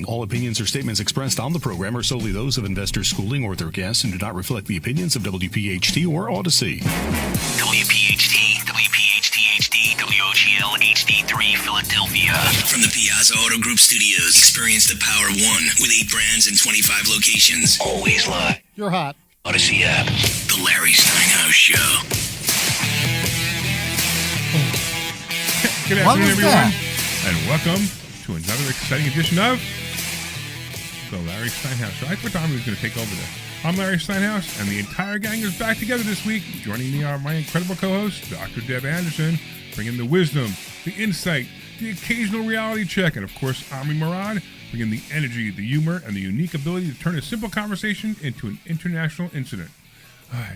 All opinions or statements expressed on the program are solely those of Investors Schooling or their guests and do not reflect the opinions of WPHT or Odyssey. WPHT, WPHT-HD, WOGL HD3 Philadelphia. From the Piazza Auto Group Studios, experience the Power of One with 8 brands and 25 locations. Always live. You're hot. Odyssey app. The Larry Steinhouse Show. Good afternoon, everyone, and welcome to another exciting edition of the Larry Steinhouse Show. I thought Omri was going to take over there. I'm Larry Steinhouse, and the entire gang is back together this week. Joining me are my incredible co-host, Dr. Deb Anderson, bringing the wisdom, the insight, the occasional reality check, and of course, Omri Morad, bringing the energy, the humor, and the unique ability to turn a simple conversation into an international incident.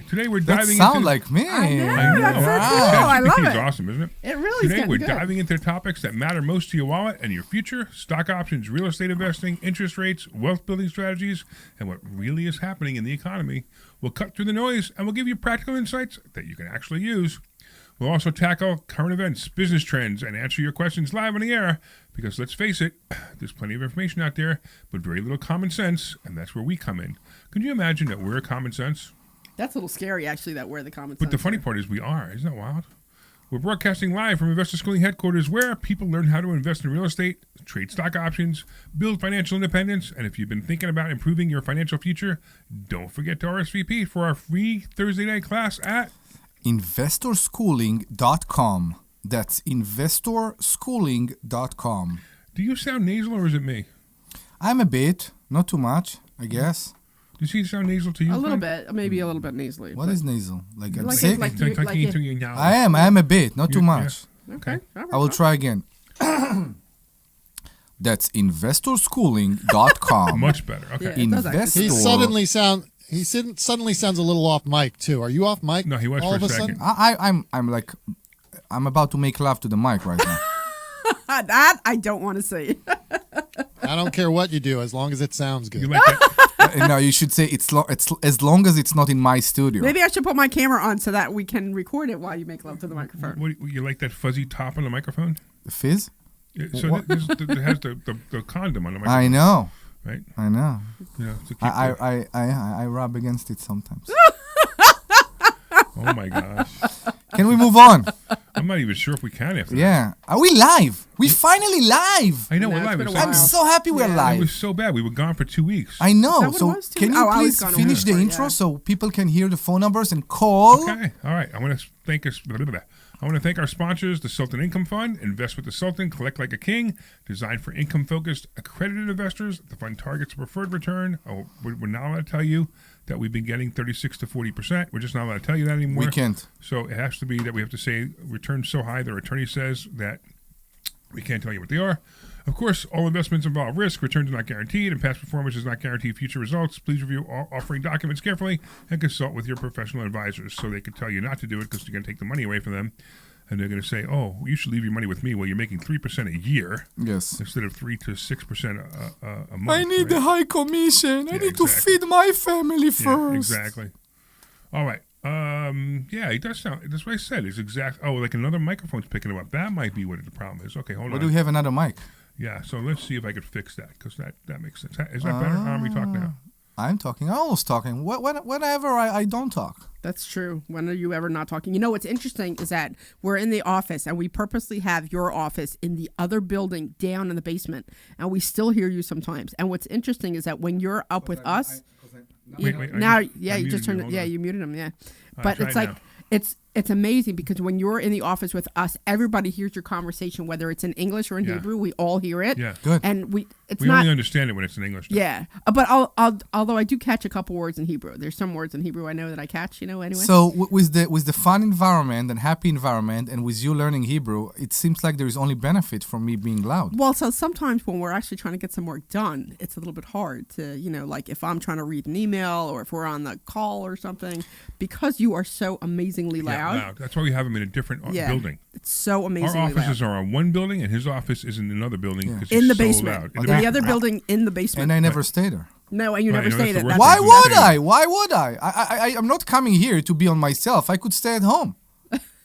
Today we're diving into... like me. I know. That's so cool. I love it. It's awesome, isn't it? It really is. Today we're diving into the topics that matter most to your wallet and your future: stock options, real estate investing, interest rates, wealth building strategies, and what really is happening in the economy. We'll cut through the noise and we'll give you practical insights that you can actually use. We'll also tackle current events, business trends, and answer your questions live on the air. Because let's face it, there's plenty of information out there, but very little common sense, and that's where we come in. Can you imagine that we're common sense? That's a little scary, actually, that we're the common sense. But the funny part is we are. Isn't that wild? We're broadcasting live from Investor Schooling headquarters where people learn how to invest in real estate, trade stock options, build financial independence, and if you've been thinking about improving your financial future, don't forget to RSVP for our free Thursday night class at investorschooling.com. That's investorschooling.com. Do you sound nasal or is it me? I'm a bit, not too much, I guess. Do you sound nasal to you? A little bit, maybe a little bit nasally. What is nasal? Like I'm like sick? I am a bit, not too much. Yeah. Okay. I will try again. That's investorschooling.com. Much better. Okay. Yeah, He suddenly sounds a little off mic too. Are you off mic? No, he was all for of a second. I'm about to make love to the mic right now. That I don't want to see. I don't care what you do as long as it sounds good. You like that? No, you should say it's as long as it's not in my studio. Maybe I should put my camera on so that we can record it while you make love to the microphone. What, you like that fuzzy top on the microphone? The fizz? Yeah, so it has the condom on the microphone. I know. Right? I know. Yeah, I rub against it sometimes. Oh my gosh. Can we move on? I'm not even sure if we can after that. Are we live? We finally live. I know we're live. I'm so happy we're live. It was so bad. We were gone for 2 weeks. I know. So can you please finish the intro so people can hear the phone numbers and call? Okay. All right. I want to thank our sponsors, the Sultan Income Fund. Invest with the Sultan, collect like a king. Designed for income-focused, accredited investors. The fund targets a preferred return. We're not allowed to tell you that we've been getting 36 to 40%. We're just not allowed to tell you that anymore. We can't. So it has to be that we have to say returns so high, their attorney says that we can't tell you what they are. Of course, all investments involve risk. Returns are not guaranteed, and past performance does not guarantee future results. Please review all offering documents carefully and consult with your professional advisors so they can tell you not to do it because you're going to take the money away from them. And they're going to say, oh, you should leave your money with me. Well, you're making 3% a year. Yes. Instead of 3 to 6% a month. I need the high commission. I need to feed my family first. Yeah, exactly. All right. It does sound, that's what I said. It's exact. Oh, like another microphone's picking it up. That might be what the problem is. Okay, hold on. What do we have another mic? Yeah, so let's see if I could fix that because that makes sense. Is that better? How are we talking now? I'm talking. I'm always talking. Whenever I don't talk. That's true. When are you ever not talking? You know, what's interesting is that we're in the office and we purposely have your office in the other building down in the basement and we still hear you sometimes. And what's interesting is that when you're up with us, you just turned it. Yeah, you muted him. Yeah. But it's like, it's amazing because when you're in the office with us, everybody hears your conversation, whether it's in English or in Hebrew. We all hear it. Yeah, good. And we only understand it when it's in English. Yeah, but although I do catch a couple words in Hebrew, there's some words in Hebrew I know that I catch. Anyway. So with the fun environment and happy environment, and with you learning Hebrew, it seems like there is only benefit from me being loud. Well, so sometimes when we're actually trying to get some work done, it's a little bit hard to, like if I'm trying to read an email or if we're on the call or something, because you are so amazingly loud. Yeah, loud. That's why we have him in a different building. It's so amazingly loud. Our offices are on one building, and his office is in another building because he's in the so basement. loud. In the other building in the basement. And I never stayed there. No, and you never stayed at that. Why would I? Why would I? I'm not coming here to be on myself. I could stay at home.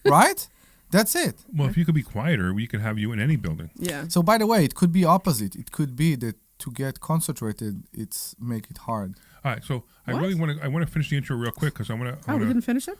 Right? That's it. Well, if you could be quieter, we could have you in any building. Yeah. So, by the way, it could be opposite. It could be that to get concentrated, it's make it hard. All right, so I really want to finish the intro real quick because I want to. Oh, we didn't finish it?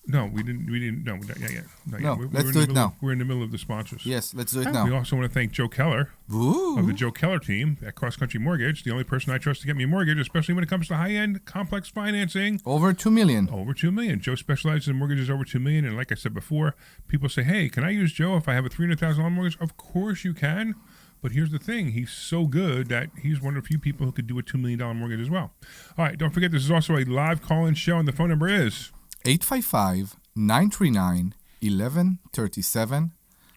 No, we didn't. No, not yet. No, We're let's in do the it middle now. We're in the middle of the sponsors. Yes, let's do it We now. also want to thank Joe Keller Ooh. of the Joe Keller team at Cross Country Mortgage, the only person I trust to get me a mortgage, especially when it comes to high-end, complex financing. Over $2 million. Over $2 million. Joe specializes in mortgages over $2 million, and like I said before, people say, "Hey, can I use Joe if I have a $300,000 mortgage?" Of course you can. But here's the thing. He's so good that he's one of the few people who could do a $2 million mortgage as well. All right, don't forget this is also a live call-in show, and the phone number is 855-939-1137.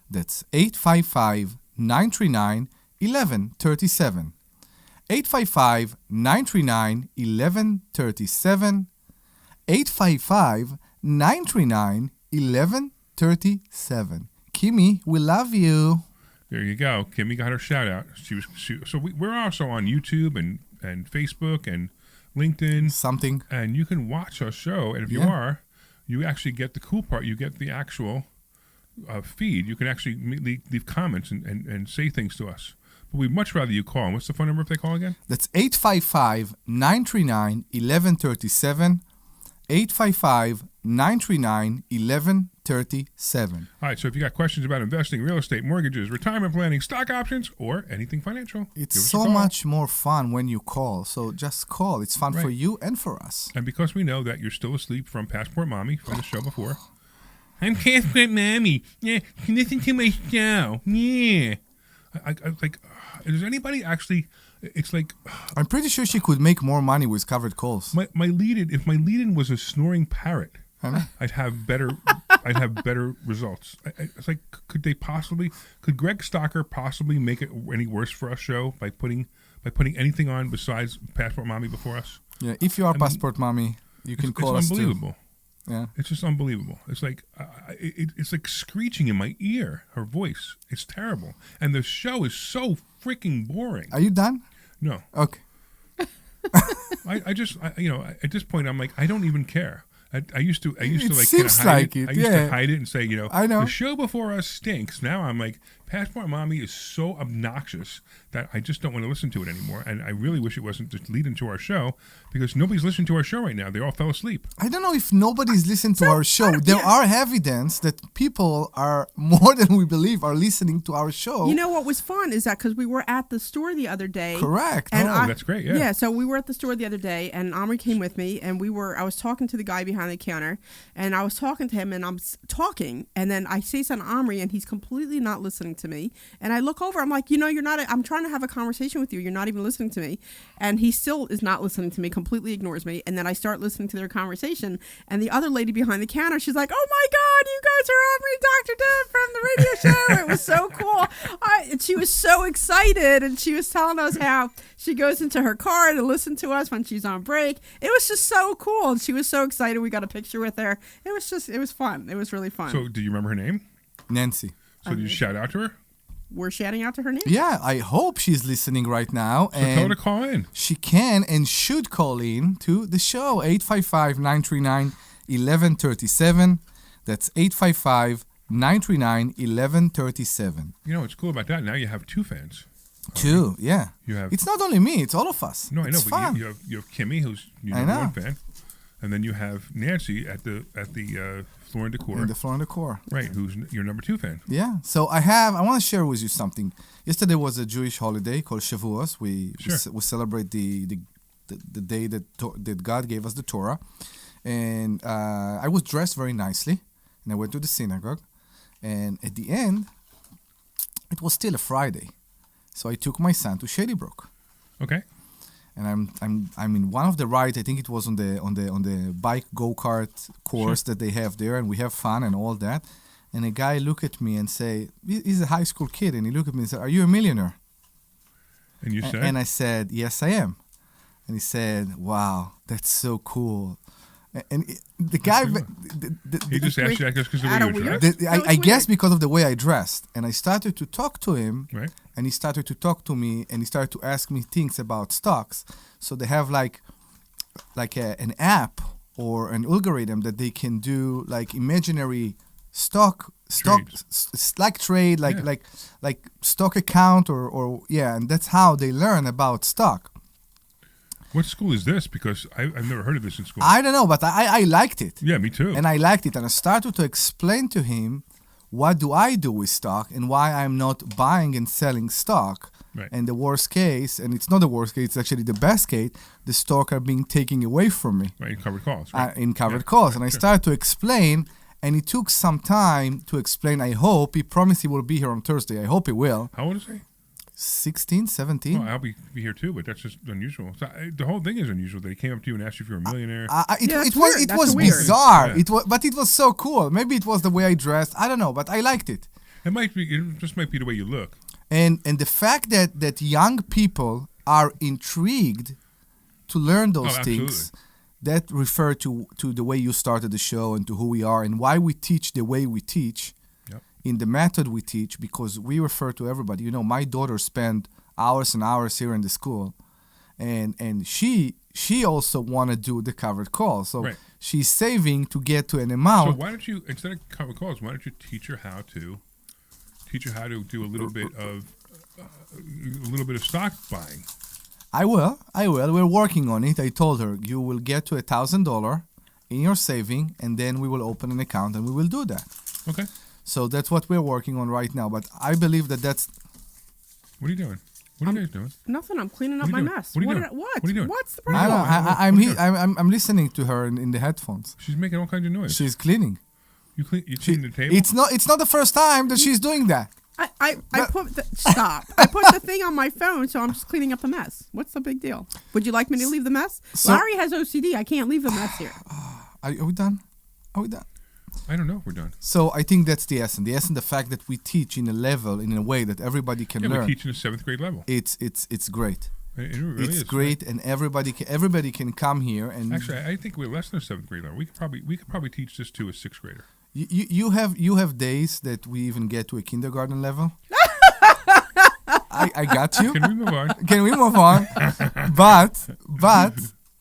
That's 855-939-1137. 855-939-1137. 855-939-1137. Kimmy, we love you. There you go. Kimmy got her shout out. We're also on YouTube and Facebook and LinkedIn. Something. And you can watch our show. And if you are, you actually get the cool part. You get the actual feed. You can actually leave comments and say things to us. But we'd much rather you call. And what's the phone number if they call again? That's 855-939-1137. 855-939-1137. All right, so if you got questions about investing, real estate, mortgages, retirement planning, stock options, or anything financial, it's give us a so call. much more fun when you call. So just call. It's fun for you and for us. And because we know that you're still asleep from Passport Mommy from the show before. I'm Passport Mommy. Yeah, listen to my show. Yeah. I like, does anybody actually... It's like I'm pretty sure she could make more money with covered calls. my lead-in. If my lead-in was a snoring parrot, I'd have better results. It's like, could Greg Stocker possibly make it any worse for our show by putting anything on besides Passport Mommy before us? Yeah, if you are Passport Mommy, you can call us too. It's unbelievable. Yeah, it's just unbelievable. It's like it's like screeching in my ear. Her voice, it's terrible, and the show is so freaking boring. Are you done? No. Okay. I just at this point I'm like, I don't even care. I used to like seems kinda hide like it, I used to hide it and say, I know. the show before us stinks. Now I'm like, Passport Mommy is so obnoxious that I just don't want to listen to it anymore. And I really wish it wasn't just leading to our show, because nobody's listening to our show right now. They all fell asleep. I don't know if nobody's listening to our show. There are evidence that people are more than we believe are listening to our show. You know what was fun is that because we were at the store the other day. Correct. And that's great. Yeah. Yeah. So we were at the store the other day, and Omri came with me, and I was talking to the guy behind the counter, and I was talking to him, and I'm talking, and then I say something to Omri, and he's completely not listening to me. And I look over, I'm like, you're not. I'm trying to have a conversation with you. You're not even listening to me, and he still is not listening to me. Completely ignores me. And then I start listening to their conversation, and the other lady behind the counter, she's like, "Oh my God, you guys are Omri and Dr. Deb from the radio show." It was so cool. And she was so excited, and she was telling us how she goes into her car to listen to us when she's on break. It was just so cool, and she was so excited. We got a picture with her. It was fun. It was really fun. So, do you remember her name? Nancy. So, did you shout out to her? We're shouting out to her name? Yeah, I hope she's listening right now. So tell her to call in. She can and should call in to the show, 855-939-1137. That's 855-939-1137. You know what's cool about that? Now you have two fans. Two, yeah. You have. It's not only me; it's all of us. No, I know, it's but fun. you have Kimmy, who's your number one fan, and then you have Nancy at the Floor and Decor. In the Floor and Decor. Right, who's your number two fan. Yeah. So I want to share with you something. Yesterday was a Jewish holiday called Shavuos. We celebrate the day that God gave us the Torah. And I was dressed very nicely, and I went to the synagogue. And at the end, it was still a Friday. So I took my son to Shady Brook. Okay. And I'm in one of the rides. I think it was on the bike go-kart course that they have there, and we have fun and all that. And a guy looked at me and say, he's a high school kid, and he looked at me and said, "Are you a millionaire?" And you said? And I said, "Yes, I am." And he said, "Wow, that's so cool." And the guy, he just asked you that just because of the way you dressed? I guess because of the way I dressed. And I started to talk to him, right? And he started to talk to me, and he started to ask me things about stocks. So they have like an app or an algorithm that they can do like imaginary stock, Trades. like trade, like stock account or and that's how they learn about stock. What school is this? Because I've never heard of this in school. I don't know, but I liked it. Yeah, me too. And I liked it, and I started to explain to him what do I do with stock and why I'm not buying and selling stock. Right. And the worst case, and it's not the worst case, it's actually the best case, the stock are being taken away from me. Right, in covered calls. Right? In covered calls. And I started to explain, and it took some time to explain. I hope, he promised he will be here on Thursday. I hope he will. How old is he? 16, 17. Well, I'll be here too, but that's just unusual. So, the whole thing is unusual that he came up to you and asked you if you were a millionaire. It weird. was Weird. bizarre. Yeah. But it was so cool. Maybe it was the way I dressed. I don't know, but I liked it. It just might be the way you look. And the fact that young people are intrigued to learn those things, that refer to the way you started the show and to who we are and why we teach the way we teach. In the method we teach, because we refer to everybody. You know, my daughter spent hours and hours here in the school, and she also want to do the covered call. So she's saving to get to an amount. So why don't you, instead of covered calls, why don't you teach her how to do a little bit of stock buying? I will. We're working on it. I told her you will get to $1,000 in your saving, and then we will open an account and we will do that. Okay. So that's what we're working on right now. But I believe that's. What are you doing? What are you guys doing? Nothing. I'm cleaning up my mess. What are you doing? What? What are you doing? What's the I problem? don't. I'm listening to her in the headphones. She's making all kinds of noise. She's cleaning. You clean the table? It's not the first time that she's doing that. I put stop. I put the thing on my phone, so I'm just cleaning up the mess. What's the big deal? Would you like me to leave the mess? Larry has OCD. I can't leave the mess here. Are we done? Are we done? I don't know if we're done. So I think that's the essence. The essence, the fact that we teach in a way that everybody can learn. We teach in the 7th grade level. It's great. It really it's is great, and everybody can come here and. Actually, I think we're less than a 7th grade level. We could probably teach this to a 6th grader. You have days that we even get to a kindergarten level. I got you. Can we move on? But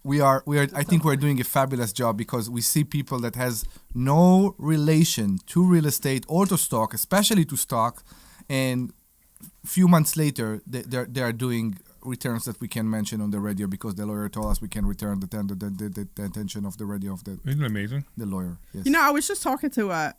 we are I think we're doing a fabulous job, because we see people that has no relation to real estate or to stock, especially to stock, and few months later they are doing returns that we can mention on the radio, because the lawyer told us we can return the attention of the radio of the. Isn't it amazing? The lawyer. Yes. You know, I was just talking to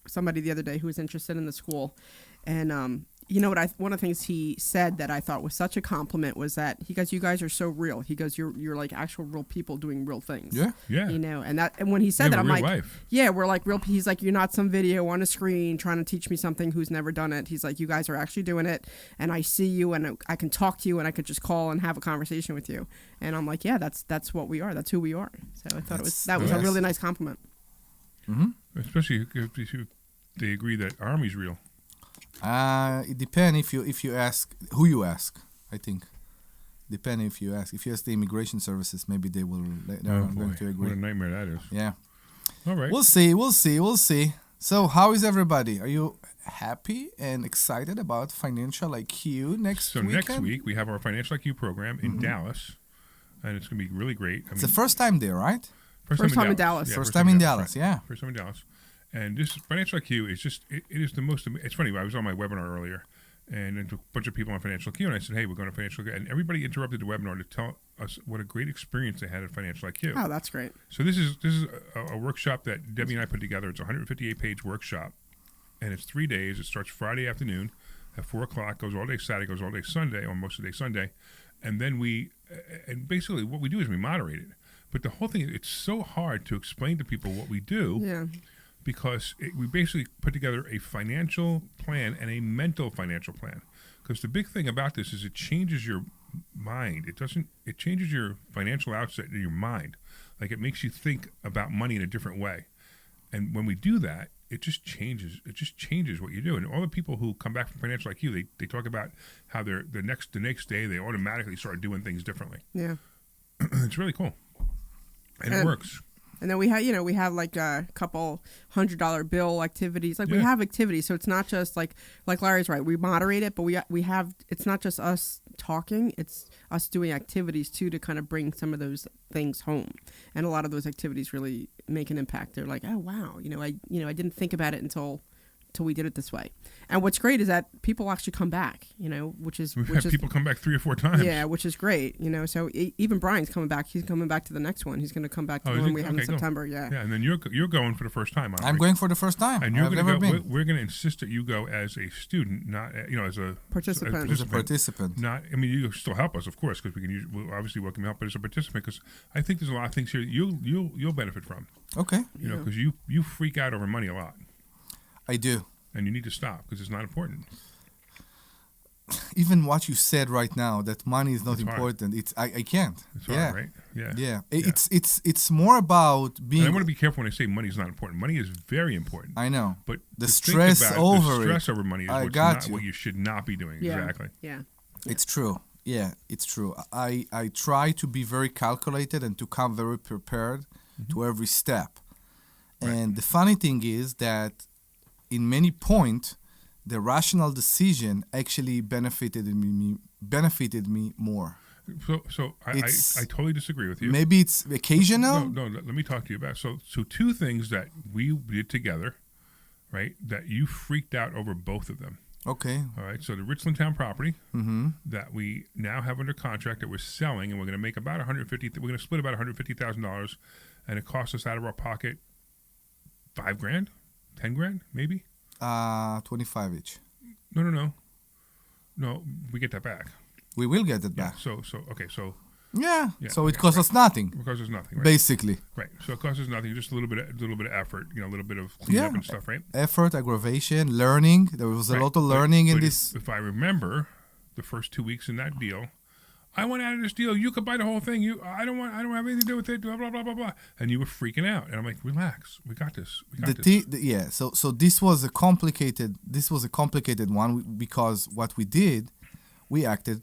somebody the other day who was interested in the school, and you know what? One of the things he said that I thought was such a compliment was that he goes, "You guys are so real." He goes, "You're like actual real people doing real things." Yeah. You know, and when he said that, I'm like, life. "Yeah, we're like real." He's like, "You're not some video on a screen trying to teach me something who's never done it." He's like, "You guys are actually doing it, and I see you, and I can talk to you, and I could just call and have a conversation with you." And I'm like, "Yeah, that's what we are. That's who we are." So I thought that was a really nice compliment. Mm-hmm. Especially if they agree that Army's real. It depends if you ask who you ask. I think depend if you ask the immigration services, maybe they will. They're going to agree. What a nightmare that is. Yeah. All right. We'll see. So how is everybody? Are you happy and excited about Financial IQ next week? Next week we have our Financial IQ program in Dallas, and it's going to be really great. It's the first time there, right? First time in Dallas. Yeah, first time in Dallas. Right. First time in Dallas. And this Financial IQ is just, it is the most, it's funny, I was on my webinar earlier, and a bunch of people on Financial IQ, and I said, hey, we're going to Financial IQ, and everybody interrupted the webinar to tell us what a great experience they had at Financial IQ. Oh, that's great. So this is a workshop that Debbie and I put together. It's a 158-page workshop, and it's 3 days. It starts Friday afternoon at 4 o'clock, goes all day Saturday, goes all day Sunday, or most of the day Sunday, and then and basically what we do is we moderate it. But the whole thing, it's so hard to explain to people what we do. Yeah. Because we basically put together a financial plan and a mental financial plan. Because the big thing about this is it changes your mind. It changes your financial outset in your mind. Like, it makes you think about money in a different way. And when we do that, it just changes what you do. And all the people who come back from Financial IQ, they talk about how the next day they automatically start doing things differently. Yeah. It's really cool. And it works. And then we have like a couple $100 bill activities. Like we have activities, so it's not just like Larry's right. We moderate it, but we have. It's not just us talking. It's us doing activities too to kind of bring some of those things home. And a lot of those activities really make an impact. They're like, oh wow, I didn't think about it until we did it this way. And what's great is that people actually come back, which is people come back 3 or 4 times. Yeah, which is great, So even Brian's coming back. He's coming back to the next one. He's going to come back to the one we have in September. Yeah, and then you're going for the first time. I'm going for the first time. And you're going to go. We're going to insist that you go as a student, not as a participant. As a participant. Not. I mean, you still help us, of course, because we'll obviously welcome help, but as a participant, because I think there's a lot of things here you'll benefit from. Okay. Because you freak out over money a lot. I do. And you need to stop because it's not important. Even what you said right now, that money is not important. I can't. It's hard, right? Yeah. It's more about being. And I want to be careful when I say money is not important. Money is very important. I know. But the stress over money is what you should not be doing. Yeah. Exactly. Yeah. It's true. Yeah, it's true. I try to be very calculated and to come very prepared to every step. Right. And the funny thing is that in many points, the rational decision actually benefited me more. So I totally disagree with you. Maybe it's occasional. No, let me talk to you about. So 2 things that we did together, right? That you freaked out over both of them. Okay. All right. So the Richland Town property that we now have under contract that we're selling, and we're going to make about $150. We're going to split about $150,000, and it costs us out of our pocket $5,000. 10 grand, maybe? 25 each. No, we get that back. We will get it back. So. Yeah. So it costs us nothing. It costs us nothing, right? Basically. Right. So it costs us nothing, just a little bit of effort, a little bit of cleanup and stuff, right? Effort, aggravation, learning. There was a lot of learning in this. If I remember the first 2 weeks in that deal, I want out of this deal. You could buy the whole thing. I don't have anything to do with it. Blah blah blah blah blah. And you were freaking out. And I'm like, relax. We got this. So this was a complicated. One because what we did, we acted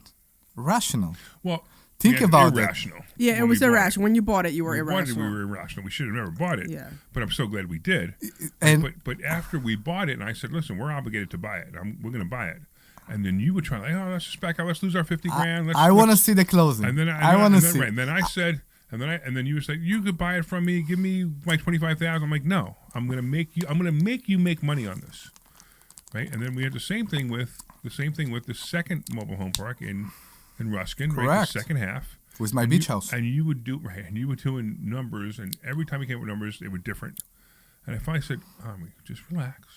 rational. Well, think about irrational. it. Yeah, it was irrational. When you bought it, you were irrational. We were irrational. We should have never bought it. Yeah. But I'm so glad we did. But after we bought it, and I said, listen, we're obligated to buy it. We're going to buy it. And then you were trying let's just back out. Let's lose our $50,000. I want to see the closing. And then I want to see. Right. And then I said, and then you said, you could buy it from me. Give me my $25,000. I'm like, no, I'm gonna make you make money on this, right? And then we had the same thing with the second mobile home park in Ruskin. Correct. Right, the second half with my beach house. And you would doing numbers, and every time you came up with numbers, they were different. And I finally said, Omri, just relax,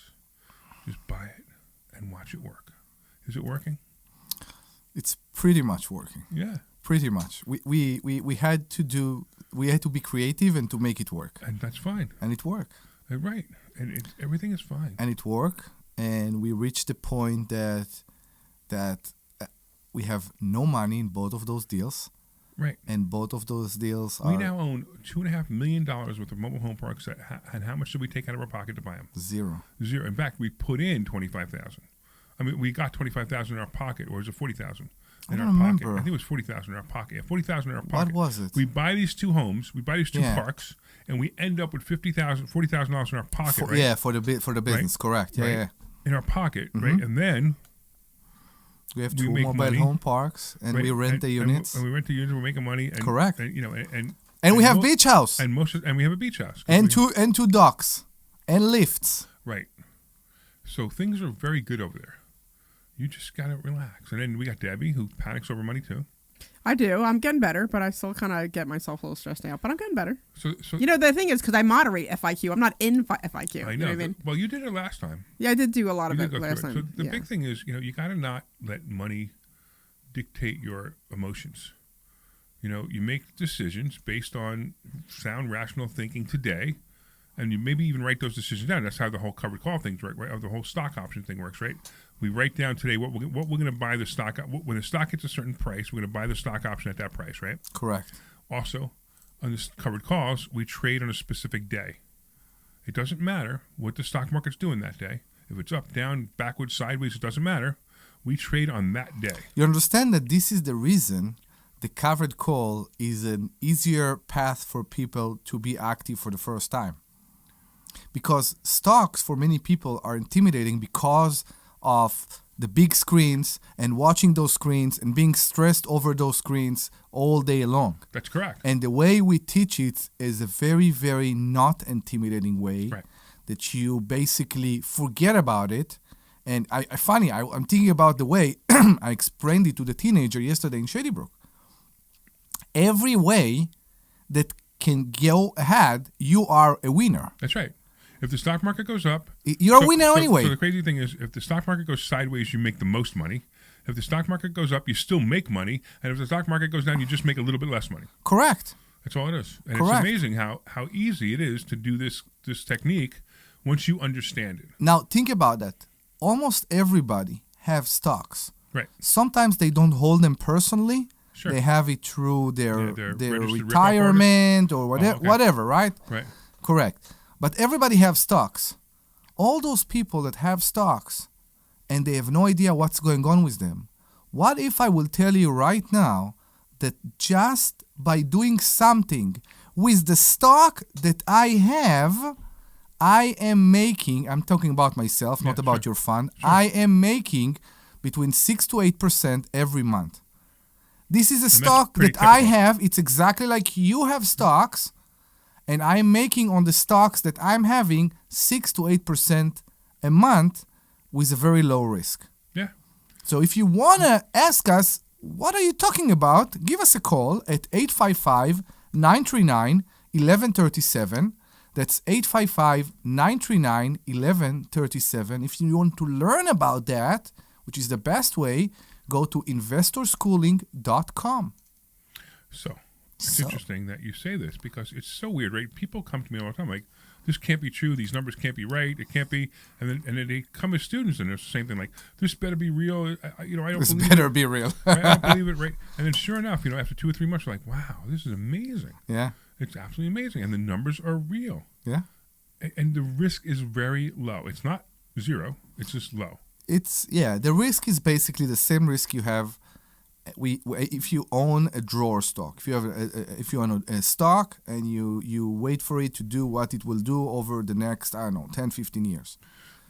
just buy it and watch it work. Is it working? It's pretty much working. Yeah. Pretty much. We had to be creative and to make it work. And that's fine. And it worked. Right. And everything is fine. And it worked. And we reached the point that we have no money in both of those deals. Right. And both of those deals we now own $2.5 million worth of mobile home parks. And how much did we take out of our pocket to buy them? Zero. In fact, we put in $25,000. I mean, we got $25,000 in our pocket, or was it $40,000 in our pocket? I think it was $40,000 in our pocket. Yeah, $40,000 in our pocket. What was it? We buy these 2 homes, we buy these 2 parks, and we end up with $40,000 in our pocket. Right? Yeah, for the business, right? Correct. Yeah, right? In our pocket, right? And then we have 2 mobile home parks, and we rent the units. And we rent the units. We're making money. And, correct. And we have beach house. And we have a beach house. And two docks, and lifts. Right. So things are very good over there. You just got to relax. And then we got Debbie, who panics over money, too. I do. I'm getting better, but I still kind of get myself a little stressed out. But I'm getting better. So the thing is, because I moderate FIQ. I'm not in FIQ. I know. What I mean? Well, you did it last time. Yeah, I did do a lot of it last time. So the big thing is, you got to not let money dictate your emotions. You make decisions based on sound, rational thinking today. And you maybe even write those decisions down. That's how the whole covered call thing works, right? The whole stock option thing works, right? We write down today what we're going to buy the stock. When the stock hits a certain price, we're going to buy the stock option at that price, right? Correct. Also, on this covered calls, we trade on a specific day. It doesn't matter what the stock market's doing that day. If it's up, down, backwards, sideways, it doesn't matter. We trade on that day. You understand that this is the reason the covered call is an easier path for people to be active for the first time. Because stocks for many people are intimidating because of the big screens and watching those screens and being stressed over those screens all day long. That's correct. And the way we teach it is a very, very not intimidating way that you basically forget about it. And I'm thinking about the way I explained it to the teenager yesterday in Shady Brook. Every way that can go ahead, you are a winner. That's right. If the stock market goes up, you're a winner anyway. So the crazy thing is, if the stock market goes sideways, you make the most money. If the stock market goes up, you still make money. And if the stock market goes down, you just make a little bit less money. Correct. That's all it is. And Correct. It's amazing how easy it is to do this technique once you understand it. Now, think about that. Almost everybody have stocks. Right. Sometimes they don't hold them personally. Sure. They have it through their registered retirement or whatever, okay. whatever, right? Right. Correct. But everybody have stocks. All those people that have stocks and they have no idea what's going on with them. What if I will tell you right now that just by doing something with the stock that I have, I am making, I'm talking about myself, not about your fund, I am making between 6 to 8% every month. This is a stock that I have. It's exactly like you have stocks, and I'm making on the stocks that I'm having 6 to 8% a month with a very low risk. Yeah. So if you want to ask us, what are you talking about? Give us a call at 855-939-1137. That's 855-939-1137. If you want to learn about that, which is the best way, go to investorschooling.com. So, it's interesting that you say this because it's so weird, right? People come to me all the time like, this can't be true. These numbers can't be right. It can't be. And then they come as students and it's the same thing like, this better be real. I don't This believe better it. be real. I don't believe it, right? And then sure enough, after 2 or 3 months, you're like, wow, this is amazing. Yeah. It's absolutely amazing. And the numbers are real. Yeah. And the risk is very low. It's not zero. It's just low. The risk is basically the same risk you have if you own a drawer stock. If you own a stock and you wait for it to do what it will do over the next 10, 15 years.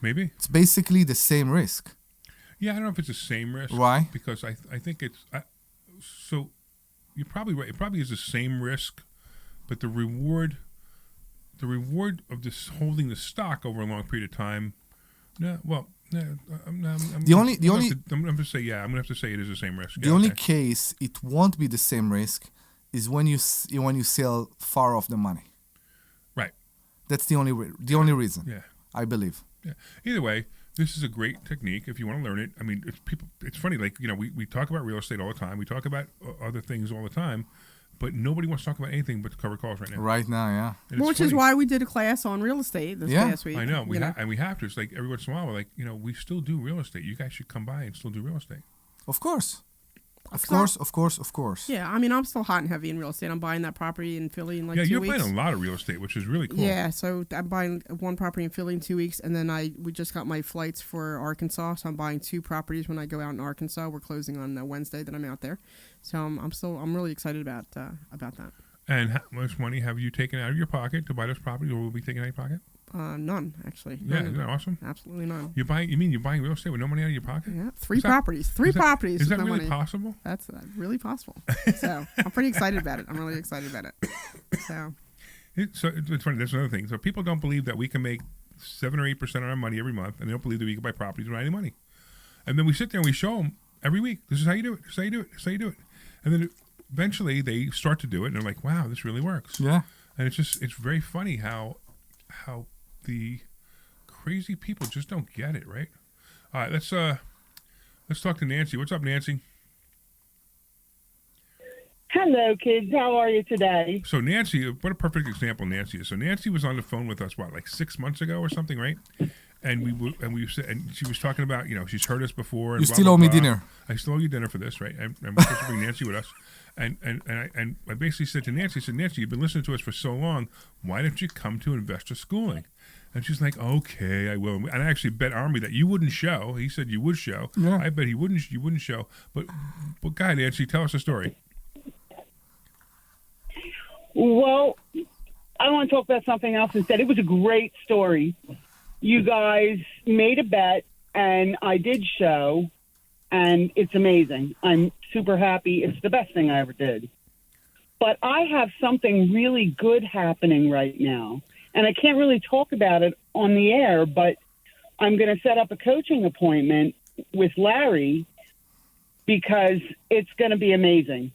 Maybe. It's basically the same risk. Yeah, I don't know if it's the same risk. Why? Because I think it's so you're probably right. It probably is the same risk, but the reward of this holding the stock over a long period of time. No, well. I'm going to say I'm going to have to say it is the same risk. The only case it won't be the same risk is when you sell far off the money. Right. That's the only reason. Yeah. I believe. Yeah. Either way, this is a great technique if you want to learn it. I mean, it's funny. Like we talk about real estate all the time. We talk about other things all the time. But nobody wants to talk about anything but cover calls right now. Right now, yeah. Which is why we did a class on real estate this past week. I know. We have to. It's like every once in a while, we're like, we still do real estate. You guys should come by and still do real estate. Of course. Of course. Yeah, I mean, I'm still hot and heavy in real estate. I'm buying that property in Philly in 2 weeks. Yeah, you're buying a lot of real estate, which is really cool. Yeah, so I'm buying one property in Philly in 2 weeks, and then we just got my flights for Arkansas, so I'm buying 2 properties when I go out in Arkansas. We're closing on Wednesday that I'm out there, so I'm really excited about that. And how much money have you taken out of your pocket to buy this property, or will be taken out of your pocket? None, actually. Yeah, isn't that awesome? Absolutely none. You're buying real estate with no money out of your pocket? Yeah, 3 properties. 3 properties. Is that no really money. possible? That's really possible. So I'm pretty excited about it. I'm really excited about it. So it's funny. That's another thing. So people don't believe that we can make 7 or 8% on our money every month, and they don't believe that we can buy properties without any money. And then we sit there and we show them every week. This is how you do it. This is how you do it. This is how you do it. And then eventually they start to do it, and they're like, "Wow, this really works." Yeah. And it's very funny how the crazy people just don't get it, right? All right, let's talk to Nancy. What's up, Nancy? Hello, kids. How are you today? So Nancy, what a perfect example Nancy is. So Nancy was on the phone with us, like 6 months ago or something, right? And we said, and she was talking about, she's heard us before. And you still owe me dinner. I still owe you dinner for this, right? And we're supposed to bring Nancy with us. And I basically said to Nancy, Nancy, you've been listening to us for so long. Why don't you come to investor schooling? And she's like, okay, I will. And I actually bet Omri that you wouldn't show. He said you would show. Yeah. I bet you wouldn't show. But go ahead, Nancy, tell us a story. Well, I want to talk about something else instead. It was a great story. You guys made a bet, and I did show, and it's amazing. I'm super happy. It's the best thing I ever did. But I have something really good happening right now, and I can't really talk about it on the air, but I'm going to set up a coaching appointment with Larry because it's going to be amazing.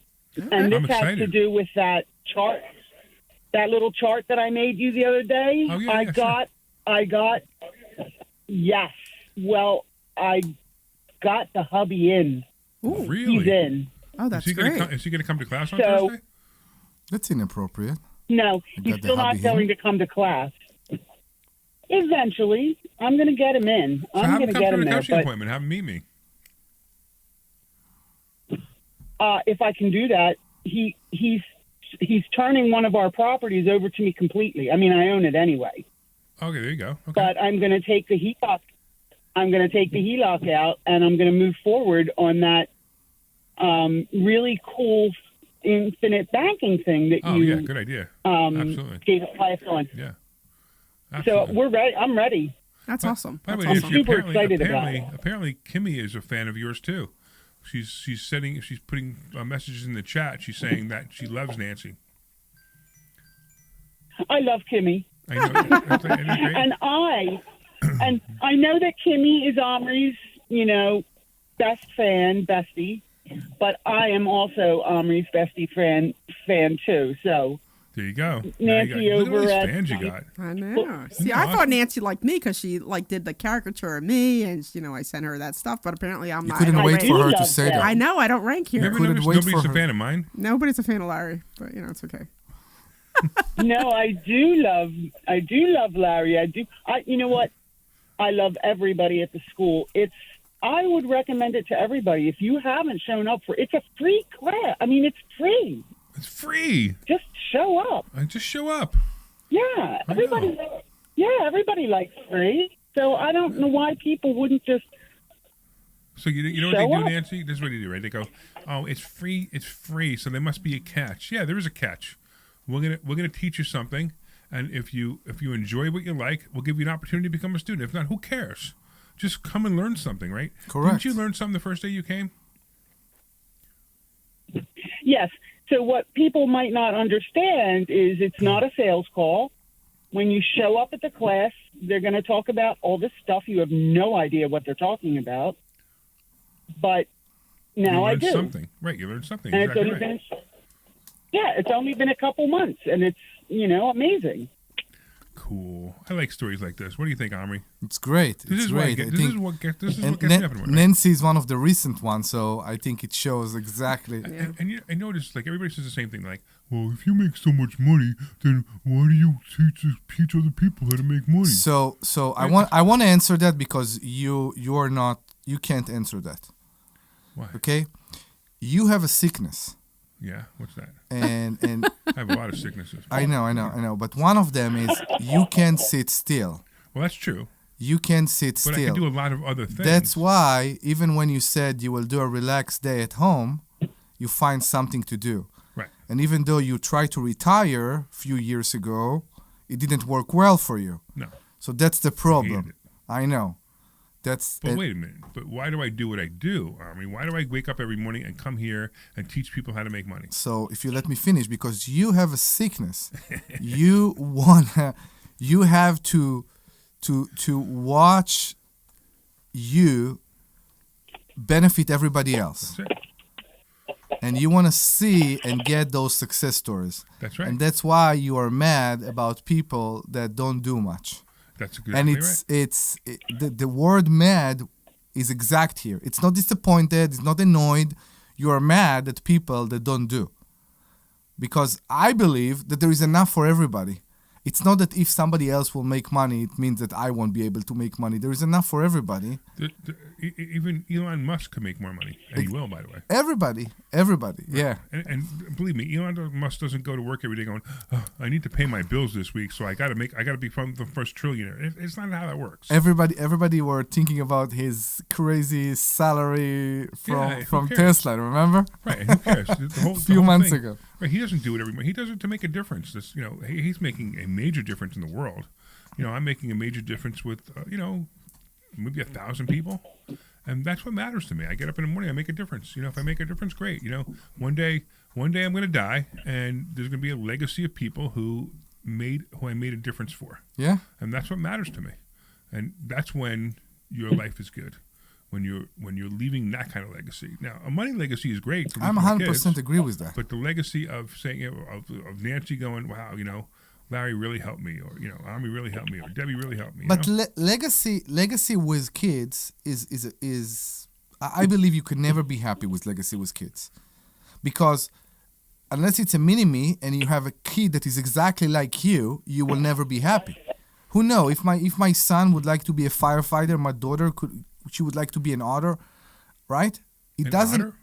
And this has to do with that chart, that little chart that I made you the other day. Oh, yeah, I got, yes. Well, I got the hubby in. Ooh, really? He's in. Oh, that's great. Is he going to come to class on Thursday? That's inappropriate. No, he's still not going to come to class. Eventually, I'm going to get him in. I'm going to get him there. Have him come to a coaching appointment. Have him meet me. If I can do that, he's turning one of our properties over to me completely. I mean, I own it anyway. Okay, there you go. Okay. But I'm going to take the HELOC. I'm going to take the HELOC out, and I'm going to move forward on that really cool infinite banking thing that you. Oh yeah, good idea. Absolutely. Gave a class on. Yeah. Absolutely. So we're ready. I'm ready. That's awesome. By the way, I'm super excited about it. Apparently, Kimmy is a fan of yours too. She's putting messages in the chat. She's saying that she loves Nancy. I love Kimmy. I know. and I know that Kimmy is Omri's, bestie, but I am also Omri's bestie fan too. So there you go. Nancy over at fans you got. I know. See, I thought Nancy liked me because she did the caricature of me, and I sent her that stuff. But apparently, I'm not. You couldn't wait for her to say that. I know. I don't rank here. Nobody's a fan of mine. Nobody's a fan of Larry, but it's okay. No, I do love Larry. You know what? I love everybody at the school. I would recommend it to everybody. If you haven't shown up it's a free class. I mean, it's free. It's free. Just show up. Just show up. Yeah, everybody likes free. So I don't know why people wouldn't just. So you know what they do, Nancy? This is what they do, right? They go, "Oh, it's free. It's free. So there must be a catch." Yeah, there is a catch. We're gonna teach you something, and if you enjoy what you like, we'll give you an opportunity to become a student. If not, who cares? Just come and learn something, right? Correct. Didn't you learn something the first day you came? Yes. So what people might not understand is it's not a sales call. When you show up at the class, they're going to talk about all this stuff. You have no idea what they're talking about. But now I do. Something. Right, you learned something. And exactly it's only been a couple months, and it's, amazing. Cool. I like stories like this. What do you think, Omri? It's great. This is what gets me up in the morning. Nancy is one of the recent ones, so I think it shows exactly. And I noticed, everybody says the same thing. Like, well, if you make so much money, then why do you teach other people how to make money? So I want to answer that because you can't answer that. Why? Okay, you have a sickness. Yeah, what's that? And I have a lot of sicknesses. I know. But one of them is you can't sit still. Well, that's true. You can't sit but still. I can do a lot of other things. That's why even when you said you will do a relaxed day at home, you find something to do. Right. And even though you tried to retire a few years ago, it didn't work well for you. No. So that's the problem. I know. But wait a minute. But why do I do what I do? I mean, why do I wake up every morning and come here and teach people how to make money? So if you let me finish, because you have a sickness, you have to watch you benefit everybody else. That's it. And you want to see and get those success stories. That's right. And that's why you are mad about people that don't do much. That's a good. And right. the word mad is exact here. It's not disappointed. It's not annoyed. You are mad at people that don't do. Because I believe that there is enough for everybody. It's not that if somebody else will make money, it means that I won't be able to make money. There is enough for everybody. Even Elon Musk could make more money. And he will, by the way. Everybody, yeah. And believe me, Elon Musk doesn't go to work every day going, oh, I need to pay my bills this week, so I got to become the first trillionaire. It's not how that works. Everybody were thinking about his crazy salary from Tesla, remember? Right, and who cares? A few months ago. Right, he doesn't do it every month. He does it to make a difference. He's making a major difference in the world. I'm making a major difference with, maybe 1,000 people. And that's what matters to me. I get up in the morning, I make a difference. If I make a difference, great. One day I'm going to die, and there's going to be a legacy of people who I made a difference for. Yeah. And that's what matters to me. And that's when your life is good. When you're leaving that kind of legacy. Now, a money legacy is great. I'm 100% agree with that. But the legacy of saying of Nancy going, wow, Larry really helped me, or Omri really helped me, or Debbie really helped me. But legacy with kids is I believe you could never be happy with legacy with kids, because unless it's a mini-me and you have a kid that is exactly like you will never be happy. Who knows? If my son would like to be a firefighter, my daughter she would like to be an author, right? Otter?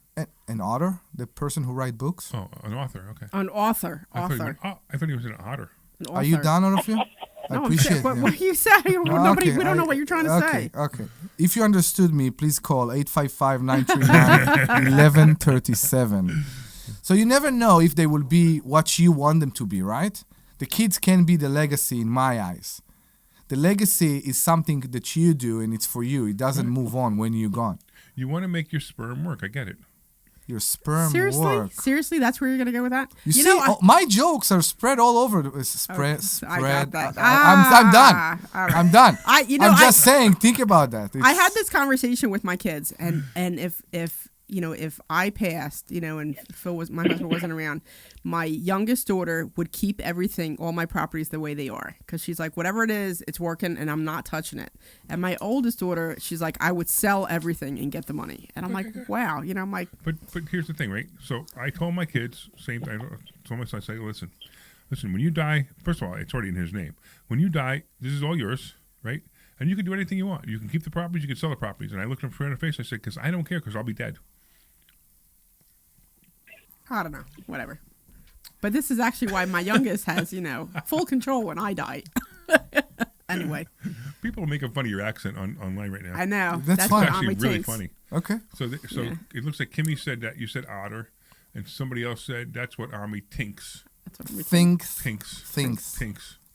An author, the person who write books. Oh, an author. Okay. An author. I thought he was an otter. Are you done, all of you? I appreciate it. What you say? We don't know what you're trying to say. Okay. If you understood me, please call 855-939-1137. So you never know if they will be what you want them to be, right? The kids can be the legacy in my eyes. The legacy is something that you do, and it's for you. It doesn't move on when you're gone. You want to make your sperm work. I get it. Your sperm work. Seriously, that's where you're gonna go with that? You see, my jokes are spread all over. Spread. I got that. I'm done. Right. I'm done. I'm just saying. Think about that. I had this conversation with my kids, and if I passed, and my husband wasn't around, my youngest daughter would keep everything, all my properties, the way they are, because she's like, whatever it is, it's working, and I'm not touching it. And my oldest daughter, she's like, I would sell everything and get the money. And I'm like, wow, I'm like. But here's the thing, right? So I told my kids, same thing. I told my son, I say, listen, when you die, first of all, it's already in his name. When you die, this is all yours, right? And you can do anything you want. You can keep the properties, you can sell the properties. And I looked him straight in the face. I said, because I don't care, because I'll be dead. I don't know, whatever. But this is actually why my youngest has, full control when I die. Anyway. People are making fun of your accent online right now. I know. That's fine. It's actually really funny. Okay. So It looks like Kimmy said that you said otter, and somebody else said that's what Omri thinks. That's what Omri thinks.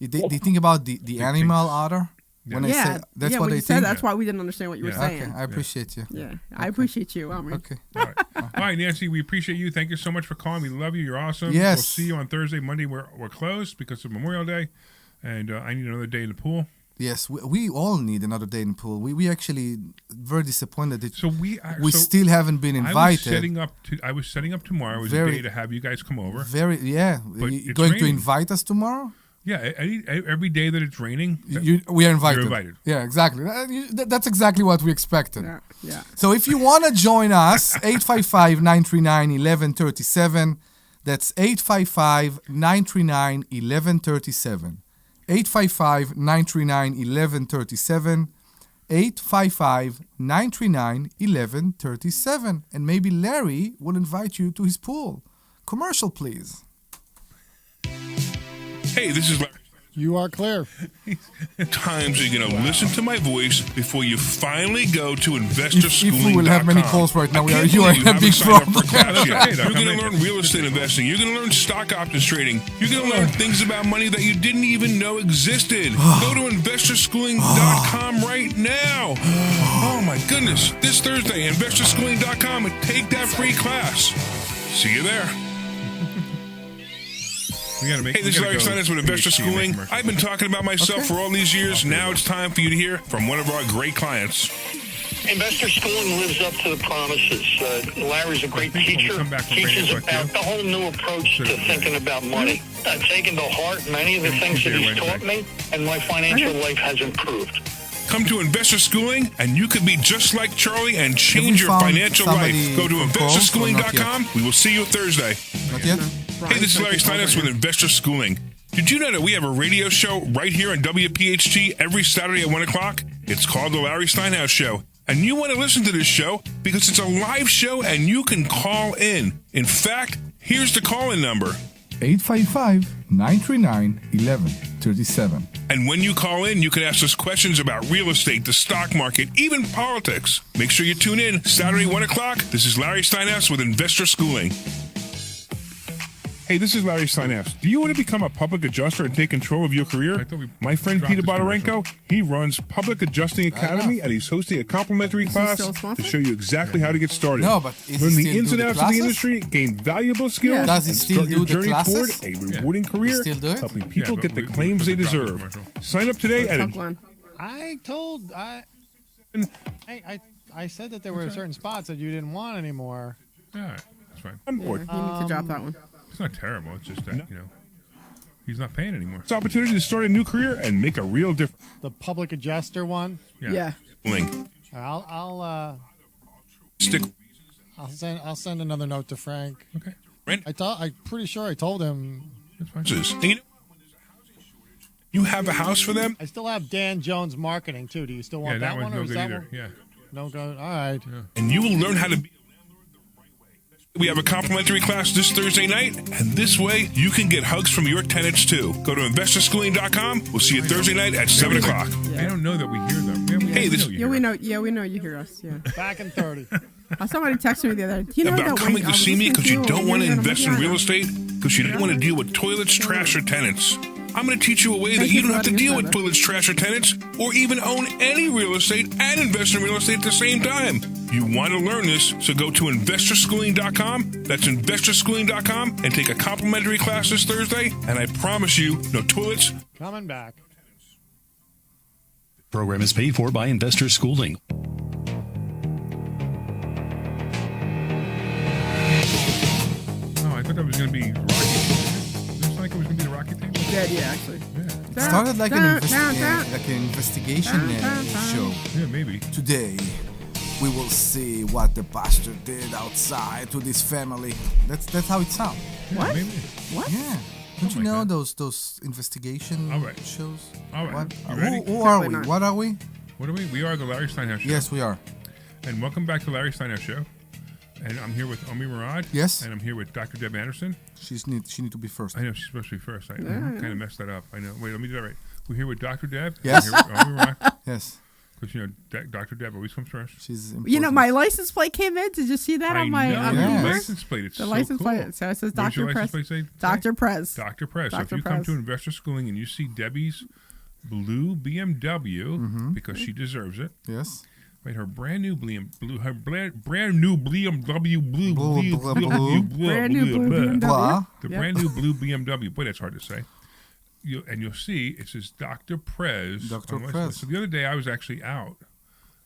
They think about the animal otter? Yeah. When I say that's what they think. That's why we didn't understand what you were saying. Okay, I appreciate you. Yeah, I appreciate you, Omri. Okay. All right, Nancy, we appreciate you. Thank you so much for calling. We love you. You're awesome. Yes. We'll see you on Thursday. Monday, we're closed because of Memorial Day, and I need another day in the pool. Yes, we all need another day in the pool. We actually very disappointed that we still haven't been invited. I was setting up tomorrow. It was a day to have you guys come over. But you going raining. to invite us tomorrow? Yeah, every day that it's raining, we are invited. You're invited. Yeah, exactly. That's exactly what we expected. Yeah. So if you want to join us, 855-939-1137. That's 855-939-1137. 855-939-1137. 855-939-1137. And maybe Larry will invite you to his pool. Commercial, please. Hey, this is Larry. You are clear. Times are you going to listen to my voice before you finally go to investorschooling.com. If we will have many calls right now, you are in a big problem. You're going to learn real estate investing. You're going to learn stock options trading. You're going to learn things about money that you didn't even know existed. Go to investorschooling.com right now. Oh my goodness. This Thursday, investorschooling.com, and take that free class. See you there. Hey, this is Larry Steinhouse with Investor Schooling. I've been talking about myself for all these years. Now it's time for you to hear from one of our great clients. Investor Schooling lives up to the promises. Larry's a great teacher. Teaches about the whole new approach to thinking about money. Taking to heart many of the things that he's taught me, and my financial life has improved. Come to Investor Schooling, and you could be just like Charlie and change your financial life. Go to investorschooling.com. We will see you Thursday. Not yet? Hey, this is Larry Steinhouse with Investor Schooling. Did you know that we have a radio show right here on WPHT every Saturday at 1 o'clock? It's called The Larry Steinhouse Show. And you want to listen to this show because it's a live show and you can call in. In fact, here's the call-in number. 855-939-1137. And when you call in, you can ask us questions about real estate, the stock market, even politics. Make sure you tune in Saturday, 1 o'clock. This is Larry Steinhouse with Investor Schooling. Hey, this is Larry Steinhouse. Do you want to become a public adjuster and take control of your career? My friend Peter Bodorenko, he runs Public Adjusting Academy, and he's hosting a complimentary class to show you exactly how to get started. No, but is learn he the still ins do and the outs of the classes? industry, gain valuable skills, Yeah. Does he and still start your do the journey classes? toward a rewarding career, still do it? helping people get the claims they deserve. Sign up today at I said that there were certain spots that you didn't want anymore. All right, that's fine. You need to drop that one. It's not terrible. It's just that, he's not paying anymore. It's an opportunity to start a new career and make a real difference. The public adjuster one. Yeah. Link. I'll Stick. I'll send another note to Frank. Okay. I'm pretty sure I told him. That's fine. You have a house for them? I still have Dan Jones Marketing too. Do you still want that one, or is that one? Yeah. No go. All right. Yeah. And you will learn how to be. We have a complimentary class this Thursday night, and this way you can get hugs from your tenants too. Go to investorschooling.com. We'll see you Thursday night at 7 o'clock. Yeah. I don't know that we hear them. Hey, this. Yeah, we know. Yeah, we know you hear us. Yeah. Back in 30. Somebody texted me the other day. You know about that coming Wayne, to see me because you don't want to invest in real estate. estate because you don't want to deal with toilets, trash, or tenants. I'm going to teach you a way that you don't have to deal with toilets, trash, or tenants, or even own any real estate and invest in real estate at the same time. You want to learn this, so go to investorschooling.com. That's investorschooling.com and take a complimentary class this Thursday. And I promise you, no toilets. Coming back. The program is paid for by Investor Schooling. Oh, I thought that was going to be Rocky. Looks like it was going to be the Rocky thing. Yeah, actually. It started like an investigation show. Yeah, maybe. Today, we will see what the pastor did outside to this family. That's how it sounds. What? Maybe. What? Yeah. Don't you know those investigation shows? All right. What? You ready? Who are we? What are we? What are we? We are the Larry Steinhouse Show. Yes, we are. And welcome back to Larry Steinhouse Show. And I'm here with Omri Morad. Yes. And I'm here with Dr. Deb Anderson. She need to be first. I know she's supposed to be first. I kind of messed that up. I know. Wait, let me do that right. We're here with Dr. Deb. Yes. We're here with Omri Morad. Yes. Because, Dr. Deb always comes first. She's important. My license plate came in. Did you see that on my license plate? It's the so license cool. plate. So it says What does your Dr. license Prez. plate say? Dr. Prez. Dr. Prez. So if Dr. you come Prez. to Investor Schooling and you see Debbie's blue BMW, because she deserves it. Yes. Right, her brand new BMW blue Brand new blue BMW. Blah. The brand new blue BMW. Boy, that's hard to say. You'll see it says Dr. Prez. Dr. on the license Prez. plate. So the other day I was actually out.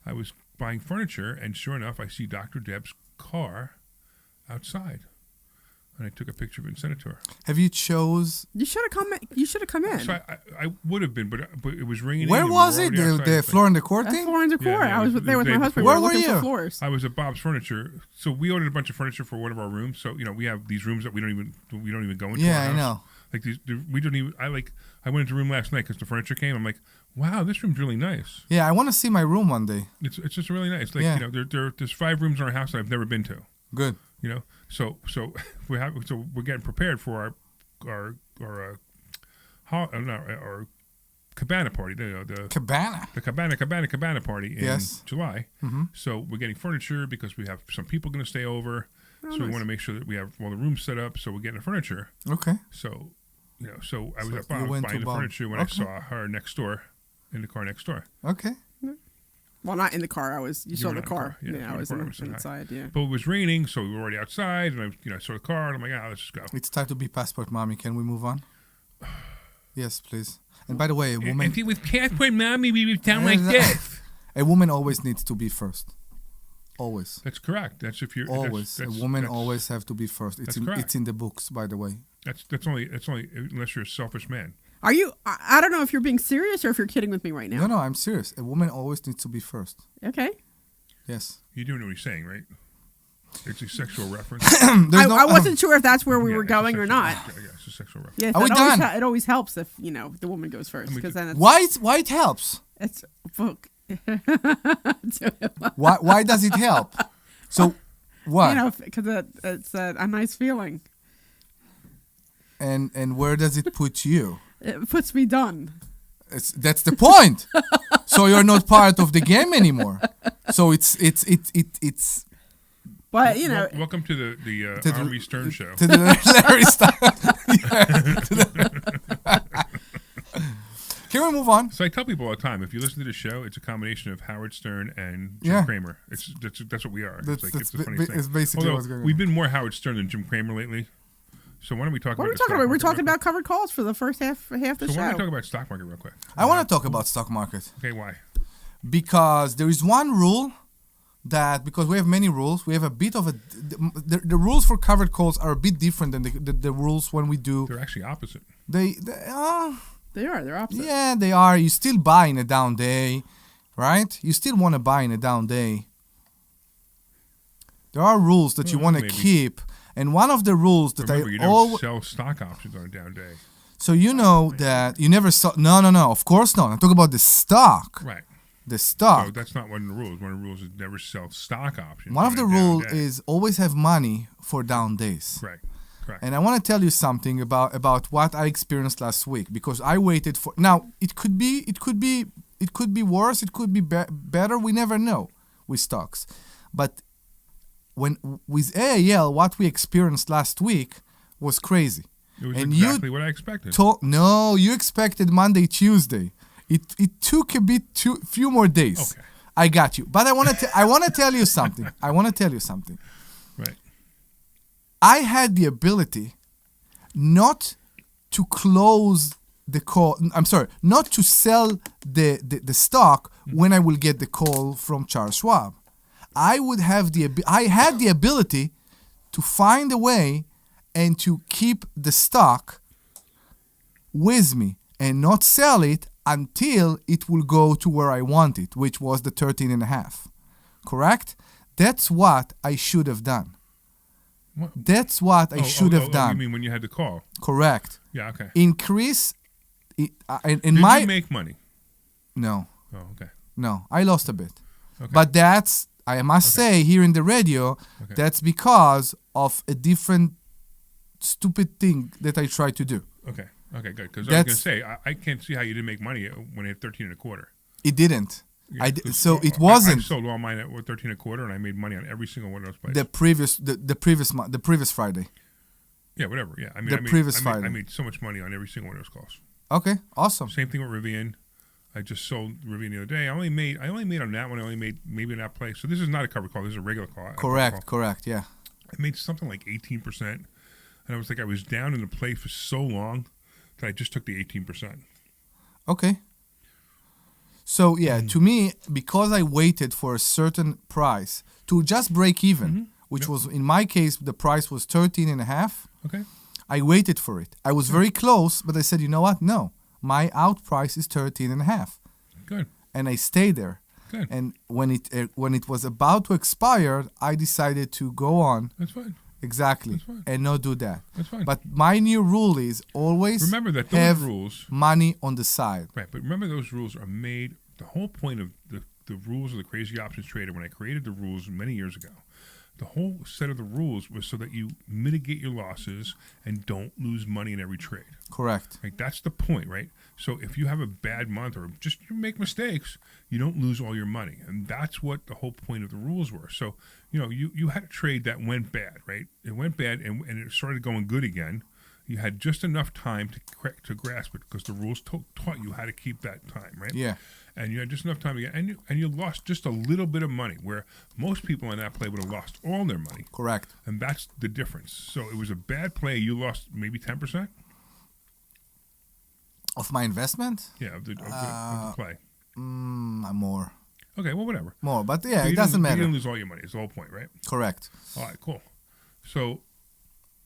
I was buying furniture, and sure enough, I see Dr. Deb's car outside. And I took a picture of it and sent it to her. Have you chose? You should have come in. You should have come in. So I would have been, but it was raining. Where and we was were it? already outside. The floor and decor That's thing? floor and decor. Yeah, I was the there with day my husband. before. We Where looking were for you? floors. I was at Bob's Furniture. So we ordered a bunch of furniture for one of our rooms. So we have these rooms that we don't even go into. Yeah, our I house. know. Like we don't even. I went into the room last night because the furniture came. I'm like, wow, this room's really nice. Yeah, I want to see my room one day. It's just really nice. Like Yeah. there's 5 rooms in our house that I've never been to. Good. So we're getting prepared for our cabana party. The cabana party in July. Mm-hmm. So we're getting furniture because we have some people going to stay over. So we want to make sure that we have all the rooms set up. So we're getting the furniture. Okay. So so I was at you Bob's went buying to the Bob. furniture when I saw her next door, in the car next door. Okay. Well, not in the car. You saw were the not in the car. car. Yeah, I was in the car. I was saying hi. inside. Yeah. But it was raining, so we were already outside, and I saw the car, and I'm like, let's just go. It's time to be passport mommy. Can we move on? Yes, please. And by the way, a woman. If it was passport mommy, we would sound like this. A woman always needs to be first. Always. That's correct. That's if you're always. That's, a woman always have to be first. That's It's in the books, by the way. That's only unless you're a selfish man. Are you? I don't know if you're being serious or if you're kidding with me right now. No, I'm serious. A woman always needs to be first. Okay. Yes. You do know what he's saying, right? It's a sexual reference. I wasn't sure if that's where we were going or not. Yeah, it's a sexual reference. Yeah, Are we done? It always helps if the woman goes first because then it's, why it helps? It's book. Why does it help? So what? Because it's a nice feeling. And where does it put you? It puts me done. That's the point. So you're not part of the game anymore. So it's But you know, welcome to the Omri Stern show. To the Larry Steinhouse. Can we move on? So I tell people all the time, if you listen to the show, it's a combination of Howard Stern and Jim Cramer. That's what we are. It's a funny thing. It's basically what's going on. We've been more Howard Stern than Jim Cramer lately. So why don't we talk about what are we talking about? We're talking about covered calls for the first half the show. So why don't we talk about stock market real quick? I want to talk about stock market. Okay, why? Because there is one rule that, because we have many rules, we have a bit of the rules for covered calls are a bit different than the rules when we do. They're actually opposite. They are. They're opposite. Yeah, they are. You still buy in a down day, right? You still want to buy in a down day. There are rules that you want to keep, and one of the rules that Remember, you never sell stock options on a down day. So you know that you never sell. No. Of course not. I'm talking about the stock. Right. The stock. So that's not one of the rules. One of the rules is never sell stock options. One of the rules is always have money for down days. Correct. And I want to tell you something about what I experienced last week, because I waited for. Now it could be worse. It could be better. We never know with stocks, but with AAL, what we experienced last week was crazy. It was exactly what I expected. No, you expected Monday, Tuesday. It took a few more days. Okay. I got you. But I want to tell you something. Right. I had the ability not to close the call. I'm sorry, not to sell the stock when I will get the call from Charles Schwab. I had the ability to find a way and to keep the stock with me and not sell it until it will go to where I want it, which was the 13.5. Correct? That's what I should have done. What? That's what I should have done. You mean when you had the call? Correct. Yeah, okay. Increase. Did you make money? No. Oh, okay. No, I lost a bit. Okay. But that's, I must say, here in the radio, that's because of a different stupid thing that I tried to do. Okay, good. Because I was going to say, I can't see how you didn't make money when it had 13.25. It didn't. Yeah, it wasn't. I sold all mine at 13.25, and I made money on every single one of those places. The previous Friday. Yeah, whatever. Yeah, Friday. I made so much money on every single one of those calls. Okay, awesome. Same thing with Rivian. I just sold Rivian the other day. I only made on that one. I only made maybe on that place. So this is not a covered call. This is a regular call. Correct. Yeah. I made something like 18%, and I was down in the play for so long that I just took the 18%. Okay. So, to me, because I waited for a certain price to just break even, which was, in my case, the price was 13.5. Okay. I waited for it. I was very close, but I said, you know what? No, my out price is 13.5. Good. And I stayed there. Good. And when it was about to expire, I decided to go on. That's fine. Exactly. That's fine. And not do that. That's fine. But my new rule is always remember that those have rules, money on the side. Right, but remember those rules are made. The whole point of the rules of the Crazy Options Trader, when I created the rules many years ago, the whole set of the rules was so that you mitigate your losses and don't lose money in every trade. Correct. Like that's the point, right? So if you have a bad month or just you make mistakes, you don't lose all your money, and that's what the whole point of the rules were. So you had a trade that went bad, right? It went bad, and it started going good again. You had just enough time to grasp it because the rules taught you how to keep that time, right? Yeah. And you had just enough time to get, and you lost just a little bit of money, where most people on that play would have lost all their money. Correct. And that's the difference. So it was a bad play. You lost maybe 10%? Of my investment? Yeah, of the play. More. Okay, well, whatever. More, but it doesn't matter. You didn't lose all your money. It's the whole point, right? Correct. All right, cool. So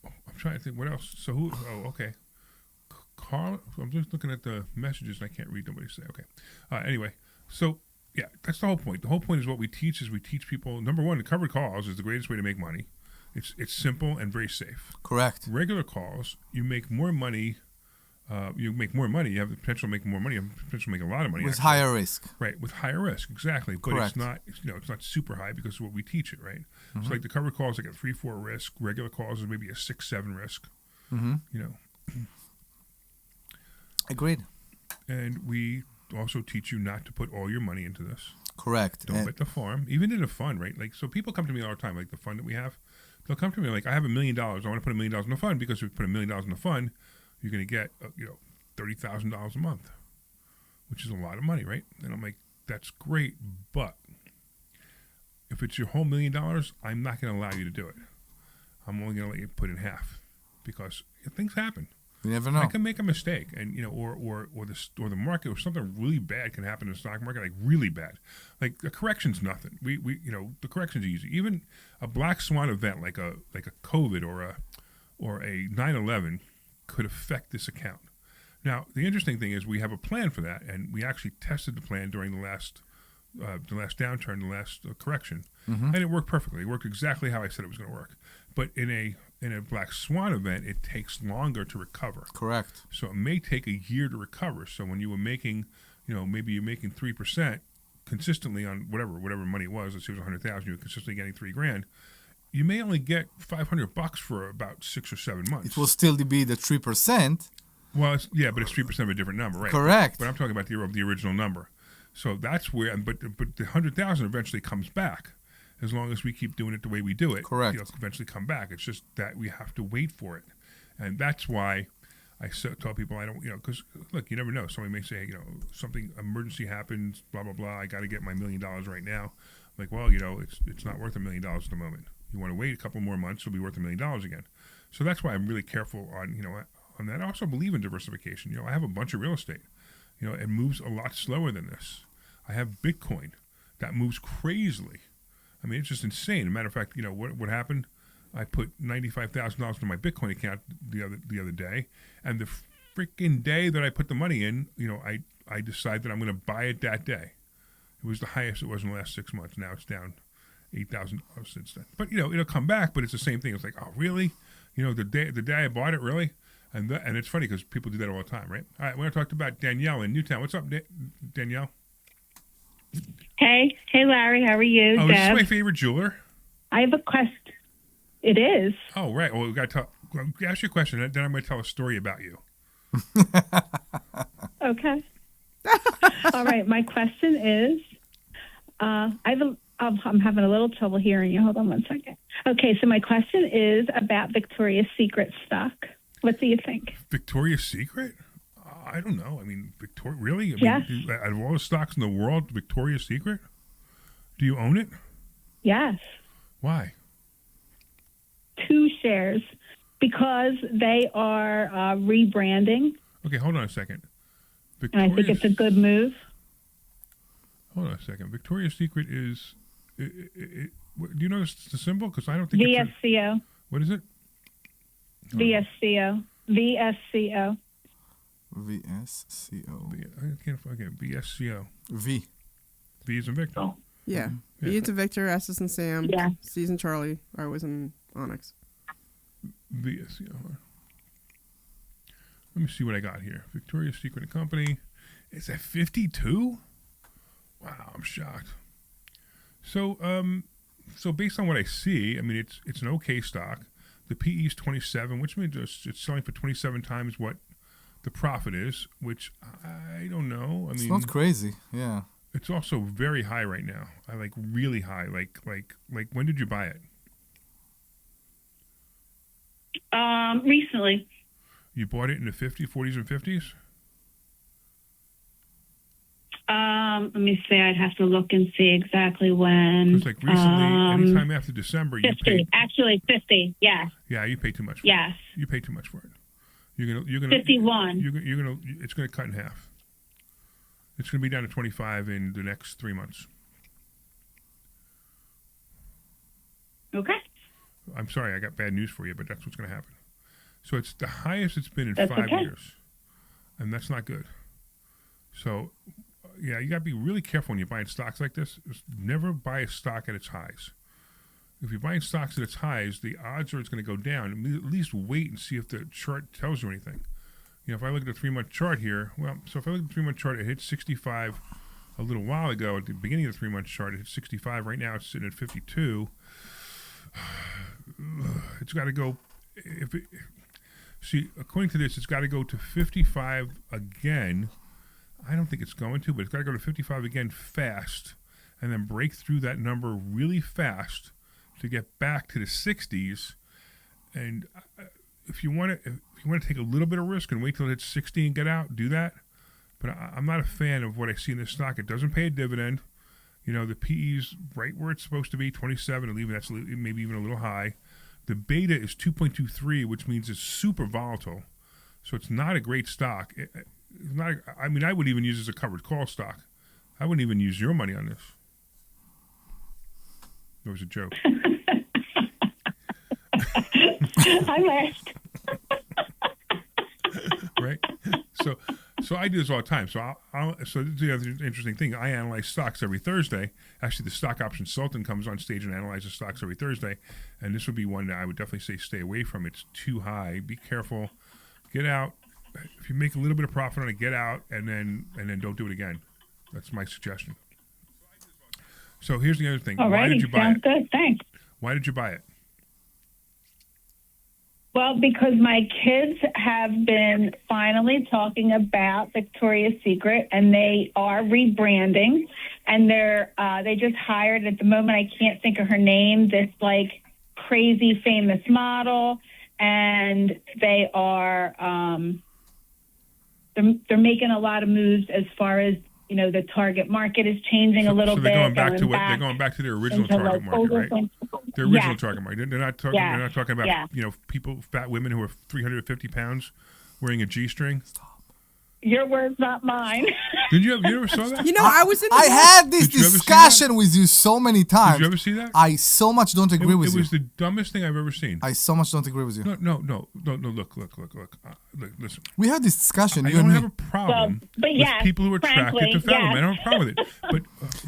I'm trying to think what else. So who? Oh, okay. Carl, I'm just looking at the messages and I can't read them. What they say. Okay. Anyway, so yeah, that's the whole point. The whole point is what we teach people. Number one, the covered calls is the greatest way to make money. It's simple and very safe. Correct. Regular calls, you make more money. You make more money. You have the potential to make more money. You have the potential to make a lot of money. With higher risk. Right, with higher risk, exactly. But Correct. it's not super high because of what we teach it, right? Mm-hmm. So like the covered calls, like a 3-4 risk. Regular calls is maybe a 6-7 risk. Mm-hmm. Agreed. And we also teach you not to put all your money into this. Correct. Don't bet the farm, even in a fund, right? Like, so people come to me all the time, like the fund that we have. They'll come to me like, I have $1 million. I want to put $1 million in the fund because if you put $1 million in the fund, you're going to get, $30,000 a month, which is a lot of money, right? And I'm like, that's great, but if it's your whole $1 million, I'm not going to allow you to do it. I'm only going to let you put in half because things happen. You never know. I can make a mistake, and or the market, or something really bad can happen in the stock market, like really bad. Like a correction's nothing. We the correction's easy. Even a black swan event like a COVID or a 9/11 could affect this account. Now the interesting thing is we have a plan for that, and we actually tested the plan during the last downturn, the last correction, and it worked perfectly. It worked exactly how I said it was going to work. But in a black swan event, it takes longer to recover. Correct. So it may take a year to recover. So when you were making, maybe you're making 3% consistently on whatever money it was. Let's say it was $100,000. You were consistently getting $3,000. You may only get $500 for about 6 or 7 months. It will still be the 3%. Well, but it's 3% of a different number, right? Correct. But I'm talking about the original number. So that's where, but the 100,000 eventually comes back. As long as we keep doing it the way we do it, correct, it'll eventually come back. It's just that we have to wait for it, and that's why I tell people I don't, because look, you never know. Somebody may say, something emergency happens, blah blah blah. I got to get my $1 million right now. I'm like, well, it's not worth $1 million at the moment. You want to wait a couple more months, it'll be worth $1 million again. So that's why I'm really careful on on that. I also believe in diversification. I have a bunch of real estate. It moves a lot slower than this. I have Bitcoin that moves crazily. I mean, it's just insane. As a matter of fact, what happened? I put $95,000 into my Bitcoin account the other day, and the freaking day that I put the money in, I decided that I'm going to buy it that day. It was the highest it was in the last 6 months. Now it's down $8,000 since then. But it'll come back. But it's the same thing. It's like, oh, really? The day I bought it, really? And it's funny because people do that all the time, right? All right, we're going to talk about Danielle in Newtown. What's up, Danielle? Hey, Larry, how are you? Oh, Deb. this is my favorite jeweler. I have a question. It is. Oh, right. Well, we got to ask you a question, then I'm going to tell a story about you. Okay. All right. My question is, I'm having a little trouble hearing you. Hold on one second. Okay, so my question is about Victoria's Secret stock. What do you think? Victoria's Secret? I don't know. I mean, Victoria, really? Yes. Out of all the stocks in the world, Victoria's Secret? Do you own it? Yes. Why? 2 shares because they are rebranding. Okay, hold on a second. And I think it's a good move. Hold on a second. Victoria's Secret is... do you know the symbol? Because I don't think VSCO. What is it? VSCO. VSCO. VSCO. I can't forget. VSCO. V. V is in Victor. Oh. Yeah. V is in Victor, S is in Sam, C is in Charlie, I was in Onyx. VSCO. Let me see what I got here. Victoria's Secret & Company. It's at 52? Wow, I'm shocked. So based on what I see, I mean, it's an okay stock. The PE is 27, which means it's selling for 27 times what the profit is, which I don't know. I mean, it's not crazy. Yeah. It's also very high right now. I like really high. Like when did you buy it? Recently. You bought it in the 40s and 50s? Let me see. I'd have to look and see exactly when. It's like recently, anytime after December, 50. you paid. Actually, 50. Yes. Yeah, you pay too much. Yes. You pay too much for it. You're gonna 51. It's gonna cut in half. It's gonna be down to 25 in the next 3 months. Okay. I'm sorry, I got bad news for you, but that's what's gonna happen. So it's the highest it's been in that's 5 okay. years, and that's not good. So, yeah, you got to be really careful when you're buying stocks like this. Just never buy a stock at its highs. If you're buying stocks at its highs, the odds are it's going to go down. At least wait and see if the chart tells you anything. If I look at the 3-month chart here, if I look at the 3-month chart, it hit 65 a little while ago. At the beginning of the 3-month chart, it hit 65. Right now, it's sitting at 52. It's got to go. According to this, it's got to go to 55 again. I don't think it's going to, but it's got to go to 55 again fast. and then break through that number really fast to get back to the 60s. And if you want to take a little bit of risk and wait till it hits 60 and get out, do that. But I'm not a fan of what I see in this stock. It doesn't pay a dividend. You know, the PE's right where it's supposed to be, 27, and even that's maybe even a little high. The beta is 2.23, which means it's super volatile. So it's not a great stock. It's not. I mean, I would even use it as a covered call stock. I wouldn't even use your money on this. It was a joke. I laughed. Right? So I do this all the time. So so this is the other interesting thing. I analyze stocks every Thursday. Actually, the stock option sultan comes on stage and analyzes stocks every Thursday. And this would be one that I would definitely say stay away from. It's too high. Be careful. Get out. If you make a little bit of profit on it, get out, and then don't do it again. That's my suggestion. So here's the other thing. All Why right, did you buy sounds it? good. Thanks. Why did you buy it? Well, because my kids have been finally talking about Victoria's Secret, and they are rebranding, and they just hired, at the moment I can't think of her name, this like crazy famous model, and they are they're making a lot of moves as far as, you know, the target market is changing a little bit. They're going back to what they're going back to their original target market, right? Their original target market. They're not talking. They're not talking about you know, people, fat women who are 350 pounds wearing a G-string. Your words, not mine. Did you ever saw that? You know, I was in. I had this discussion with you so many times. Did you ever see that? I so much don't agree with you. It was the dumbest thing I've ever seen. I so much don't agree with you. No. Look. Listen. We had this discussion. I don't have a problem with people who are attracted to fat women. I don't have a problem with it. But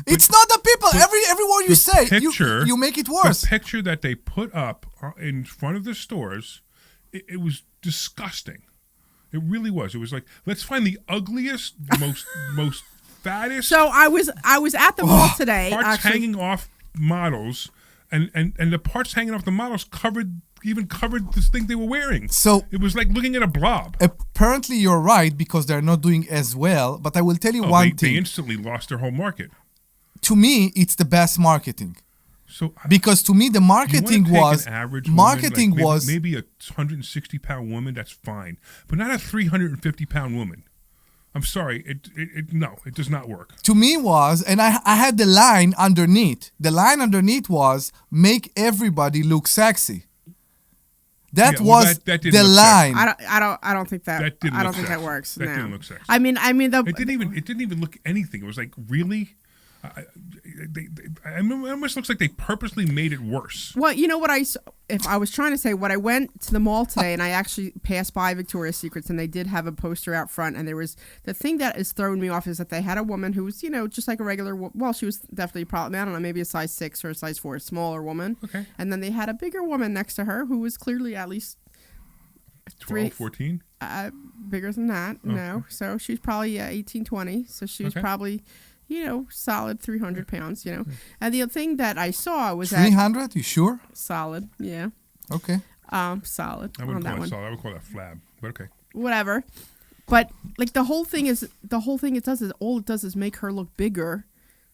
it's not the people. Every word you say, you make it worse. The picture that they put up in front of the stores, it was disgusting. It really was. It was like, let's find the ugliest, most fattest. So I was at the mall today. Parts hanging off models, and the parts hanging off the models covered this thing they were wearing. So it was like looking at a blob. Apparently, you're right, because they're not doing as well. But I will tell you one thing. They instantly lost their whole market. To me, it's the best marketing. So because to me the marketing was an average marketing woman, was maybe a 160-pound woman, that's fine, but not a 350-pound woman. I'm sorry, it does not work. To me was, and I had the line underneath. The line underneath was make everybody look sexy. That was that the line. I don't think that. I don't think that works. That didn't look sexy. I mean, it didn't even look anything. It was like, really. It almost looks like they purposely made it worse. Well, you know what if I was trying to say, I went to the mall today and I actually passed by Victoria's Secrets and they did have a poster out front, and there was the thing that is throwing me off is that they had a woman who was, you know, just like a regular, well, she was definitely probably, I don't know, maybe a size 6 or a size 4, a smaller woman. Okay. And then they had a bigger woman next to her who was clearly at least 12, 14? Bigger than that, no. So she's probably 18, 20. So she was probably, you know, solid 300 pounds, you know. And the thing that I saw was 300? You sure? Solid, yeah. Okay. Solid. I wouldn't call that solid. I would call that flab, but okay. Whatever. But like the whole thing all it does is make her look bigger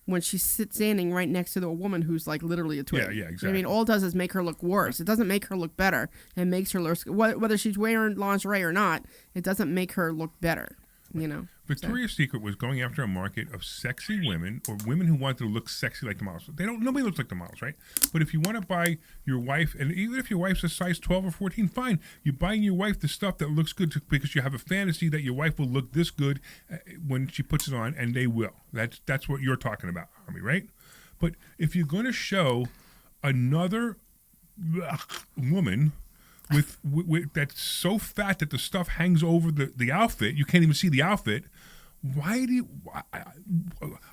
when she's standing right next to a woman who's like literally a twin. Yeah, exactly. I mean, all it does is make her look worse. It doesn't make her look better. It makes her look, whether she's wearing lingerie or not, it doesn't make her look better. You know, Victoria's Secret was going after a market of sexy women, or women who wanted to look sexy like the models. Nobody looks like the models, right? But if you want to buy your wife, and even if your wife's a size 12 or 14, fine. You're buying your wife the stuff that looks good because you have a fantasy that your wife will look this good when she puts it on, and they will. That's what you're talking about, Omri, right? But if you're going to show another woman with that's so fat that the stuff hangs over the outfit, you can't even see the outfit. Why do you?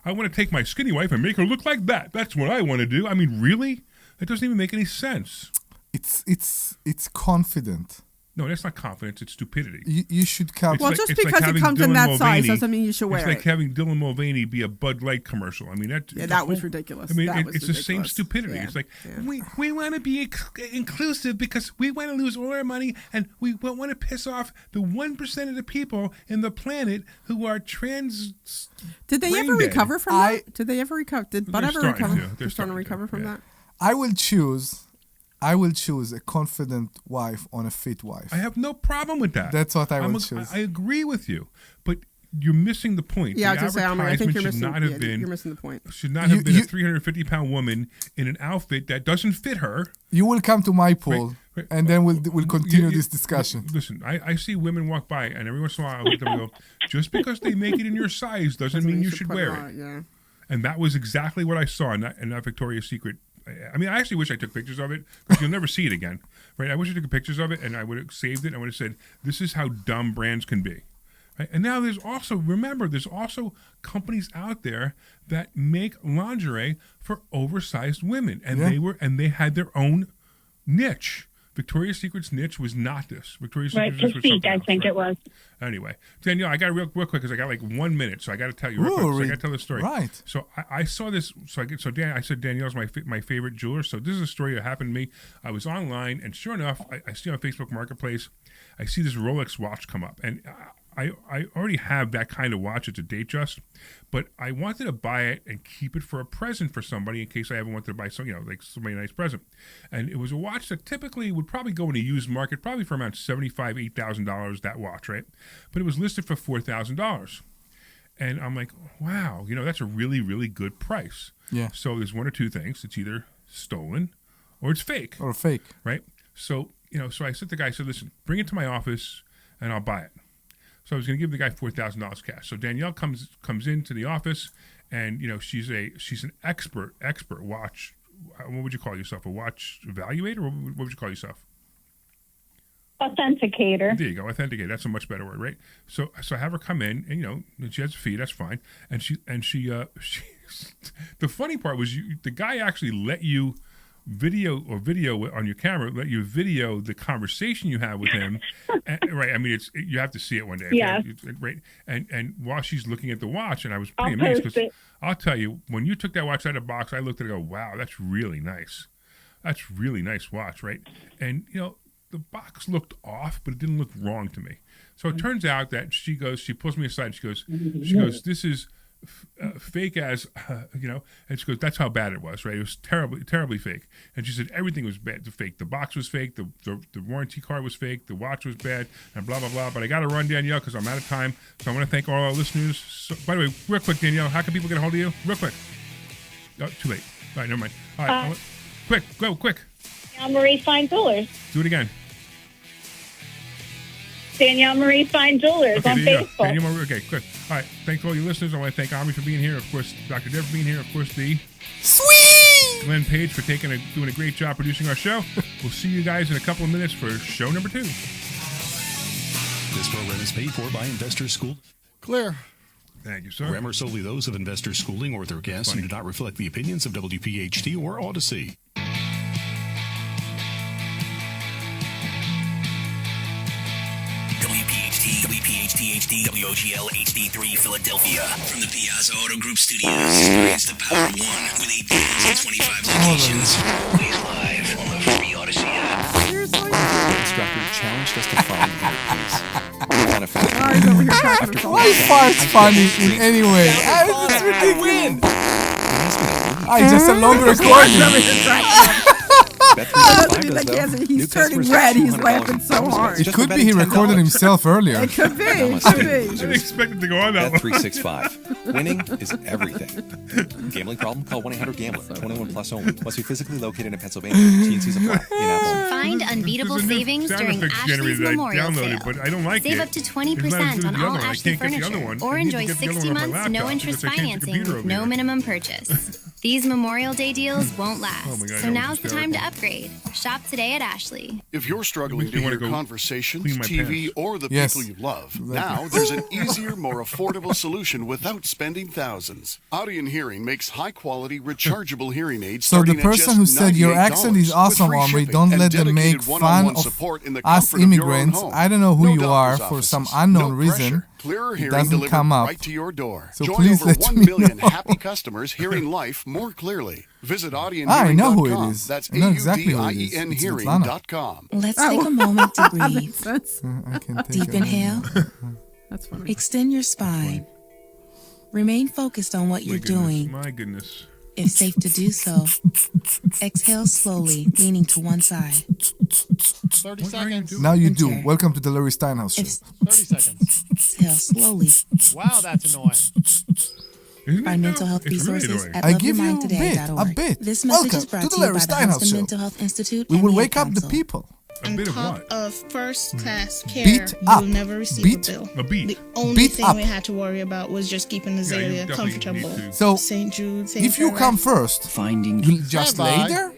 I want to take my skinny wife and make her look like that. That's what I want to do. I mean, really? That doesn't even make any sense. It's confident. No, that's not confidence. It's stupidity. You should count. Well, just because it comes in that size doesn't mean you should wear it. It's like having Dylan Mulvaney be a Bud Light commercial. I mean, that was ridiculous. I mean, it's the same stupidity. Yeah. It's like, we want to be inclusive because we want to lose all our money and we want to piss off the 1% of the people in the planet who are trans. Did they ever recover from that? Did they ever recover? Did Bud ever recover? They're starting to recover from that? I will choose a confident wife on a fit wife. I have no problem with that. That's what I would choose. I agree with you, but you're missing the point. Yeah, the I was going to say, I think you're missing the point. Should not have been a 350-pound woman in an outfit that doesn't fit her. You will come to my pool, and then we'll continue this discussion. Listen, I see women walk by, and every once in a while I look at them and go, just because they make it in your size doesn't mean you should wear it. Yeah. And that was exactly what I saw in that Victoria's Secret. I mean, I actually wish I took pictures of it because you'll never see it again, right? I wish I took pictures of it and I would have saved it. I would have said, this is how dumb brands can be. Right? And now there's also companies out there that make lingerie for oversized women. And they had their own niche. Victoria's Secret's niche was not this. Victoria's Secret's niche was something else, it was. Anyway, Danielle, I got real quick because I got like 1 minute, so I got to tell you real quick. So I got to tell the story. Right. So I saw this. I said Danielle's my favorite jeweler. So this is a story that happened to me. I was online, and sure enough, I see on Facebook Marketplace, I see this Rolex watch come up, and I already have that kind of watch. It's a Datejust, but I wanted to buy it and keep it for a present for somebody in case I ever wanted to buy somebody a nice present. And it was a watch that typically would probably go in a used market, probably for around $7,500, $8,000, that watch, right? But it was listed for $4,000. And I'm like, wow, that's a really, really good price. Yeah. So there's one or two things. It's either stolen or it's fake. Or fake. Right? So, so I said to the guy, I said, listen, bring it to my office and I'll buy it. So I was going to give the guy $4,000 cash. So Danielle comes into the office, and she's an expert watch. What would you call yourself? A watch evaluator? What would you call yourself? Authenticator. There you go, authenticator. That's a much better word, right? So I have her come in, and she has a fee. That's fine. And she the funny part was the guy actually let you video on your camera, let you video the conversation you have with him. Right. I mean, you have to see it one day. Yeah. Right. And while she's looking at the watch, and I was pretty amazed because I'll tell you, when you took that watch out of the box, I looked at it and go, wow, that's really nice. That's really nice watch. Right. And, the box looked off, but it didn't look wrong to me. So it turns out that she pulls me aside and she goes, this is fake as, and she goes, that's how bad it was, right? It was terribly fake. And she said everything was bad, fake. The box was fake, the warranty card was fake, the watch was bad, and blah, blah, blah. But I got to run, Danielle, because I'm out of time. So I want to thank all our listeners. So, by the way, real quick, Danielle, how can people get a hold of you? Real quick. Oh, too late. All right, never mind. All right, quick. Marie Fine Jewelers. Do it again. Danielle Marie Fine Jewelers on Facebook. Danielle Marie, okay, good. All right, thanks to all you listeners. I want to thank Omri for being here. Of course, Dr. Deb for being here. Of course, the Sweet Glenn Page for doing a great job producing our show. We'll see you guys in a couple of minutes for show number 2. This program is paid for by Investor School. Clear. Thank you, sir. Grammar solely those of Investor Schooling or their guests and do not reflect the opinions of WPHT or Odyssey. WPHT-HD, WOGL HD3 Philadelphia. From the Piazza Auto Group Studios, experience the power of one with 8 brands and 25 locations. Always live on the free Odyssey app. Seriously? Instructor challenged us to find what kind of fun. Why is farts funny in any way? It's ridiculous. Just a longer recording. He's turning red. He's laughing so hard. It could be he recorded himself earlier. It could be. I didn't expect it to go on that long. Bet365. Winning is everything. Gambling problem? Call 1-800-GAMBLER. 21 plus only. Must be physically located in Pennsylvania. T&Cs apply. Find unbeatable savings during Ashley's Memorial Sale. But I don't like Save it. up to 20% on all Ashley furniture. Or enjoy 60 months no-interest financing with no minimum purchase. These Memorial Day deals won't last. So now's the time to upgrade upgrade. Shop today at Ashley. If you're struggling to hear conversations, TV, or the Yes. people you love, now there's an easier, more affordable solution without spending thousands. Audion Hearing makes high-quality, rechargeable hearing aids So the starting at person just who said your $98 accent is with awesome, free Omri, shipping don't and let them make dedicated fun one-on-one of support in the us comfort of your own immigrants. home. I don't know who No you are. doctor's For some offices, unknown no reason, pressure. Clearer it hearing doesn't delivered come up. right to your door. So Join please over let 1 me million know. happy customers hearing life more clearly. Visit I know who it is. That's I know exactly who it is. AUDIEN It's hearing.com. Let's take a moment to breathe. I can take Deep it. inhale. That's funny. Extend your spine. Remain focused on what you're doing. My goodness. If safe to do so, exhale slowly, leaning to one side. 30 seconds. Now you do. Welcome to the Larry Steinhouse show. 30 seconds. Exhale slowly. Wow, that's annoying. Find mental health resources at I give you a loveyourbindtoday.org. bit. This message Welcome is brought to to the you Larry by the Steinhouse Hudson show. Mental Health Institute We and will the Ad wake up the Council. people. A bit of what? Of first-class care, Beat you up. will never receive Beat. a bill. A beat. The only Beat thing up. we had to worry about was just keeping the Yeah, you area definitely comfortable. need to. So, St. Jude, St. if you come first, you'll just lay Stand by. there?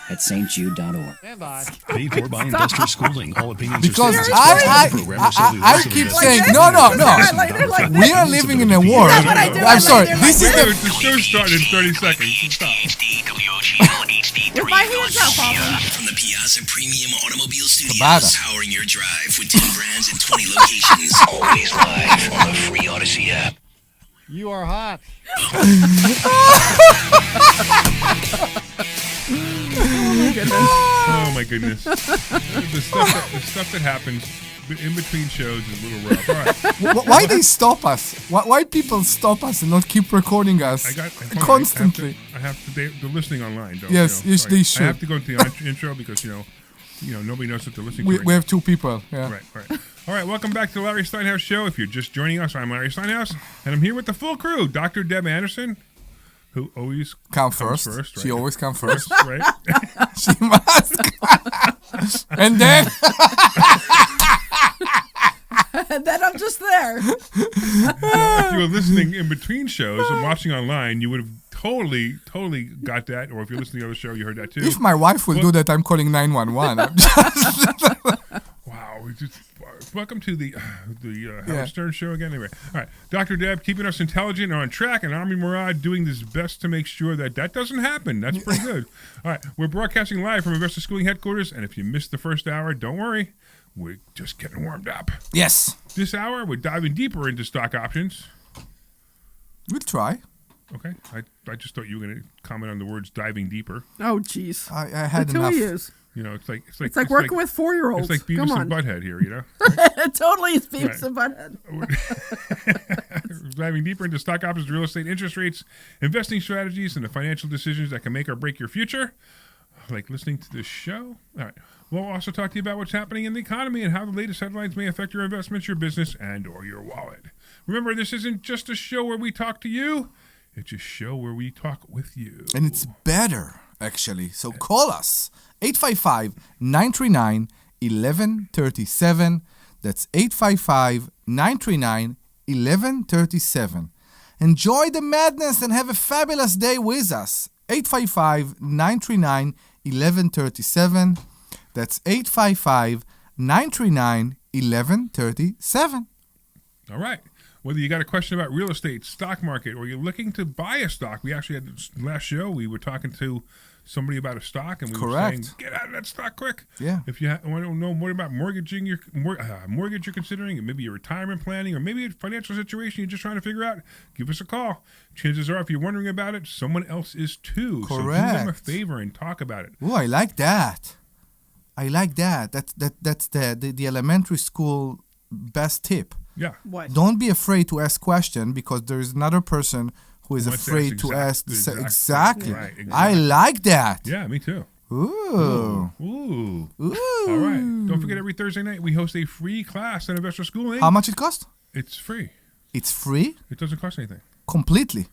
At stjude.org. Stand by. Paid for by Investor Schooling. All opinions Because are statements expressed on the program are solely I those of keep Investor saying, Schooling. no. We are living in a world. I'm sorry. This is The the. show's starting in 30 seconds. Stop. WOGL With my hands up, Papa. From the Piazza Premium Automobile Tabata. Studios, powering your drive with 10 brands and 20 locations. Always live on the free Odyssey app. You are hot. Oh my goodness. The stuff that happens in between shows is a little rough. All right. Why they stop us? Why people stop us and not keep recording us constantly? I have to. They're listening online. Though, Yes, yes, they should. I have to go into the intro because nobody knows what they're listening to. We have two people. Yeah. Right. All right. Welcome back to the Larry Steinhouse Show. If you're just joining us, I'm Larry Steinhouse, and I'm here with the full crew. Dr. Deb Anderson, who always comes first. She Right? always comes first. Right. She must. And then. And then I'm just there. If you were listening in between shows and watching online, you would have totally got that. Or if you're listening to the other show, you heard that too. If my wife will do that, I'm calling 911. Wow. Welcome to the Howard Stern Show again. Anyway, all right. Dr. Deb keeping us intelligent and on track, and Omri Morad doing his best to make sure that doesn't happen. That's pretty good. All right. We're broadcasting live from Investor Schooling headquarters, and if you missed the first hour, don't worry. We're just getting warmed up. Yes. This hour, we're diving deeper into stock options. We'll try. Okay. I just thought you were going to comment on the words diving deeper. Oh, jeez. I had That's enough. who he is. It's like working with 4-year-olds. It's like Come Beavis on. and Butthead here, you know? It totally is Beavis and Butthead. Diving deeper into stock options, real estate, interest rates, investing strategies, and the financial decisions that can make or break your future. Like listening to this show. All right. We'll also talk to you about what's happening in the economy and how the latest headlines may affect your investments, your business, and or your wallet. Remember, this isn't just a show where we talk to you. It's a show where we talk with you. And it's better, actually. So call us. 855-939-1137. That's 855-939-1137. Enjoy the madness and have a fabulous day with us. 855-939-1137. That's 855-939-1137. All right. Whether you got a question about real estate, stock market, or you're looking to buy a stock, we actually had this last show, we were talking to somebody about a stock, and we were saying, get out of that stock quick. Yeah. If you want to know more about mortgaging your mortgage you're considering, and maybe your retirement planning, or maybe a financial situation you're just trying to figure out, give us a call. Chances are, if you're wondering about it, someone else is too. Correct. So do them a favor and talk about it. Oh, I like that. That's the elementary school best tip. Yeah. What? Don't be afraid to ask questions because there is another person who is afraid to ask. Exactly. Right, exactly. I like that. Yeah, me too. Ooh. All right. Don't forget, every Thursday night we host a free class at Investor Schooling. How much it cost? It's free. It's free? It doesn't cost anything. Completely.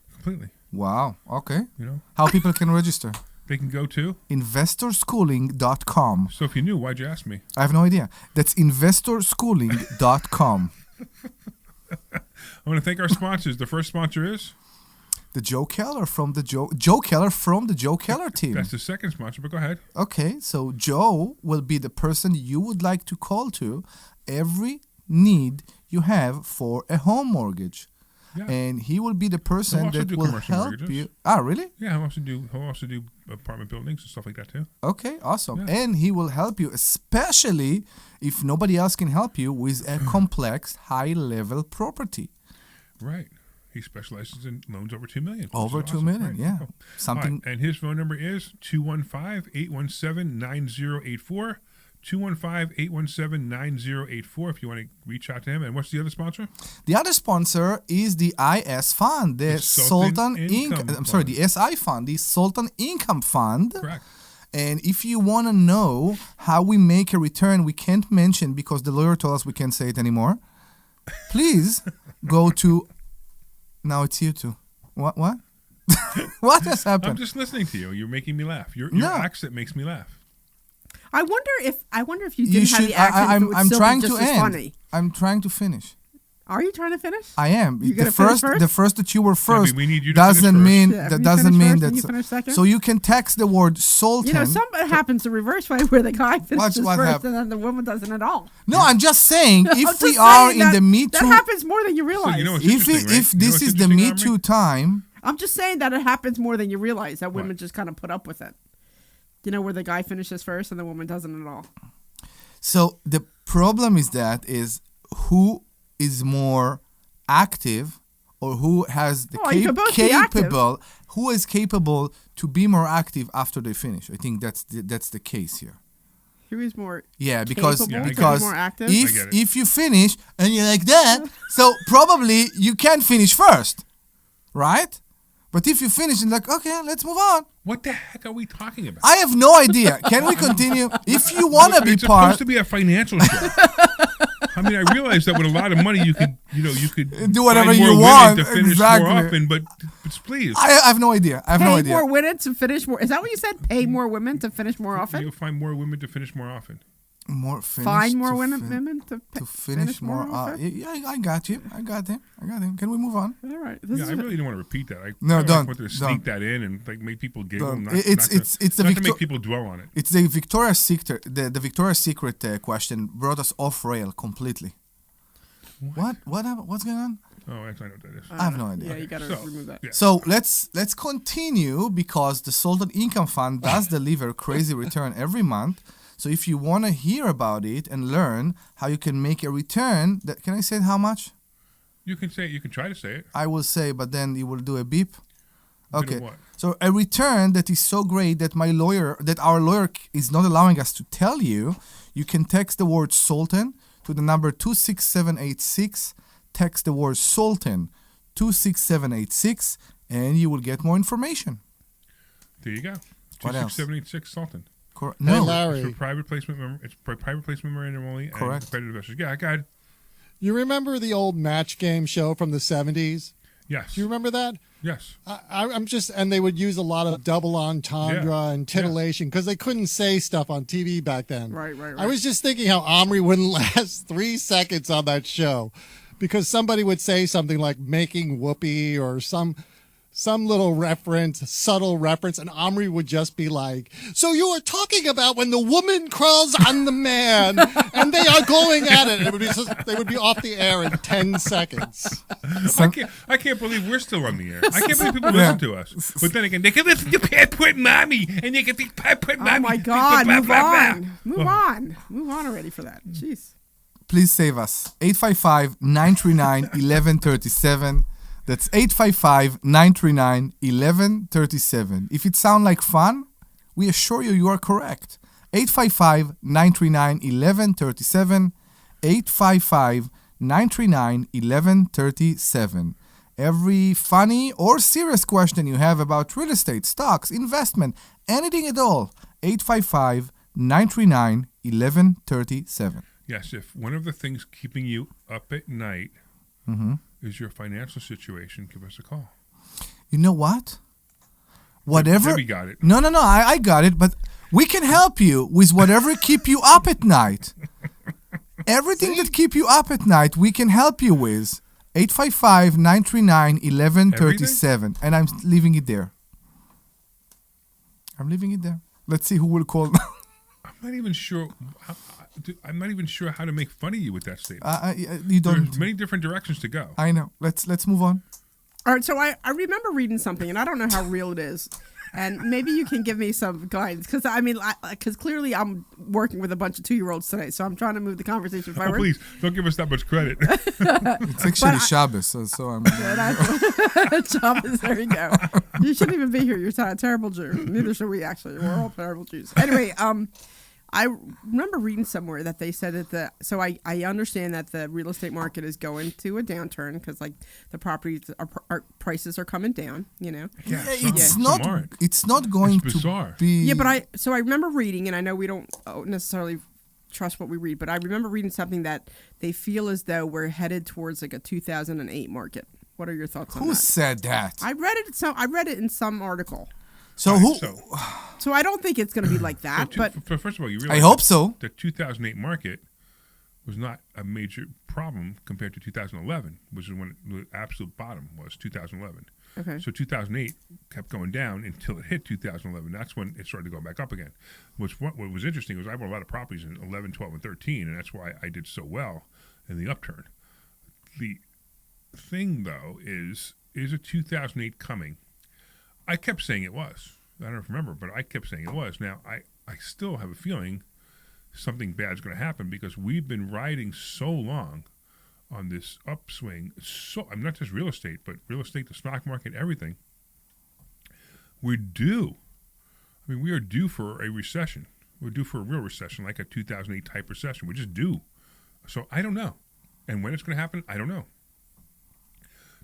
Wow. Okay. You know how people can register? They can go to investorschooling.com. So if you knew, why'd you ask me? I have no idea. That's investorschooling.com. I want to thank our sponsors. The first sponsor is? the Joe Keller from the Joe Keller from the Joe Keller team. That's the second sponsor, but go ahead. Okay, so Joe will be the person you would like to call to every need you have for a home mortgage. Yeah. And he will be the person that will help you. Ah, really? Yeah, he'll also do apartment buildings and stuff like that too. Okay, awesome. Yeah. And he will help you, especially if nobody else can help you with a complex, high-level property. Right. He specializes in loans over $2 million. Over $2 million, right. Yeah. Cool. Something. Right. And his phone number is 215-817-9084. 215-817-9084 if you want to reach out to him. And what's the other sponsor? The other sponsor is the IS Fund, the Sultan Income. I'm sorry, the SI Fund, the Sultan Income Fund. Correct. And if you want to know how we make a return, we can't mention because the lawyer told us we can't say it anymore. Please go to. Now it's you two. What? What has happened? I'm just listening to you. You're making me laugh. Your accent makes me laugh. I wonder if you didn't have the accent, it would I'm still trying be just to as end. funny. I'm trying to finish. Are you trying to finish? I am. You the first that you were first we need you to doesn't mean yeah, that doesn't mean that. You finish second? So you can text the word Sultan. You know, something happens the reverse way where the guy finishes what first happened? and then the woman doesn't at all. No, I'm just saying if we are in the Me Too, that happens more than you realize. So you know if this is the Me Too time, I'm just saying that it happens more than you realize. That women just kind of put up with it. You know, where the guy finishes first and the woman doesn't at all. So the problem is who is more active or who has the capable who is capable to be more active after they finish. I think that's the case here. Who is more because more active? if you finish and you're like that, so probably you can finish first, right? But if you finish and like, okay, let's move on. What the heck are we talking about? I have no idea. Can we continue? If you want to be part, it's supposed to be a financial show. I mean, I realize that with a lot of money, you could do whatever find more you want. To finish more often, but please. I have no idea. Pay more women to finish more. Is that what you said? Pay more women to finish more often. You'll find more women to finish more often. Find more women to finish more often. Yeah, I got you. I got him. Can we move on? All right. I really don't want to repeat that. I don't. Want to sneak that in and make people giggle. It's to make people dwell on it. It's the Victoria's Secret. The Victoria's Secret question brought us off rail completely. What happened? What's going on? Oh, I know what that is. I have no idea. Yeah, you got to remove that. Yeah. So let's continue because the Sultan Income Fund does deliver crazy return every month. So if you want to hear about it and learn how you can make a return, can I say how much? You can say it. You can try to say it. I will say, but then you will do a beep. Okay. What? So a return that is so great that our lawyer is not allowing us to tell you. You can text the word Sultan to the number 26786. Text the word Sultan 26786, and you will get more information. There you go. What else? 26786 Sultan. No, hey, Larry. It's for private placement. It's for private placement memorandum only. Correct. And credit investors. Yeah, go ahead. You remember the old match game show from the 70s? Yes. Do you remember that? Yes. And they would use a lot of double entendre and titillation because they couldn't say stuff on TV back then. Right. I was just thinking how Omri wouldn't last 3 seconds on that show because somebody would say something like making whoopee or some little reference, subtle reference, and Omri would just be like, so you were talking about when the woman crawls on the man, and they are going at it. And they would be off the air in 10 seconds. I can't believe we're still on the air. I can't believe people listen to us. But then again, they can listen to Put Mommy, and they can think Put Mommy. Oh, my God. Move on already for that. Jeez. Please save us. 855-939-1137. That's 855-939-1137. If it sounds like fun, we assure you are correct. 855-939-1137. 855-939-1137. Every funny or serious question you have about real estate, stocks, investment, anything at all, 855-939-1137. Yes, if one of the things keeping you up at night is your financial situation, give us a call. You know what? Whatever. Debbie got it. No, I got it, but we can help you with whatever keep you up at night. Everything that keep you up at night, we can help you with. 855-939-1137. And I'm leaving it there. Let's see who will call. I'm not even sure. I'm not even sure how to make fun of you with that statement. You don't. There's many different directions to go. I know. Let's move on. All right, so I remember reading something, and I don't know how real it is, and maybe you can give me some guidance, because clearly I'm working with a bunch of 2-year-olds today, so I'm trying to move the conversation forward. Oh, please, don't give us that much credit. It's actually Shabbos, so I'm... Shabbos, there you go. You shouldn't even be here. You're a terrible Jew. Neither should we, actually. We're all terrible Jews. Anyway, I remember reading somewhere that they said that I understand that the real estate market is going to a downturn because like the properties prices are coming down, you know. Yeah, it's not going to be. Yeah, but I remember reading, and I know we don't necessarily trust what we read, but I remember reading something that they feel as though we're headed towards like a 2008 market. What are your thoughts on that? Who said that? I read it in some article. So So I don't think it's going to be like that. But first of all, you realize I hope so. The 2008 market was not a major problem compared to 2011, which is when the absolute bottom was 2011. Okay. So 2008 kept going down until it hit 2011. That's when it started to go back up again. What was interesting was I bought a lot of properties in 11, 12, and 13, and that's why I did so well in the upturn. The thing, though, is a 2008 coming? I kept saying it was. I don't know if you remember, but I kept saying it was. Now, I still have a feeling something bad's going to happen because we've been riding so long on this upswing. I'm not just real estate, but real estate, the stock market, everything. We're due. I mean, we are due for a recession. We're due for a real recession, like a 2008 type recession. We're just due. So I don't know. And when it's going to happen, I don't know.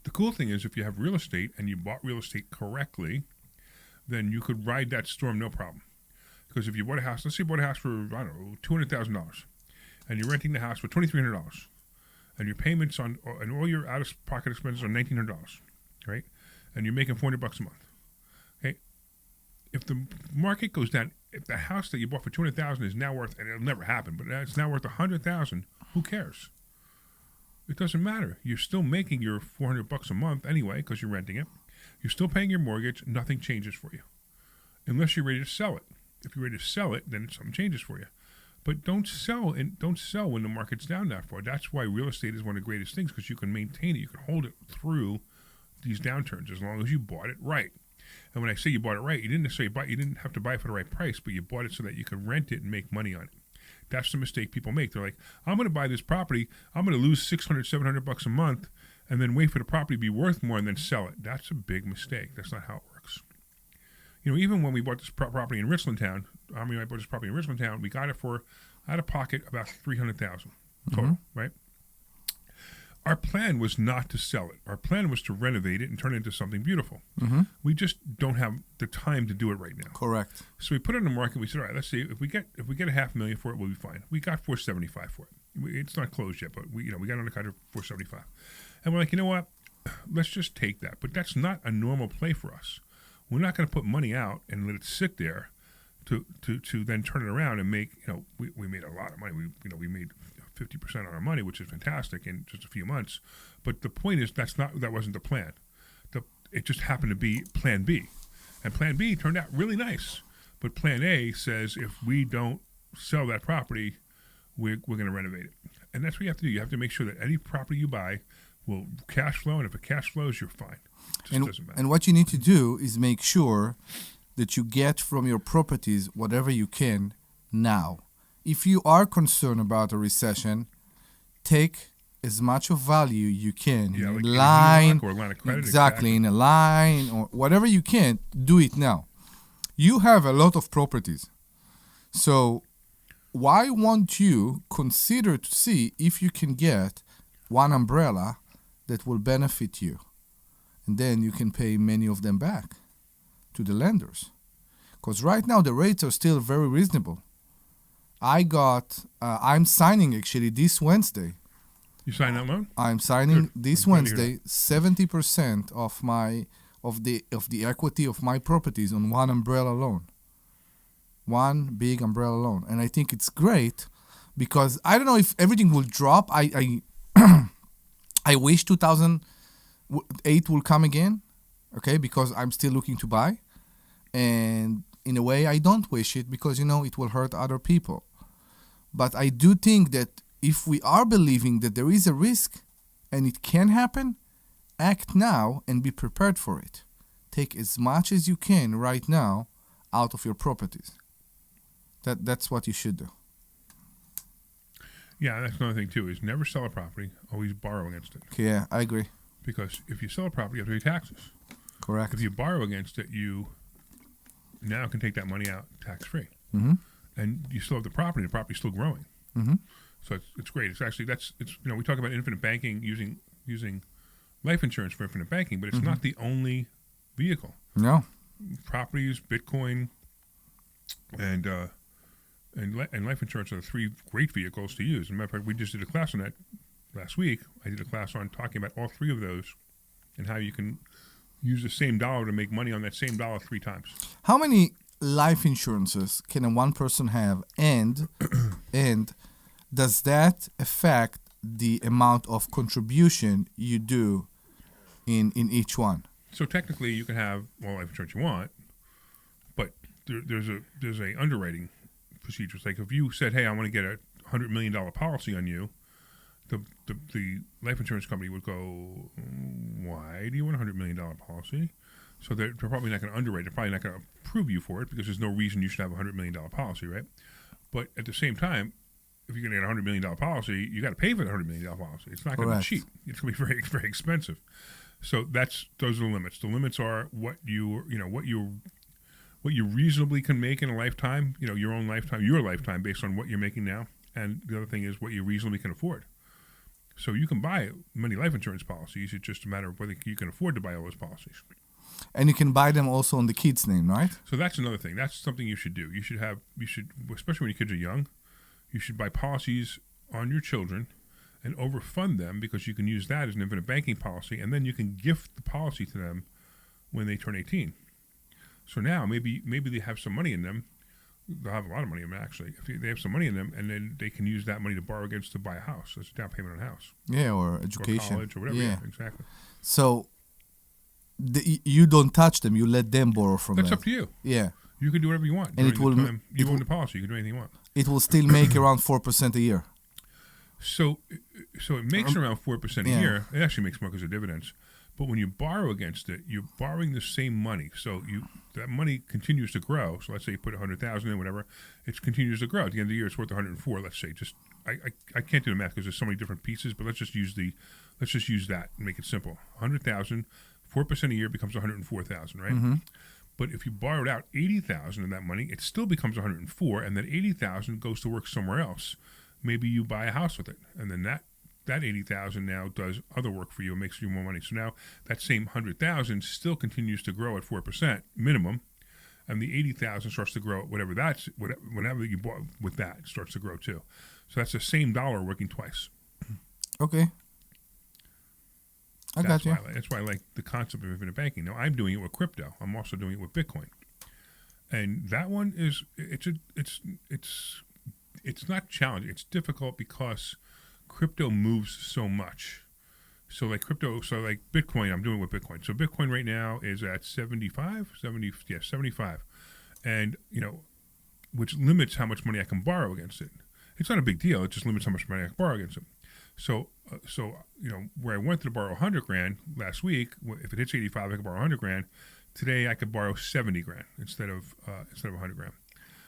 The cool thing is if you have real estate and you bought real estate correctly, then you could ride that storm no problem. Because if you bought a house, let's say you bought a house for, I don't know, $200,000, and you're renting the house for $2,300, and your payments and all your out-of-pocket expenses are $1,900, right? And you're making $400 a month, okay? If the market goes down, if the house that you bought for $200,000 is now worth, and it'll never happen, but it's now worth $100,000, who cares? It doesn't matter. You're still making your $400 a month anyway because you're renting it. You're still paying your mortgage. Nothing changes for you unless you're ready to sell it. If you're ready to sell it, then something changes for you. But don't sell when the market's down that far. That's why real estate is one of the greatest things because you can maintain it. You can hold it through these downturns as long as you bought it right. And when I say you bought it right, you didn't have to buy it for the right price, but you bought it so that you could rent it and make money on it. That's the mistake people make. They're like, I'm going to buy this property. I'm going to lose $600, $700 a month and then wait for the property to be worth more and then sell it. That's a big mistake. That's not how it works. You know, even when we bought this property in Richland Town, I bought this property in Richland Town, we got it for out of pocket about $300,000 total, right? Our plan was not to sell it. Our plan was to renovate it and turn it into something beautiful. We just don't have the time to do it right now. Correct. So we put it on the market. We said, all right, let's see if we get $500,000 for it, we'll be fine. We got $475,000 for it. It's not closed yet, but we got on the contract for $475,000, and we're like, you know what? Let's just take that. But that's not a normal play for us. We're not going to put money out and let it sit there to then turn it around and make. We made a lot of money. We made 50% on our money, which is fantastic in just a few months. But the point is that wasn't the plan. It just happened to be Plan B. And Plan B turned out really nice. But Plan A says if we don't sell that property, we're going to renovate it. And that's what you have to do. You have to make sure that any property you buy will cash flow. And if it cash flows, you're fine. It just doesn't matter. And what you need to do is make sure that you get from your properties whatever you can now. If you are concerned about a recession, take as much of value you can in like a line, or a line of credit, exactly in a line or whatever you can. Do it now. You have a lot of properties, so why won't you consider to see if you can get one umbrella that will benefit you, and then you can pay many of them back to the lenders, because right now the rates are still very reasonable. I'm signing actually this Wednesday. You sign that loan? I'm signing this Wednesday 70% of the equity of my properties on one umbrella loan. One big umbrella loan. And I think it's great because I don't know if everything will drop. I I wish 2008 will come again, okay, because I'm still looking to buy. And in a way, I don't wish it because, it will hurt other people. But I do think that if we are believing that there is a risk and it can happen, act now and be prepared for it. Take as much as you can right now out of your properties. That's what you should do. Yeah, that's another thing too, is never sell a property, always borrow against it. Yeah, I agree. Because if you sell a property, you have to pay taxes. Correct. If you borrow against it, you now can take that money out tax-free. Mm-hmm. And you still have the property's still growing. Mm-hmm. So it's great. We talk about infinite banking using life insurance for infinite banking, but it's Mm-hmm. not the only vehicle. No. Properties, Bitcoin, and life insurance are the three great vehicles to use. As a matter of fact, we just did a class on that last week. I did a class on talking about all three of those and how you can use the same dollar to make money on that same dollar 3 times. How many life insurances can one person have, and does that affect the amount of contribution you do in each one? So technically, you can have all life insurance you want, but there's a underwriting procedure. It's like if you said, "Hey, I want to get a $100 million policy on you," the life insurance company would go, "Why do you want a $100 million policy?" So they're probably not going to underwrite. They're probably not going to approve you for it because there's no reason you should have a $100 million policy, right? But at the same time, if you're going to get a $100 million policy, you got to pay for the $100 million policy. It's not going to be cheap. It's going to be very, very expensive. So those are the limits. The limits are what you reasonably can make in a lifetime, your lifetime based on what you're making now. And the other thing is what you reasonably can afford. So you can buy many life insurance policies. It's just a matter of whether you can afford to buy all those policies. And you can buy them also on the kid's name, right? So that's another thing. That's something you should do. You should, especially when your kids are young, you should buy policies on your children and overfund them because you can use that as an infinite banking policy, and then you can gift the policy to them when they turn 18. So now maybe they have some money in them. They'll have a lot of money in them, actually. If they have some money in them, and then they can use that money to borrow against to buy a house. That's a down payment on a house. Yeah, or education. Or college or whatever. Yeah, exactly. So you don't touch them. You let them borrow from them. That's up to you. Yeah. You can do whatever you want. And it will. You own the policy. You can do anything you want. It will still make around 4% a year. So it makes around 4% a year. It actually makes more because of dividends. But when you borrow against it, you're borrowing the same money. So that money continues to grow. So let's say you put $100,000 in, whatever, it continues to grow. At the end of the year, it's worth 104. Let's say. I can't do the math because there's so many different pieces. But let's just use that and make it simple. 100,000, 4% a year becomes 104,000, right? Mm-hmm. But if you borrowed out 80,000 of that money, it still becomes 104, and that 80,000 goes to work somewhere else. Maybe you buy a house with it, and then that 80,000 now does other work for you and makes you more money. So now that same 100,000 still continues to grow at 4% minimum, and the 80,000 starts to grow at whatever you bought with that starts to grow too. So that's the same dollar working twice. Okay. I got you. That's why I like the concept of infinite banking. Now I'm doing it with crypto. I'm also doing it with Bitcoin, and that one is it's not challenging. It's difficult because crypto moves so much. So like Bitcoin, I'm doing it with Bitcoin. So Bitcoin right now is at 75, and which limits how much money I can borrow against it. It's not a big deal. It just limits how much money I can borrow against it. So where I wanted to borrow $100,000 last week, if it hits 85, I could borrow $100,000. Today I could borrow $70,000 instead of $100,000.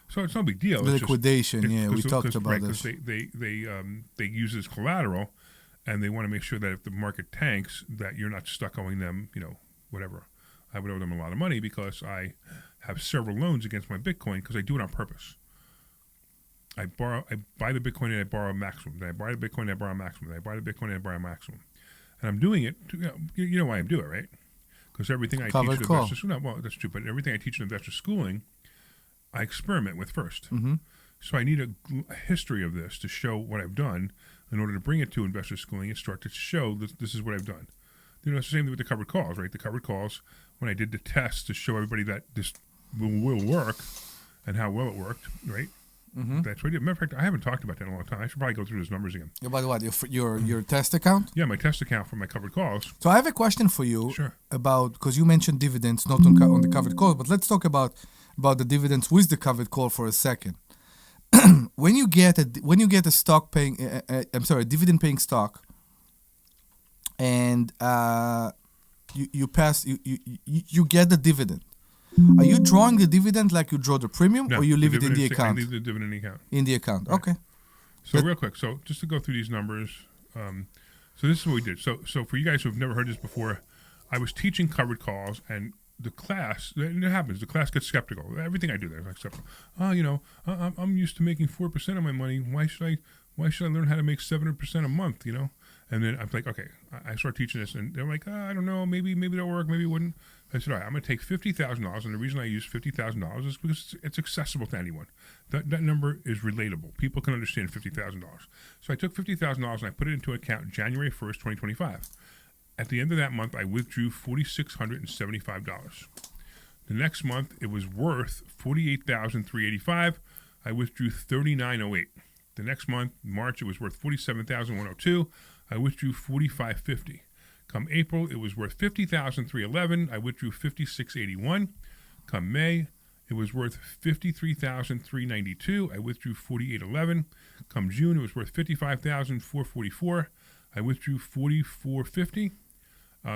So it's no big deal. The liquidation, we talked about this. Because they use it as collateral, and they want to make sure that if the market tanks, that you're not stuck owing them, whatever. I would owe them a lot of money because I have several loans against my Bitcoin because I do it on purpose. I buy the Bitcoin and I borrow a maximum. Then I buy the Bitcoin and I borrow a maximum. Then I buy the Bitcoin and I borrow a maximum. And I'm doing it. You know why I'm doing it, right? Because everything I teach investors. No, well, that's true. But everything I teach in investor schooling, I experiment with first. Mm-hmm. So I need a history of this to show what I've done in order to bring it to investor schooling and start to show that this is what I've done. It's the same thing with the covered calls, right? The covered calls, when I did the test to show everybody that this will work and how well it worked, right? That's what I did. Matter of fact, I haven't talked about that in a long time. I should probably go through those numbers again. By the way, your test account? Yeah, my test account for my covered calls. So I have a question for you. Sure. About, because you mentioned dividends not on the covered call, but let's talk about the dividends with the covered call for a second. When you get a stock paying, a dividend paying stock, and you get the dividend. Are you drawing the dividend like you draw the premium, or you leave it in the account? I leave the dividend account. In the account, right. Okay. So real quick, so just to go through these numbers, so this is what we did. So for you guys who have never heard this before, I was teaching covered calls, and the class, and it happens, the class gets skeptical. Everything I do there is like skeptical. I'm used to making 4% of my money. Why should I learn how to make 7% a month? And then I'm like, okay, I start teaching this, and they're like, I don't know, maybe it'll work, maybe it wouldn't. I said, all right, I'm going to take $50,000, and the reason I use $50,000 is because it's accessible to anyone. That number is relatable. People can understand $50,000. So I took $50,000 and I put it into account January 1st, 2025. At the end of that month, I withdrew $4,675. The next month, it was worth $48,385. I withdrew $39.08. The next month, March, it was worth $47,102. I withdrew $45.50. Come April, it was worth $50,311. I withdrew $56.81. Come May, it was worth $53,392. I withdrew $48.11. Come June, it was worth $55,444. I withdrew $44.50.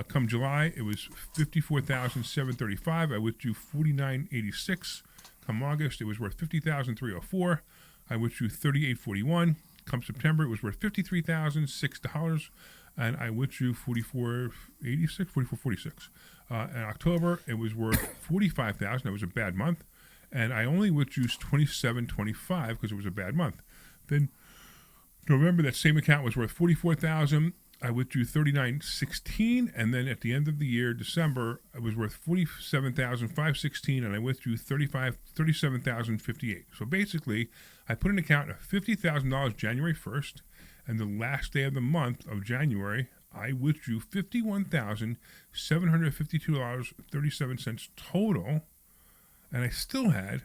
Come July, it was $54,735. I withdrew $49.86. Come August, it was worth $50,304. I withdrew $38.41. Come September, it was worth $53,006. And I withdrew $44.46. In October, it was worth $45,000. That was a bad month. And I only withdrew $27.25 because it was a bad month. Then November, that same account was worth $44,000. I withdrew $39.16, and then at the end of the year, December, it was worth $47,516, and I withdrew $37,058. So basically, I put an account of $50,000 January 1st, and the last day of the month of January, I withdrew $51,752.37 total, and I still had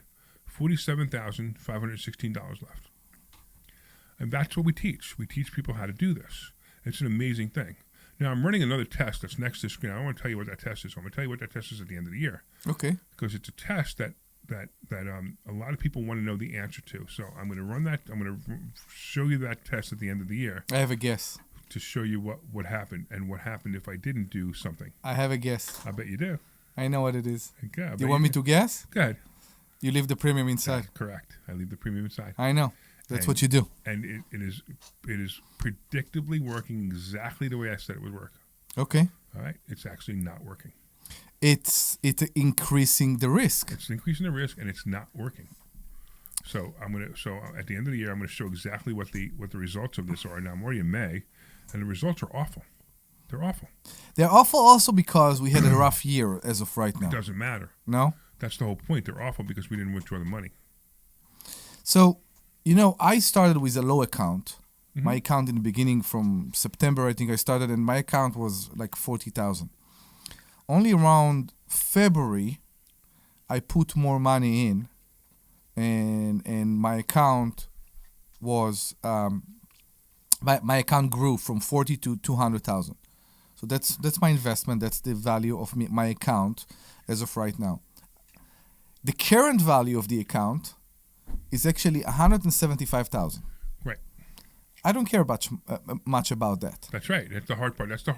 $47,516 left. And that's what we teach. We teach people how to do this. It's an amazing thing. Now, I'm running another test that's next to the screen. I don't want to tell you what that test is. So I'm going to tell you what that test is at the end of the year. Okay. Because it's a test that a lot of people want to know the answer to. So I'm going to run that. I'm going to show you that test at the end of the year. I have a guess. To show you what happened and what happened if I didn't do something. I have a guess. I bet you do. I know what it is. Okay, you want me to guess? Go ahead. You leave the premium inside. That's correct. I leave the premium inside. I know. That's what you do. And it is predictably working exactly the way I said it would work. Okay. All right. It's actually not working. It's increasing the risk. It's increasing the risk, and it's not working. So So at the end of the year, I'm gonna show exactly what the results of this are. Now I'm already in May, and the results are awful. They're awful. They're awful also because we had a rough year as of right now. It doesn't matter. No. That's the whole point. They're awful because we didn't withdraw the money. So, I started with a low account. Mm-hmm. My account in the beginning from September, I think I started, and my account was like 40,000. Only around February, I put more money in, and my account was my account grew from 40 to 200,000. So that's my investment. That's the value of my account as of right now. The current value of the account is actually 175,000. Right. I don't care much about that. That's right. That's the hard part. That's the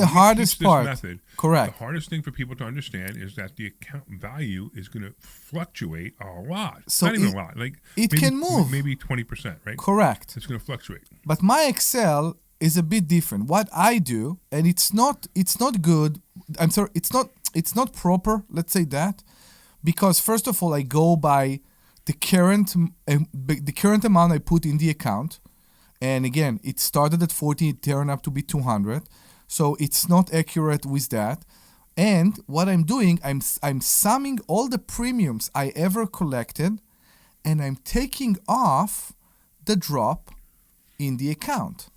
hardest part. Method, correct. The hardest thing for people to understand is that the account value is going to fluctuate a lot. So not even a lot. Like it can move. Maybe 20%, right? Correct. It's going to fluctuate. But my Excel is a bit different. What I do, and it's not good. I'm sorry. It's not proper. Let's say that, because first of all, I go by the current amount I put in the account. And again, it started at 40, it turned up to be 200. So it's not accurate with that. And what I'm doing, I'm summing all the premiums I ever collected, and I'm taking off the drop in the account.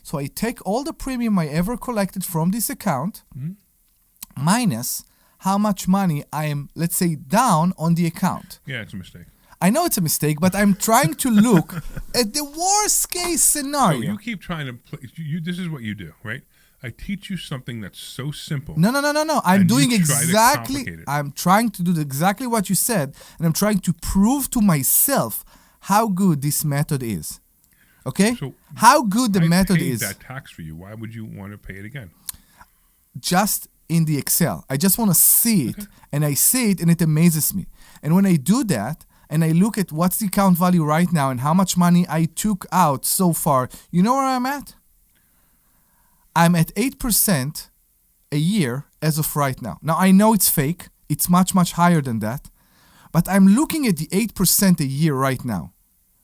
So I take all the premium I ever collected from this account, minus how much money I am, let's say, down on the account. Yeah, it's a mistake. I know it's a mistake, but I'm trying to look at the worst case scenario. So you keep trying to play. This is what you do, right? I teach you something that's so simple. No. I'm doing exactly. I'm trying to do exactly what you said, and I'm trying to prove to myself how good this method is. Okay? So how good the method is. I paid that tax for you. Why would you want to pay it again? Just in the Excel. I just want to see it, and I see it, and it amazes me. And when I do that, and I look at what's the account value right now and how much money I took out so far, you know where I'm at? I'm at 8% a year as of right now. Now, I know it's fake. It's much, much higher than that. But I'm looking at the 8% a year right now,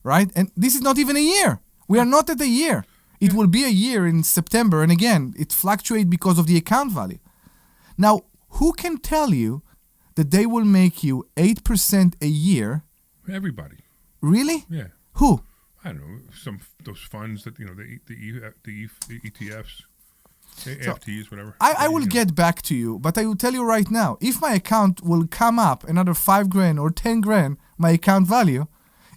right? And this is not even a year. We are not at a year. It will be a year in September. And again, it fluctuates because of the account value. Now, who can tell you that they will make you 8% a year? Everybody. Really? Yeah. Who? I don't know. Those funds that, the ETFs, AFTs, whatever. I will get back to you, but I will tell you right now, if my account will come up another $5,000 or $10,000, my account value,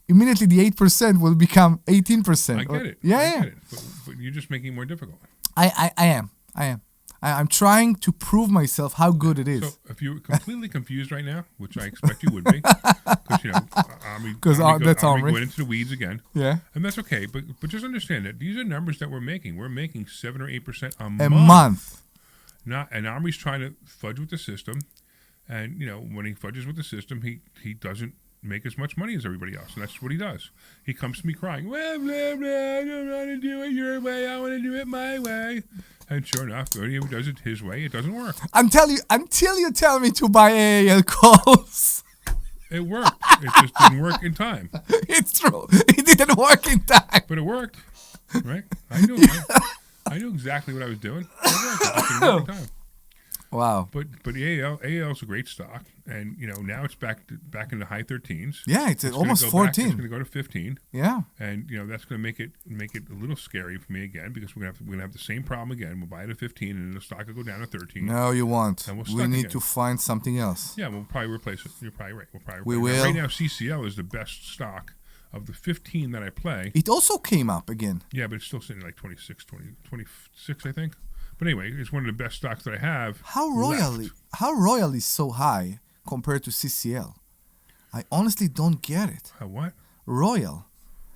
immediately the 8% will become 18%. I get it. Yeah, I yeah. get it. But you're just making it more difficult. I am. I'm trying to prove myself how good it is. So if you're completely confused right now, which I expect you would be, because that's Omri. Went into the weeds again. Yeah, and that's okay. But just understand that these are numbers that we're making. We're making 7 or 8% a month. And Omri's trying to fudge with the system, and when he fudges with the system, he doesn't make as much money as everybody else, and that's what he does. He comes to me crying, blah, blah, blah, I don't want to do it your way, I want to do it my way. And sure enough, when he does it his way, it doesn't work. Until you tell me to buy AAL calls. It worked. It just didn't work in time. It's true. It didn't work in time. But it worked, right? I knew exactly what I was doing. It worked. It just didn't work in time. Wow. But the AAL is a great stock, and now it's back in the high 13s. Yeah, it's almost 14. It's going to go to 15. Yeah. And that's going to make it a little scary for me again, because we're going to have the same problem again. We'll buy it at 15, and then the stock will go down to 13. No, you won't. And we need to find something else. Yeah, we'll probably replace it. You're probably right. We will. Right now, CCL is the best stock of the 15 that I play. It also came up again. Yeah, but it's still sitting at like 26, I think. But anyway, it's one of the best stocks that I have. How Royal is so high compared to CCL? I honestly don't get it. How what? Royal.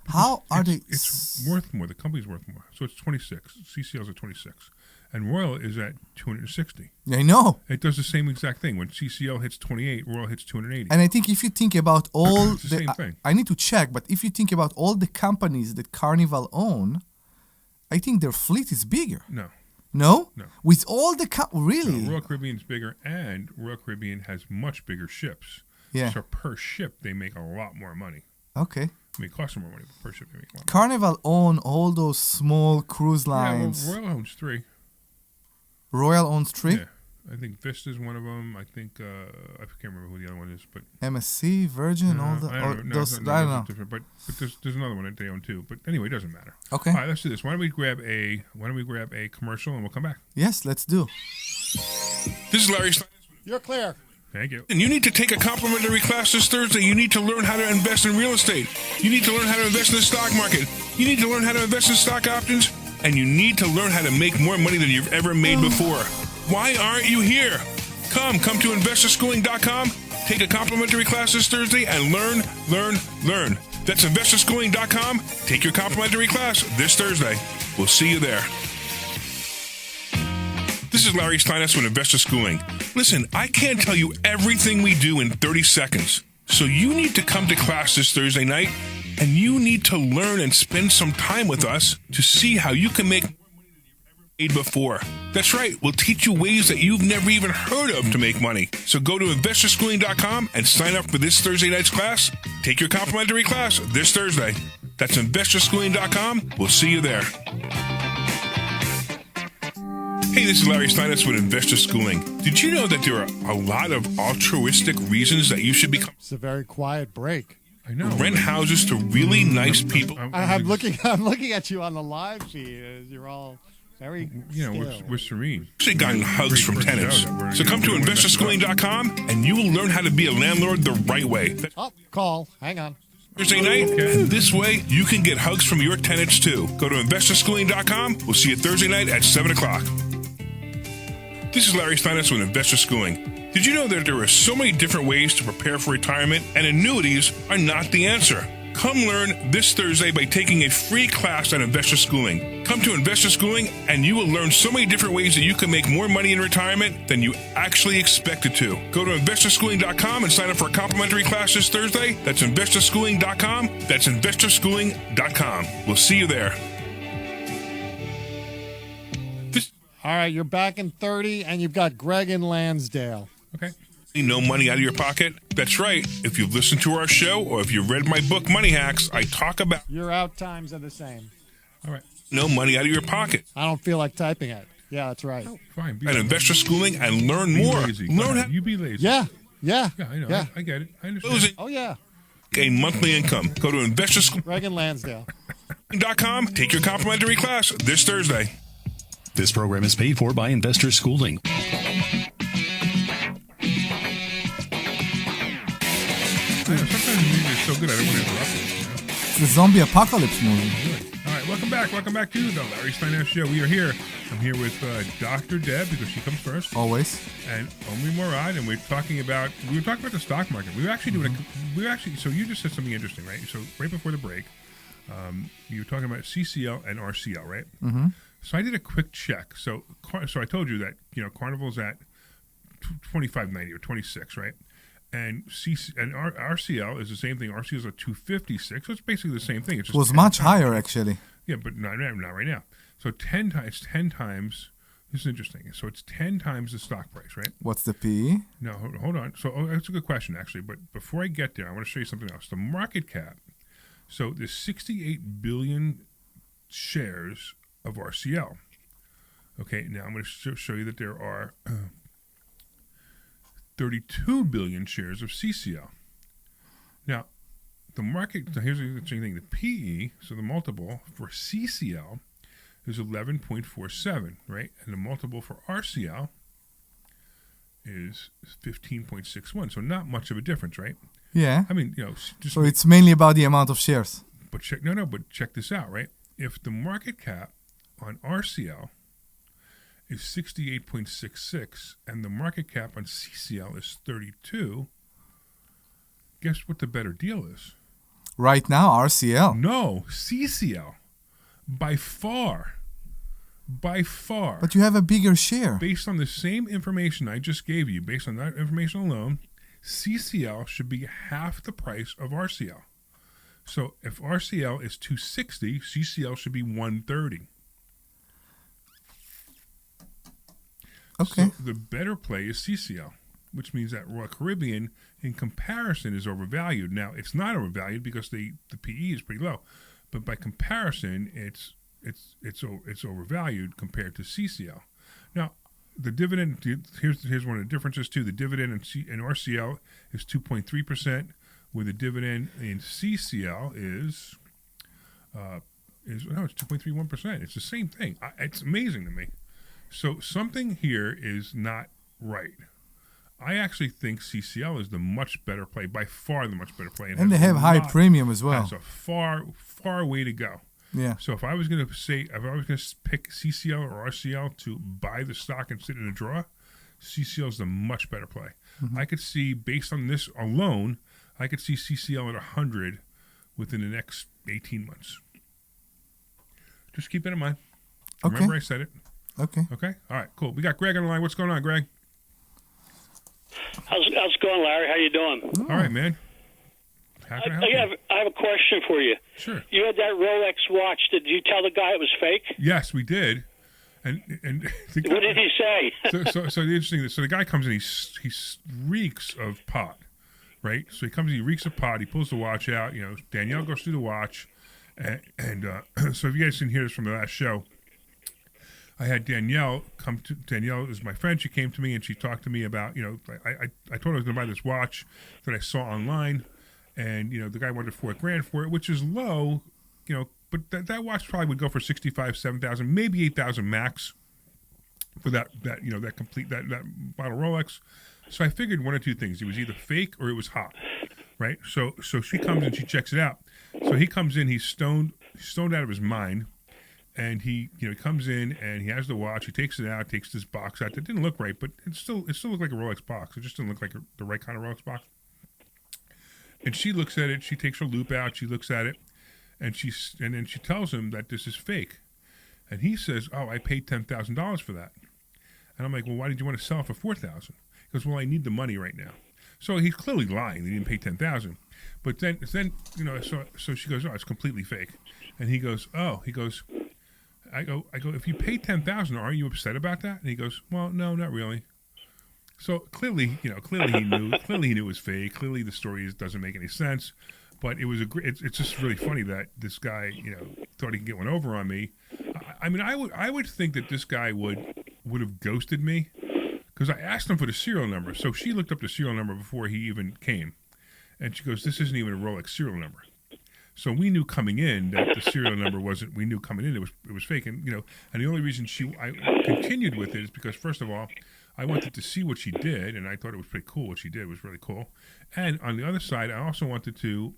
How are they? It's worth more. The company's worth more. So it's 26. CCL's at 26. And Royal is at 260. I know. It does the same exact thing. When CCL hits 28, Royal hits 280. And I think if you think about all it's the same thing. I need to check, but if you think about all the companies that Carnival own, I think their fleet is bigger. No. No? With all the really? No, Royal Caribbean's bigger, and Royal Caribbean has much bigger ships. Yeah. So per ship, they make a lot more money. Okay. I mean, it costs them more money, but per ship they make a lot more Carnival own all those small cruise lines. Yeah, well, Royal owns 3. Royal owns 3? Yeah. I think Vista's one of them. I think, I can't remember who the other one is, but... MSC, Virgin, all the... I don't know. But there's another one that they own too. But anyway, it doesn't matter. Okay. All right, let's do this. Why don't we grab a commercial and we'll come back? Yes, let's do. This is Larry Steinhouse. You're clear. Thank you. And you need to take a complimentary class this Thursday. You need to learn how to invest in real estate. You need to learn how to invest in the stock market. You need to learn how to invest in stock options. And you need to learn how to make more money than you've ever made before. Why aren't you here? Come to investorschooling.com, take a complimentary class this Thursday, and learn. That's investorschooling.com. Take your complimentary class this Thursday. We'll see you there. This is Larry Steinhouse with Investor Schooling. Listen, I can't tell you everything we do in 30 seconds. So you need to come to class this Thursday night, and you need to learn and spend some time with us to see how you can make more money than you've ever made before. That's right. We'll teach you ways that you've never even heard of to make money. So go to investorschooling.com and sign up for this Thursday night's class. Take your complimentary class this Thursday. That's investorschooling.com. We'll see you there. Hey, this is Larry Steinhouse with Investor Schooling. Did you know that there are a lot of altruistic reasons that you should become... It's a very quiet break. I know. Rent houses to really nice people. I'm looking at you on the live feed as you're all Very we're serene. Actually gotten hugs from tenants. So come to investorschooling.com and you will learn how to be a landlord the right way. Call. Hang on. Thursday night, and this way you can get hugs from your tenants too. Go to investorschooling.com. We'll see you Thursday night at 7 o'clock. This is Larry Steinhouse with Investor Schooling. Did you know that there are so many different ways to prepare for retirement, and annuities are not the answer? Come learn this Thursday by taking a free class on Investor Schooling. Come to Investor Schooling and you will learn so many different ways that you can make more money in retirement than you actually expected to. Go to investorschooling.com and sign up for a complimentary class this Thursday. That's investorschooling.com. That's investorschooling.com. We'll see you there. All right, you're back in 30, and you've got Greg in Lansdale. Okay. No money out of your pocket? That's right. If you've listened to our show or if you've read my book, Money Hacks, I talk about... Your out times are the same. All right. No money out of your pocket. I don't feel like typing it. Yeah, that's right. Oh, fine. At Investor Schooling and learn more. Learn how... You be lazy. Yeah. Yeah, I know. Yeah. I get it. I understand. Oh, yeah. A monthly income. Go to Investor Schooling. Greg in Lansdale.com. Take your complimentary class this Thursday. This program is paid for by Investor Schooling. Sometimes the music is so good I don't want to interrupt it. It's the zombie apocalypse movie. All right, welcome back. Welcome back to the Larry Steinhouse Show. We are here. I'm here with Dr. Deb because she comes first. Always. And Omri Morad, and we were talking about the stock market. We were actually doing so you just said something interesting, right? So right before the break, you were talking about CCL and RCL, right? Mm-hmm. So I did a quick check. So I told you that Carnival's at 25.90 or 26, right? And RCL is the same thing. RCL is at 256, so it's basically the same thing. It's just it was much higher, actually. Yeah, but not right now. So 10 times. This is interesting. So it's 10 times the stock price, right? What's the PE? No, hold on. So that's a good question, actually. But before I get there, I want to show you something else. The market cap. So there's 68 billion shares of RCL. Okay, now I'm going to show you that there are 32 billion shares of CCL. Now, the market, here's the interesting thing, the PE, so the multiple for CCL is 11.47, right? And the multiple for RCL is 15.61, so not much of a difference, right? Yeah. I mean, so it's mainly about the amount of shares. But check this out, right? If the market cap on RCL is 68.66 and the market cap on CCL is 32, guess what the better deal is? Right now, RCL. No, CCL. By far. But you have a bigger share. Based on the same information I just gave you, based on that information alone, CCL should be half the price of RCL. So if RCL is 260, CCL should be 130. Okay. So the better play is CCL, which means that Royal Caribbean, in comparison, is overvalued. Now, it's not overvalued because the PE is pretty low, but by comparison, it's overvalued compared to CCL. Now, the dividend, here's one of the differences too. The dividend in RCL is 2.3%, where the dividend in CCL is 2.31%. It's the same thing. It's amazing to me. So something here is not right. I actually think CCL is the much better play, by far the much better play. And they have high premium as well. That's a far way to go. Yeah. So if I was going to pick CCL or RCL to buy the stock and sit in a draw, CCL is the much better play. Mm-hmm. I could see, based on this alone, I could see CCL at 100 within the next 18 months. Just keep that in mind. Okay. Remember I said it. Okay. Okay? All right, cool. We got Greg on the line. What's going on, Greg? How's it going, Larry? How you doing? All right, man. How can I help you? I have a question for you. Sure. You had that Rolex watch. Did you tell the guy it was fake? Yes, we did. And the guy, what did he say? so the interesting. So the guy comes in. He reeks of pot, right? So he comes in. He reeks of pot. He pulls the watch out. Danielle goes through the watch, and so if you guys didn't hear this from the last show, I had Danielle come to. Danielle is my friend. She came to me and she talked to me about. I told her I was going to buy this watch that I saw online, and the guy wanted $4,000 for it, which is low, but that watch probably would go for 65, 7,000, maybe 8,000 max for that complete that model Rolex. So I figured one or two things: it was either fake or it was hot, right? So she comes and she checks it out. So he comes in, he's stoned out of his mind, and he comes in and he has the watch. He takes it out, takes this box out that didn't look right, but it still looked like a Rolex box. It just didn't look like the right kind of Rolex box. And she looks at it. She takes her loop out. She looks at it, and then she tells him that this is fake. And he says, "Oh, I paid $10,000 for that." And I'm like, "Well, why did you want to sell it for $4,000?" He goes, "Well, I need the money right now." So he's clearly lying. He didn't pay $10,000. But then so she goes, "Oh, it's completely fake." And he goes, "Oh," I go, "If you paid $10,000, aren't you upset about that?" And he goes, "Well, no, not really." So clearly he knew it was fake. Clearly the story doesn't make any sense. But it was it's just really funny that this guy, thought he could get one over on me. I mean, I would think that this guy would have ghosted me, because I asked him for the serial number. So she looked up the serial number before he even came, and she goes, "This isn't even a Rolex serial number." So we knew coming in that the serial number wasn't. We knew coming in it was fake, and and the only reason I continued with it is because, first of all, I wanted to see what she did, and I thought it was pretty cool. What she did was really cool. And on the other side, I wanted to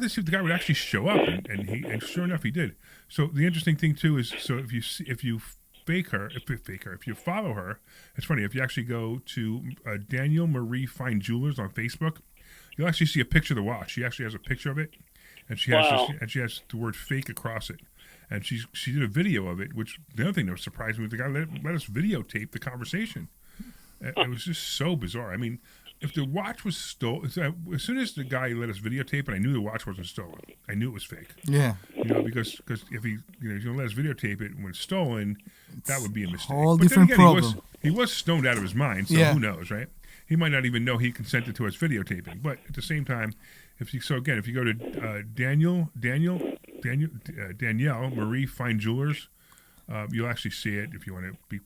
see if the guy would actually show up, and sure enough, he did. So the interesting thing too is, so if you follow her, it's funny, if you actually go to Daniel Marie Fine Jewelers on Facebook, you'll actually see a picture of the watch. She actually has a picture of it, and she has the word "fake" across it. And she did a video of it, which the other thing that was surprising was the guy let us videotape the conversation. It was just so bizarre. I mean, if the watch was stolen, as soon as the guy let us videotape it, I knew the watch wasn't stolen. I knew it was fake. Yeah. Because if he he's gonna let us videotape it when it's stolen, that would be a mistake. Whole different problem. He was stoned out of his mind, so who knows, right? He might not even know he consented to us videotaping. But at the same time, if you go to Danielle Marie Fine Jewelers, you'll actually see it if you want to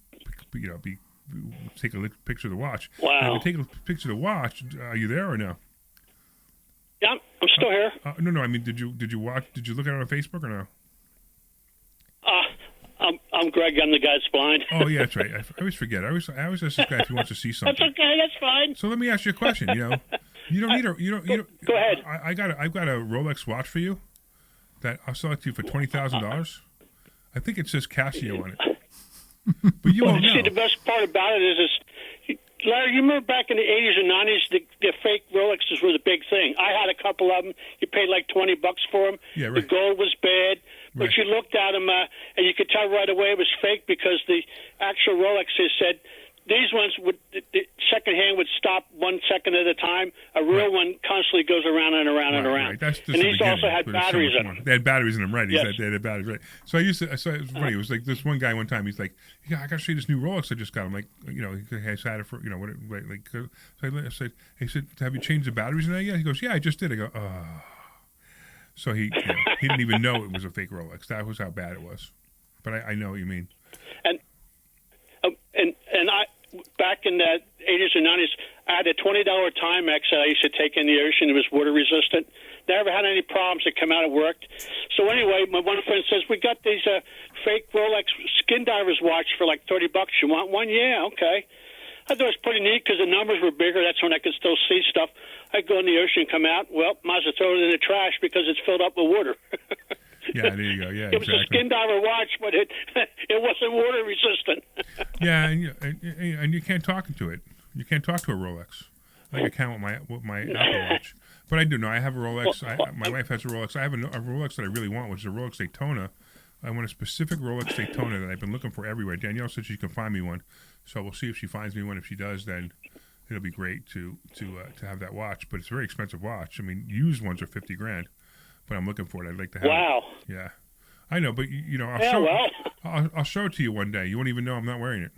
take a picture of the watch. Wow. Now, if you take a picture of the watch, are you there or no? Yeah, I'm still here. No. I mean, did you watch? Did you look at it on Facebook or no? I'm Greg. I'm the guy that's blind. Oh yeah, that's right. I always forget. I always ask this guy if he wants to see something. That's okay. That's fine. So let me ask you a question. You don't need Go ahead. I've got a Rolex watch for you that I'll sell it to you for $20,000. I think it says Casio on it. But you won't know. See, the best part about it is, Larry, you remember back in the 80s and 90s, the fake Rolexes were the big thing. I had a couple of them. You paid like $20 for them. Yeah, right. The gold was bad, but you looked at them and you could tell right away it was fake because the actual Rolexes said these ones the second hand would stop 1 second at a time. A real one constantly goes around and around and around. Right. That's and these also had batteries in them. They had batteries in them, right? Yes. They had batteries, right? So it was funny. It was like this one guy one time. He's like, "Yeah, I got to show you this new Rolex I just got." I'm like, he's had it for So I said, he said, "Have you changed the batteries in that yet?" He goes, "Yeah, I just did." I go, "Oh." So he didn't even know it was a fake Rolex. That was how bad it was. But I know what you mean. And I. Back in the 80s and 90s, I had a $20 Timex that I used to take in the ocean. It was water resistant. Never had any problems. It came out, it worked. So anyway, my one friend says, "We got these fake Rolex skin divers watch for like $30. You want one?" "Yeah, okay." I thought it was pretty neat because the numbers were bigger. That's when I could still see stuff. I'd go in the ocean, come out. Well, might as well throw it in the trash because it's filled up with water. Yeah, there you go. Yeah, it was a skin diver watch, but it wasn't water resistant. Yeah, and you can't talk to it. You can't talk to a Rolex like I can with my Apple Watch. But I do know I have a Rolex. My wife has a Rolex. I have a Rolex that I really want, which is a Rolex Daytona. I want a specific Rolex Daytona that I've been looking for everywhere. Danielle said she can find me one, so we'll see if she finds me one. If she does, then it'll be great to have that watch. But it's a very expensive watch. I mean, used ones are $50,000. But I'm looking for it. I'd like to have Wow. it. Yeah. I know, but I'll show it to you one day. You won't even know I'm not wearing it.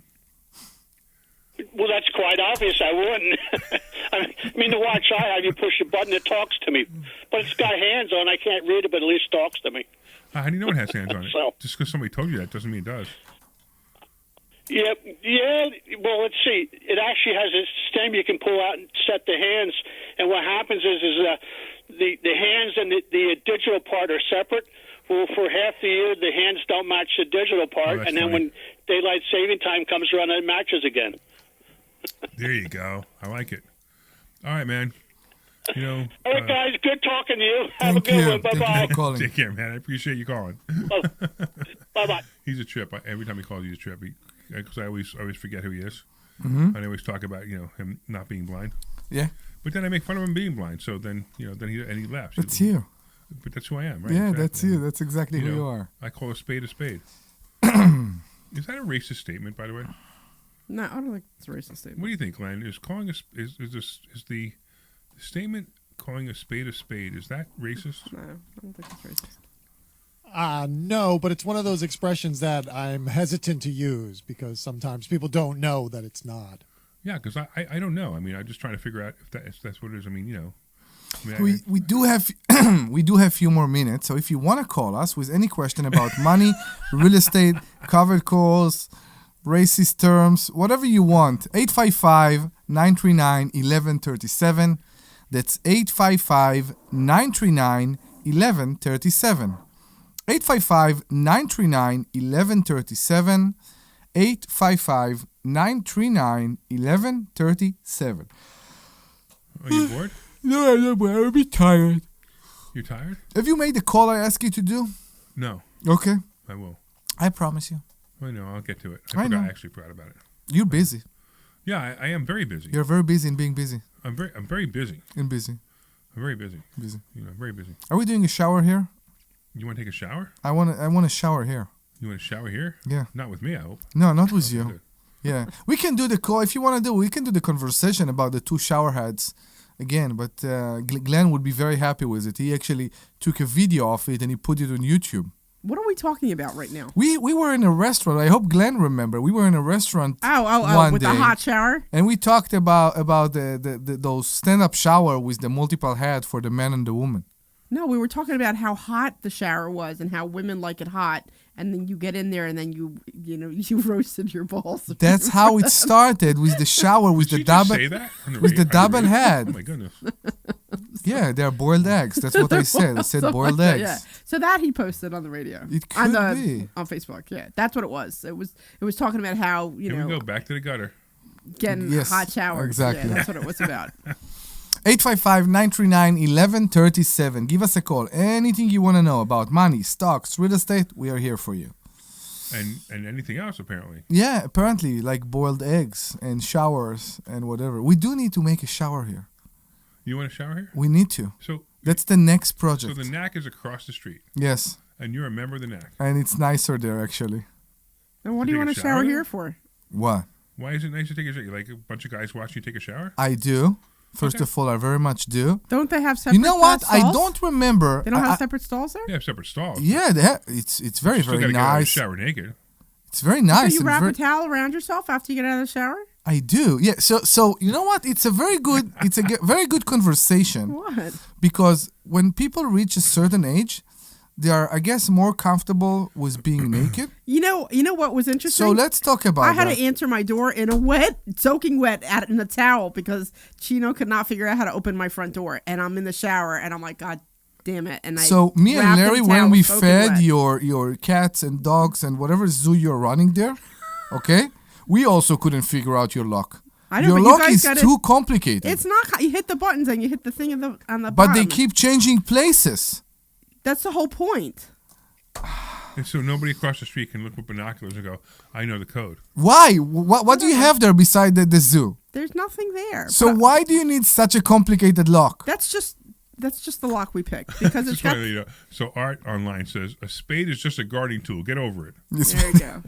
Well, that's quite obvious. I wouldn't. I mean, the watch I have, you push a button, it talks to me. But it's got hands on. I can't read it, but at least talks to me. How do you know it has hands on it? Just because somebody told you that doesn't mean it does. Yeah. Well, let's see. It actually has a stem you can pull out and set the hands. And what happens is the hands and the digital part are separate. Well, for half the year, the hands don't match the digital part, and then funny. when daylight saving time comes around, it matches again. There you go. I like it. All right, man. All right, guys, good talking to you. Have a good one. Bye-bye. Take care, man. I appreciate you calling. Bye-bye. He's a trip. Every time he calls, he's a trip. Because I always forget who he is. Mhm. I always talk about him not being blind. Yeah. But then I make fun of him being blind. So then he laughs. That's you. But that's who I am, right? Yeah, Exactly. that's you. That's exactly who you are. I call a spade a spade. Is that a racist statement, by the way? No, I don't think it's a racist statement. What do you think, Glenn? Is the statement calling a spade, is that racist? No, I don't think it's racist. No, but it's one of those expressions that I'm hesitant to use because sometimes people don't know that it's not. Yeah, because I don't know. I mean, I'm just trying to figure out if that's what it is. I mean, We do have a few more minutes, so if you want to call us with any question about money, real estate, covered calls, racist terms, whatever you want, 855-939-1137. That's 855-939-1137. 855-939-1137. 855-939-1137. Are you bored? No, I'm not. I'm a bit tired. You tired? Have you made the call I asked you to do? No. Okay. I will. I promise you. I know. I'll get to it. I know. I actually forgot about it. You're busy. Yeah, I am very busy. You're very busy in being busy. I'm very busy. I'm busy. I'm very busy. Busy. Very busy. Are we doing a shower here? You want to take a shower? I want to shower here. You want to shower here? Yeah. Not with me, I hope. No, not with you. Good. Yeah. We can do the call. If you want to do, we can do the conversation about the two shower heads again, but Glenn would be very happy with it. He actually took a video of it and he put it on YouTube. What are we talking about right now? We were in a restaurant. I hope Glenn remember. We were in a restaurant one with day, the hot shower? and we talked about the those stand-up shower with the multiple head for the man and the woman. No, we were talking about how hot the shower was and how women like it hot, and then you get in there and then you roasted your balls. That's how it started with the shower with the double say that on the with the radio? double head. Oh my goodness. Yeah, they're boiled eggs. That's what I said. I said boiled like that, eggs. yeah. So that he posted on the radio. It could be on Facebook. Yeah, that's what it was. It was talking about how Here we go back to the gutter. Getting hot showers. Exactly. Yeah, that's what it was about. 855-939-1137. Give us a call. Anything you want to know about money, stocks, real estate, we are here for you. And anything else, apparently. Yeah, apparently, like boiled eggs and showers and whatever. We do need to make a shower here. You want a shower here? We need to. So that's the next project. So the NAC is across the street. Yes. And you're a member of the NAC. And it's nicer there, actually. And what do you want a shower here for? What? Why is it nice to take a shower? You like a bunch of guys watching you take a shower? I do. First of all, I very much do. Don't they have separate You know what? stalls? I don't remember. They don't have separate stalls there? They have separate stalls. Yeah, they have, it's very, You still very gotta get out of the nice. shower naked. It's very nice. So you and wrap very- a towel around yourself after you get out of the shower? I do. Yeah. So you know what? It's a very good. It's a very good conversation. What? Because when people reach a certain age, they are, I guess, more comfortable with being naked. You know what was interesting? So let's talk about I had that. to answer my door in a soaking wet, in a towel because Chino could not figure out how to open my front door, and I'm in the shower, and I'm like, God damn it! And So me and wrapped in Larry, a when towel we soaking fed wet. your cats and dogs and whatever zoo you're running there, okay, we also couldn't figure out your lock. I know, Your but you lock guys is gotta- too complicated. It's not. You hit the buttons and you hit the thing on the But bottom. they keep changing places. That's the whole point. And so nobody across the street can look with binoculars and go, I know the code. Why? What do you have there beside the zoo? There's nothing there. So why do you need such a complicated lock? That's just the lock we picked because it's Just got. wanted to let you know. So Art online says, a spade is just a gardening tool. Get over it. There you go.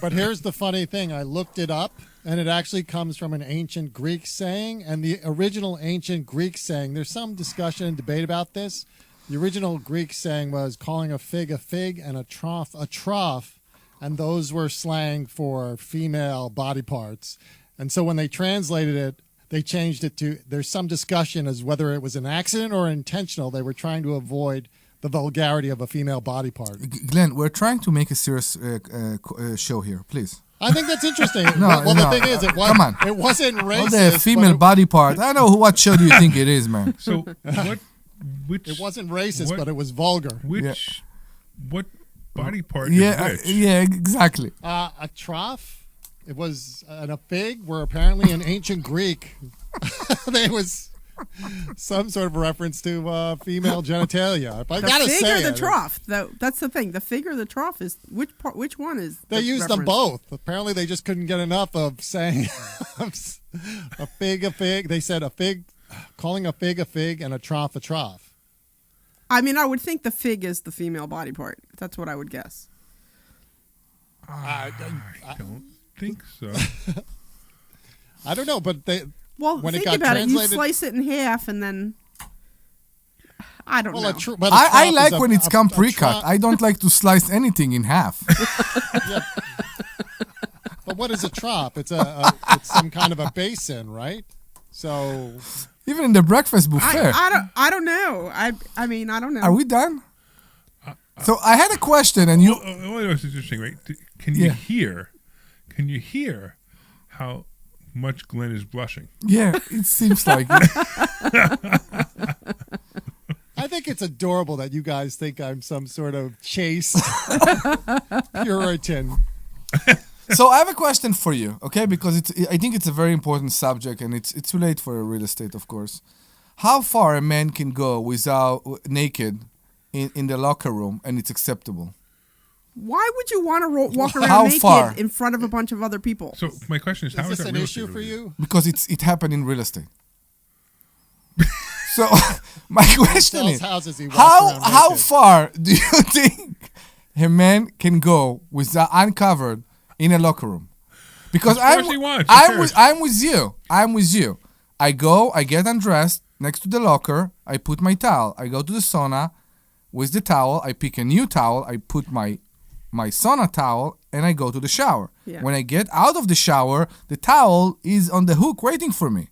But here's the funny thing. I looked it up, and it actually comes from an ancient Greek saying. And the original ancient Greek saying, there's some discussion and debate about this. The original Greek saying was calling a fig and a trough, and those were slang for female body parts. And so when they translated it, they changed it to, there's some discussion as whether it was an accident or intentional. They were trying to avoid the vulgarity of a female body part. Glenn, we're trying to make a serious show here, please. I think that's interesting. No, the thing is, come on. it wasn't racist. All the female but body part. I know what show do you think it is, man? So It wasn't racist, but it was vulgar. What body part Yeah, is which? yeah, exactly. A trough. It was a fig. Where apparently in ancient Greek, there was some sort of reference to female genitalia. If I gotta say, the fig or the trough. Though that's the thing. The fig or the trough is which part? Which one is? They used them both. Apparently, they just couldn't get enough of saying a fig. They said a fig, calling a fig, and a trough a trough. I mean, I would think the fig is the female body part. That's what I would guess. I don't think so. I don't know, but when think it got about it. You translated, slice it in half, and then I don't know. I like when it's come pre-cut. I don't like to slice anything in half. But what is a trough? It's it's some kind of a basin, right? So even in the breakfast buffet. I don't know. I mean, I don't know. Are we done? So I had a question, and you. Oh, it's interesting, right? Can you hear? Can you hear how much Glenn is blushing? Yeah, it seems like it. I think it's adorable that you guys think I'm some sort of chaste Puritan. So I have a question for you, okay? Because I think it's a very important subject, and it's related for real estate, of course. How far a man can go without naked in the locker room, and it's acceptable? Why would you want to walk around How naked far? in front of a bunch of other people? So my question is, how is this that an real issue estate for related? you? Because it happened in real estate. So my question is, houses he walks around how naked. far do you think a man can go without uncovered in a locker room? Because As far as he wants, I'm with you. I'm with you. I go, I get undressed next to the locker. I put my towel. I go to the sauna with the towel. I pick a new towel. I put my sauna towel, and I go to the shower. Yeah. When I get out of the shower, the towel is on the hook waiting for me.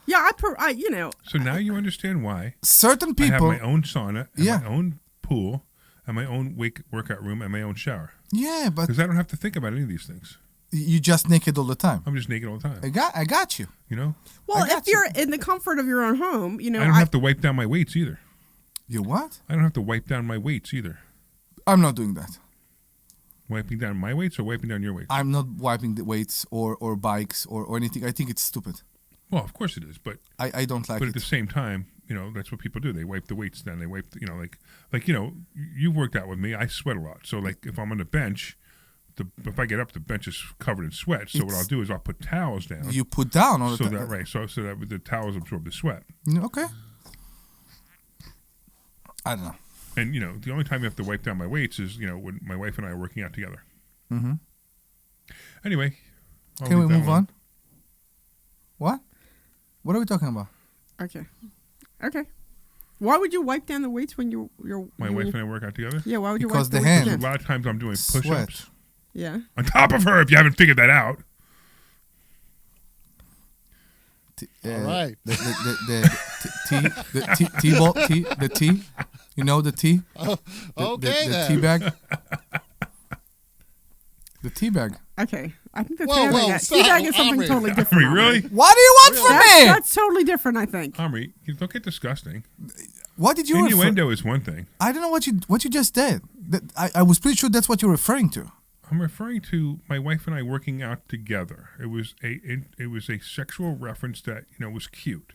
Yeah, I you know. So now you understand why certain people I have my own sauna, and my own pool, and my own workout room, and my own shower. Yeah, but because I don't have to think about any of these things. You just naked all the time. I'm just naked all the time. I got you. You know. Well, if you're in the comfort of your own home, you know. I don't have to wipe down my weights either. You what? I don't have to wipe down my weights either. I'm not doing that. Wiping down my weights or wiping down your weights? I'm not wiping the weights or bikes or anything. I think it's stupid. Well, of course it is, but I don't like it. But at the same time, you know, that's what people do. They wipe the weights down. They wipe, you know, like you know, you worked out with me. I sweat a lot. So like if I'm on the bench, if I get up, the bench is covered in sweat. So what I'll do is I'll put towels down. You put down on so that right, so that the towels absorb the sweat. Okay. I don't know. And you know, the only time you have to wipe down my weights is, you know, when my wife and I are working out together. Mm-hmm. Anyway, can we move on? What? What are we talking about? Okay. Why would you wipe down the weights when you're my wife and I work out together? Yeah, why would you because wipe the weights hand. down? A lot of times I'm doing push-ups. Yeah. On top of her, if you haven't figured that out. All right. The tea. You know the tea? Okay, the tea bag. The tea bag. Okay. I think that's stop. tea bag is something Omri. totally different. Omri, really? What do you want from me? That's totally different, I think. Omri, you don't get disgusting. What did you Innuendo is one thing. I don't know what you just did. I was pretty sure that's what you're referring to. I'm referring to my wife and I working out together. It was a sexual reference that, you know, was cute.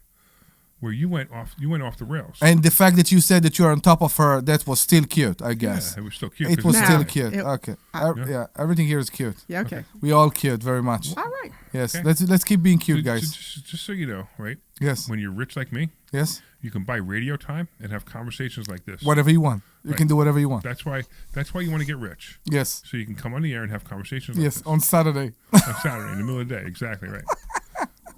Where you went off the rails. And the fact that you said that you're on top of her, that was still cute, I guess. Yeah, it was still cute. It was still cute. Okay. Yeah, everything here is cute. Yeah, okay. We all cute very much. All right. Yes, Okay. let's keep being cute, guys. Just so you know, right? Yes. When you're rich like me, yes, you can buy radio time and have conversations like this. Whatever you want. You Right. can do whatever you want. That's why you want to get rich. Yes. So you can come on the air and have conversations like Yes, this. on Saturday. On Saturday, in the middle of the day. Exactly right.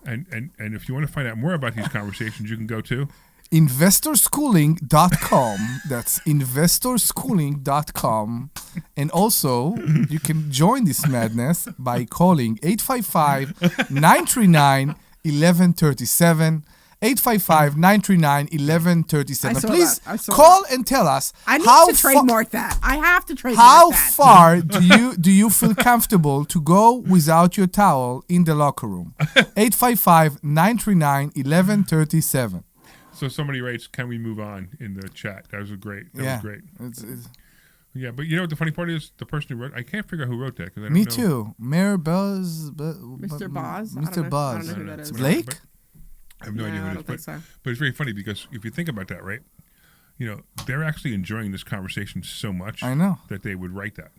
And if you want to find out more about these conversations, you can go to investorschooling.com. That's investorschooling.com. And also, you can join this madness by calling 855-939-1137. 855-939-1137. Please call and tell us I need how to trademark that. I have to trademark how that. far do you feel comfortable to go without your towel in the locker room? 855-939-1137. So somebody writes, "Can we move on?" in the chat. That was great. That was great. Yeah, but you know what the funny part is? The person who wrote, I can't figure out who wrote that. I don't know. Too. Mayor Buzz. Mr. Boz? Mr. Boz. I don't know who that is. Blake? I have no idea who it is. Think so. But it's very funny because if you think about that, right? You know, they're actually enjoying this conversation so much. I know. That they would write that.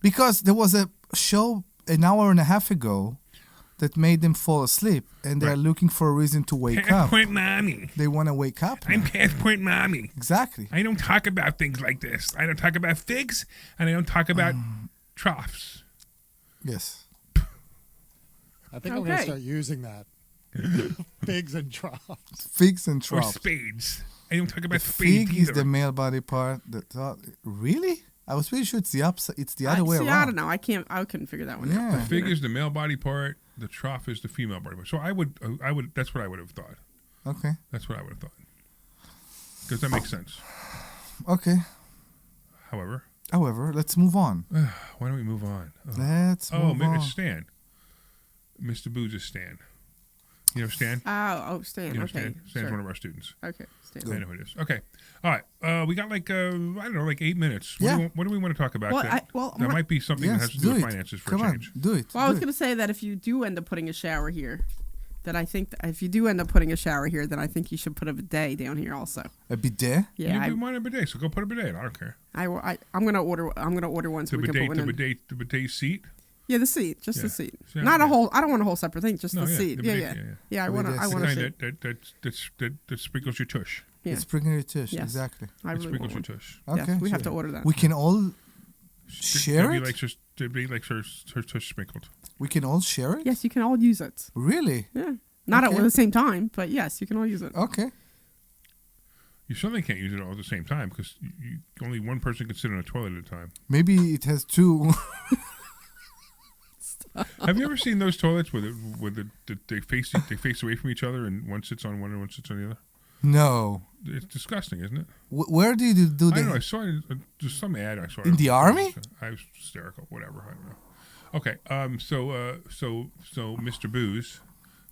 Because there was a show an hour and a half ago that made them fall asleep, and they're looking for a reason to wake up. Passport mommy. They want to wake up. I'm passport mommy. Exactly. I don't talk about things like this. I don't talk about figs, and I don't talk about troughs. Yes. I think I'm going to start using that. Figs and troughs. Figs and Or troughs. spades. I don't talk about The spades fig is either. the male body part. Really? I was pretty sure it's the opposite. It's the other way around. I don't know. I couldn't figure that one out. The fig is the male body part. The trough is the female body part. So I would. That's what I would have thought. Okay. That's what I would have thought. Because that makes sense. Okay. However, let's move on. Why don't we move on? Let's move on. It's Stan. Mr. Booze is Stan. You know Stan? Stan. You know Okay. Stan? Stan's sure. one of our students. Okay. Stan. I know who it is. Okay. All right. We got like I don't know, like 8 minutes. Yeah. What do we want to talk about? Well, that might be something that has to do with finances for a change. Do it. Well, I was going to say that if you do end up putting a shower here, that I think if you do end up putting a shower here, then I think you should put a bidet down here also. A bidet? Yeah, you want a bidet, so go put a bidet. I don't care. I'm gonna order one so we can put one in. The bidet seat. Yeah, the seat, just the seat. Yeah, Not a whole. I don't want a whole separate thing. Just the seat. The bidet, Yeah, I want a seat. That sprinkles your tush. Yeah. It sprinkles your tush. Yes. Exactly. I really sprinkles your want one. tush. Okay. Yes, we have to order that. We can all share it. Debbie likes her tush sprinkled. We can all share it. Yes, you can all use it. Really? Yeah. Not at the same time, but yes, you can all use it. Okay. You certainly can't use it all at the same time because only one person can sit on a toilet at a time. Maybe it has two. Have you ever seen those toilets where they face away from each other and one sits on one and one sits on the other? No. It's disgusting, isn't it? Where do you do that? I don't know. I saw it. Just some ad I saw. In the army? I was hysterical. Whatever. I don't know. Okay. So Mr. Booze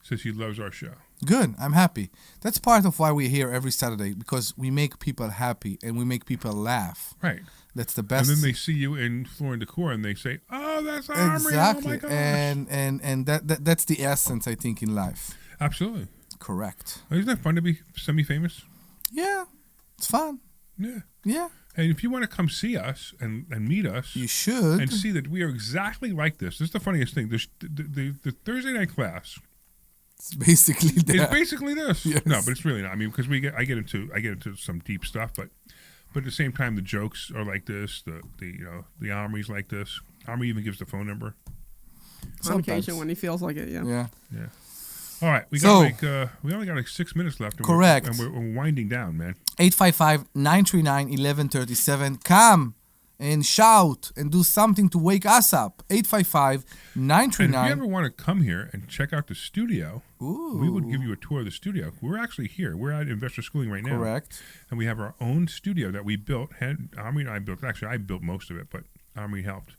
says he loves our show. Good. I'm happy. That's part of why we're here every Saturday, because we make people happy and we make people laugh. Right. That's the best. And then they see you in Floor and Decor and they say, "Oh, that's Omri." Exactly. Oh my gosh. And that's the essence, I think, in life. Absolutely. Correct. Isn't that fun to be semi-famous? Yeah. It's fun. Yeah. Yeah. And if you want to come see us and meet us, you should. And see that we are exactly like this. This is the funniest thing. The Thursday night class. It's basically that. It's basically this. Yes. No, but it's really not. I mean, because I get into some deep stuff, but at the same time, the jokes are like this. The Omri's like this. Omri even gives the phone number. On occasion when he feels like it. Yeah. Yeah. Yeah. All right, we only got like 6 minutes left. And correct. We're winding down, man. 855-939-1137. Come and shout and do something to wake us up. 855-939. And if you ever want to come here and check out the studio, we would give you a tour of the studio. We're actually here. We're at Investor Schooling right now. Correct. And we have our own studio that we built. Omri and I built. Actually, I built most of it, but Omri helped.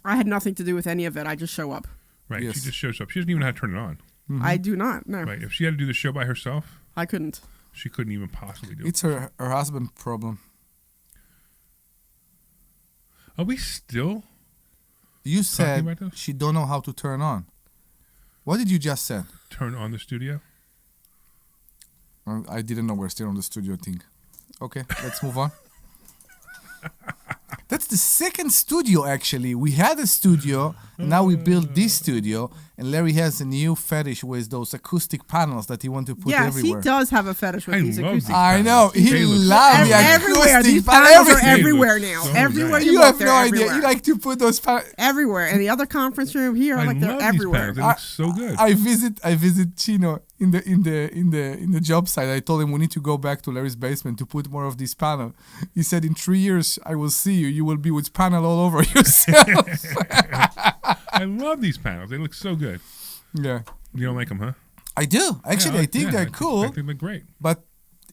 I had nothing to do with any of it. I just show up. Right. Yes. She just shows up. She doesn't even know how to turn it on. Mm-hmm. I do not. No. Right. If she had to do the show by herself, I couldn't. She couldn't even possibly do it. It's her husband problem. Are we still? You said she don't know how to turn on. What did you just say? Turn on the studio? I didn't know we're still on the studio thing. Okay, let's move on. That's the second studio, actually. We had a studio, and now we built this studio, and Larry has a new fetish with those acoustic panels that he wants to put everywhere. Yes, he does have a fetish with these acoustic panels. I know. He the loves the everywhere. These panels are everywhere now. Everywhere you have look, no idea. everywhere. You like to put those panels everywhere. And the other conference room here, they're everywhere. They look so good. I visit Chino in the job site. I told him we need to go back to Larry's basement to put more of these panels. He said, in 3 years I will see you. You will be with panel all over yourself. I love these panels. They look so good. Yeah. You don't like them, huh? I do. Actually, I think they're cool. I think they're great. But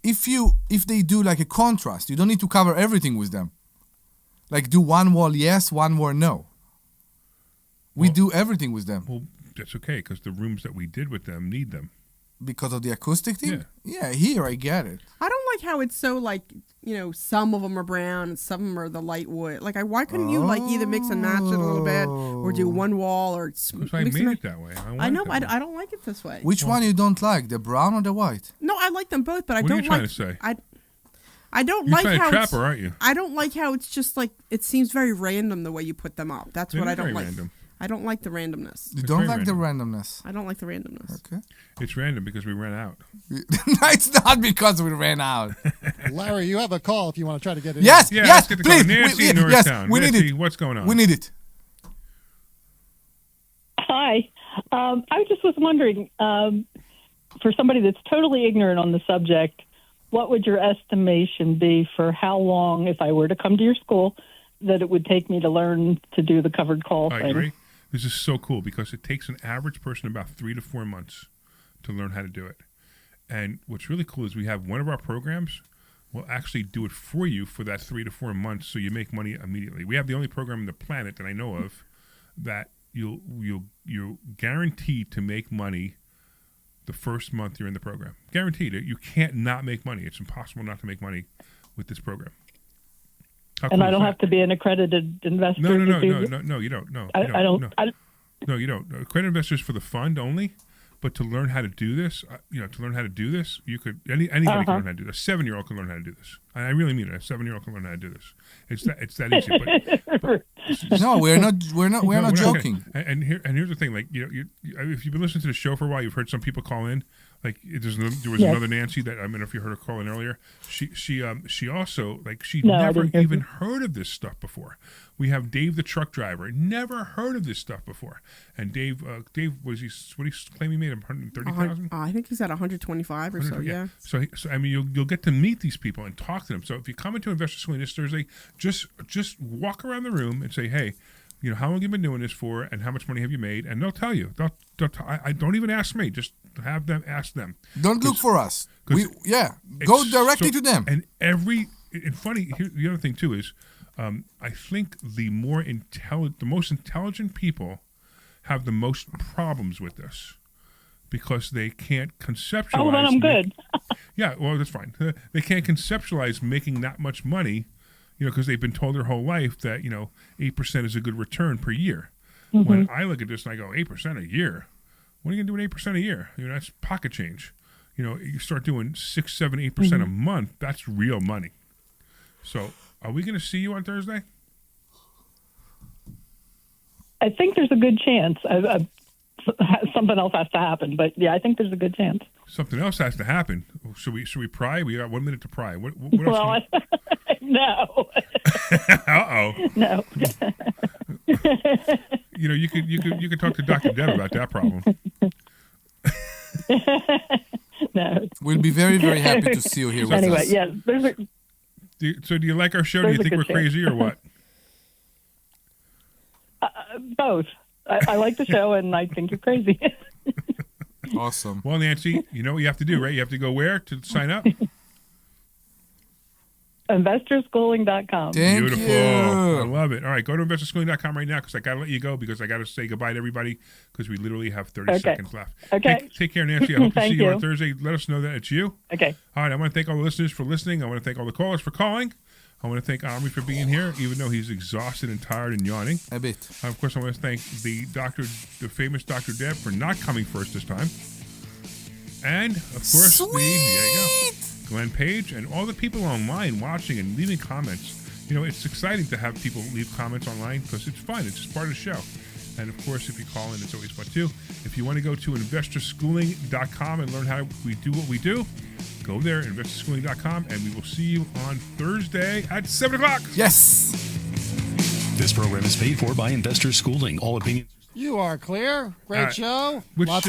if they do like a contrast, you don't need to cover everything with them. Like do one wall yes, one wall no. We do everything with them. Well, that's okay because the rooms that we did with them need them. Because of the acoustic thing? Yeah, here I get it. I don't like how it's so like, some of them are brown and some of them are the light wood. Like, why couldn't you like either mix and match it a little bit or do one wall or I made it that way. I know, but I don't like it this way. Which one you don't like, the brown or the white? No, I like them both, but I don't like. What are you trying to say? I don't You're like trying how to trap her, aren't you? I don't like how it's just like it seems very random the way you put them up. That's what I don't like. Random. I don't like the randomness. You don't like the randomness? I don't like the randomness. Okay. It's random because we ran out. No, it's not because we ran out. Larry, you have a call if you want to try to get it. Yes, in. yes, let's get the please. call. Nancy in Norristown. We need Nancy, it. what's going on? We need it. Hi. I just was wondering, for somebody that's totally ignorant on the subject, what would your estimation be for how long, if I were to come to your school, that it would take me to learn to do the covered call All right, thing? you ready? This is so cool because it takes an average person about 3 to 4 months to learn how to do it. And what's really cool is we have one of our programs will actually do it for you for that 3 to 4 months, so you make money immediately. We have the only program on the planet that I know of that you're guaranteed to make money the first month you're in the program. Guaranteed. You can't not make money. It's impossible not to make money with this program. And I don't have to be an accredited investor. No, you don't. No, I don't. No, you don't. Accredited investors for the fund only, but to learn how to do this, you could anybody can learn how to do this. A 7-year-old can learn how to do this. I really mean it. A 7-year-old can learn how to do this. It's that easy. But no, we're not joking. Okay. And here's the thing. Like if you've been listening to the show for a while, you've heard some people call in. Like there was another Nancy that I don't know if you heard her call in earlier. She also never even heard of this stuff before. We have Dave the truck driver, never heard of this stuff before. And Dave, what did he claim he made? 130,000? I think he's at 125 or so. Yeah. So I mean, you'll get to meet these people and talk to them. So if you come into Investor Schooling this Thursday, just walk around the room and say, hey, how long have you been doing this for, and how much money have you made? And they'll tell you. I don't even ask me. Just have them ask them. Don't look for us. Go directly to them. And funny. The other thing too is, I think the most intelligent people have the most problems with this because they can't conceptualize. Oh, then I'm good. Yeah, well, that's fine. They can't conceptualize making that much money. Because they've been told their whole life that 8% is a good return per year. Mm-hmm. When I look at this and I go 8% a year, what are you gonna do with 8% a year? That's pocket change. You start doing 6, 7, 8% a month. That's real money. So, are we gonna see you on Thursday? I think there's a good chance. Something else has to happen, but yeah, I think there's a good chance. Something else has to happen. Should we pry? We got 1 minute to pry. What else? Well, no. Uh-oh. No. You could talk to Dr. Deb about that problem. No. We'll be very, very happy to see you here with us. Anyway, yeah. Do you like our show? Do you think we're crazy or what? Both. I like the show, and I think you're crazy. Awesome. Well, Nancy, you know what you have to do, right? You have to go where to sign up? InvestorSchooling.com. Beautiful. I love it. All right, go to InvestorSchooling.com right now because I got to let you go because I got to say goodbye to everybody because we literally have 30 seconds left. Okay. Take care, Nancy. I hope to see you on Thursday. Let us know that it's you. Okay. All right, I want to thank all the listeners for listening. I want to thank all the callers for calling. I want to thank Omri for being here, even though he's exhausted and tired and yawning. A bit. Of course, I want to thank the famous Dr. Deb for not coming first this time. And, of course, Glenn Page and all the people online watching and leaving comments. It's exciting to have people leave comments online because it's fun. It's just part of the show. And, of course, if you call in, it's always fun, too. If you want to go to InvestorSchooling.com and learn how we do what we do, go there, InvestorSchooling.com, and we will see you on Thursday at 7 o'clock. Yes. This program is paid for by Investor Schooling. All opinions. You are clear. Great show. Which Lots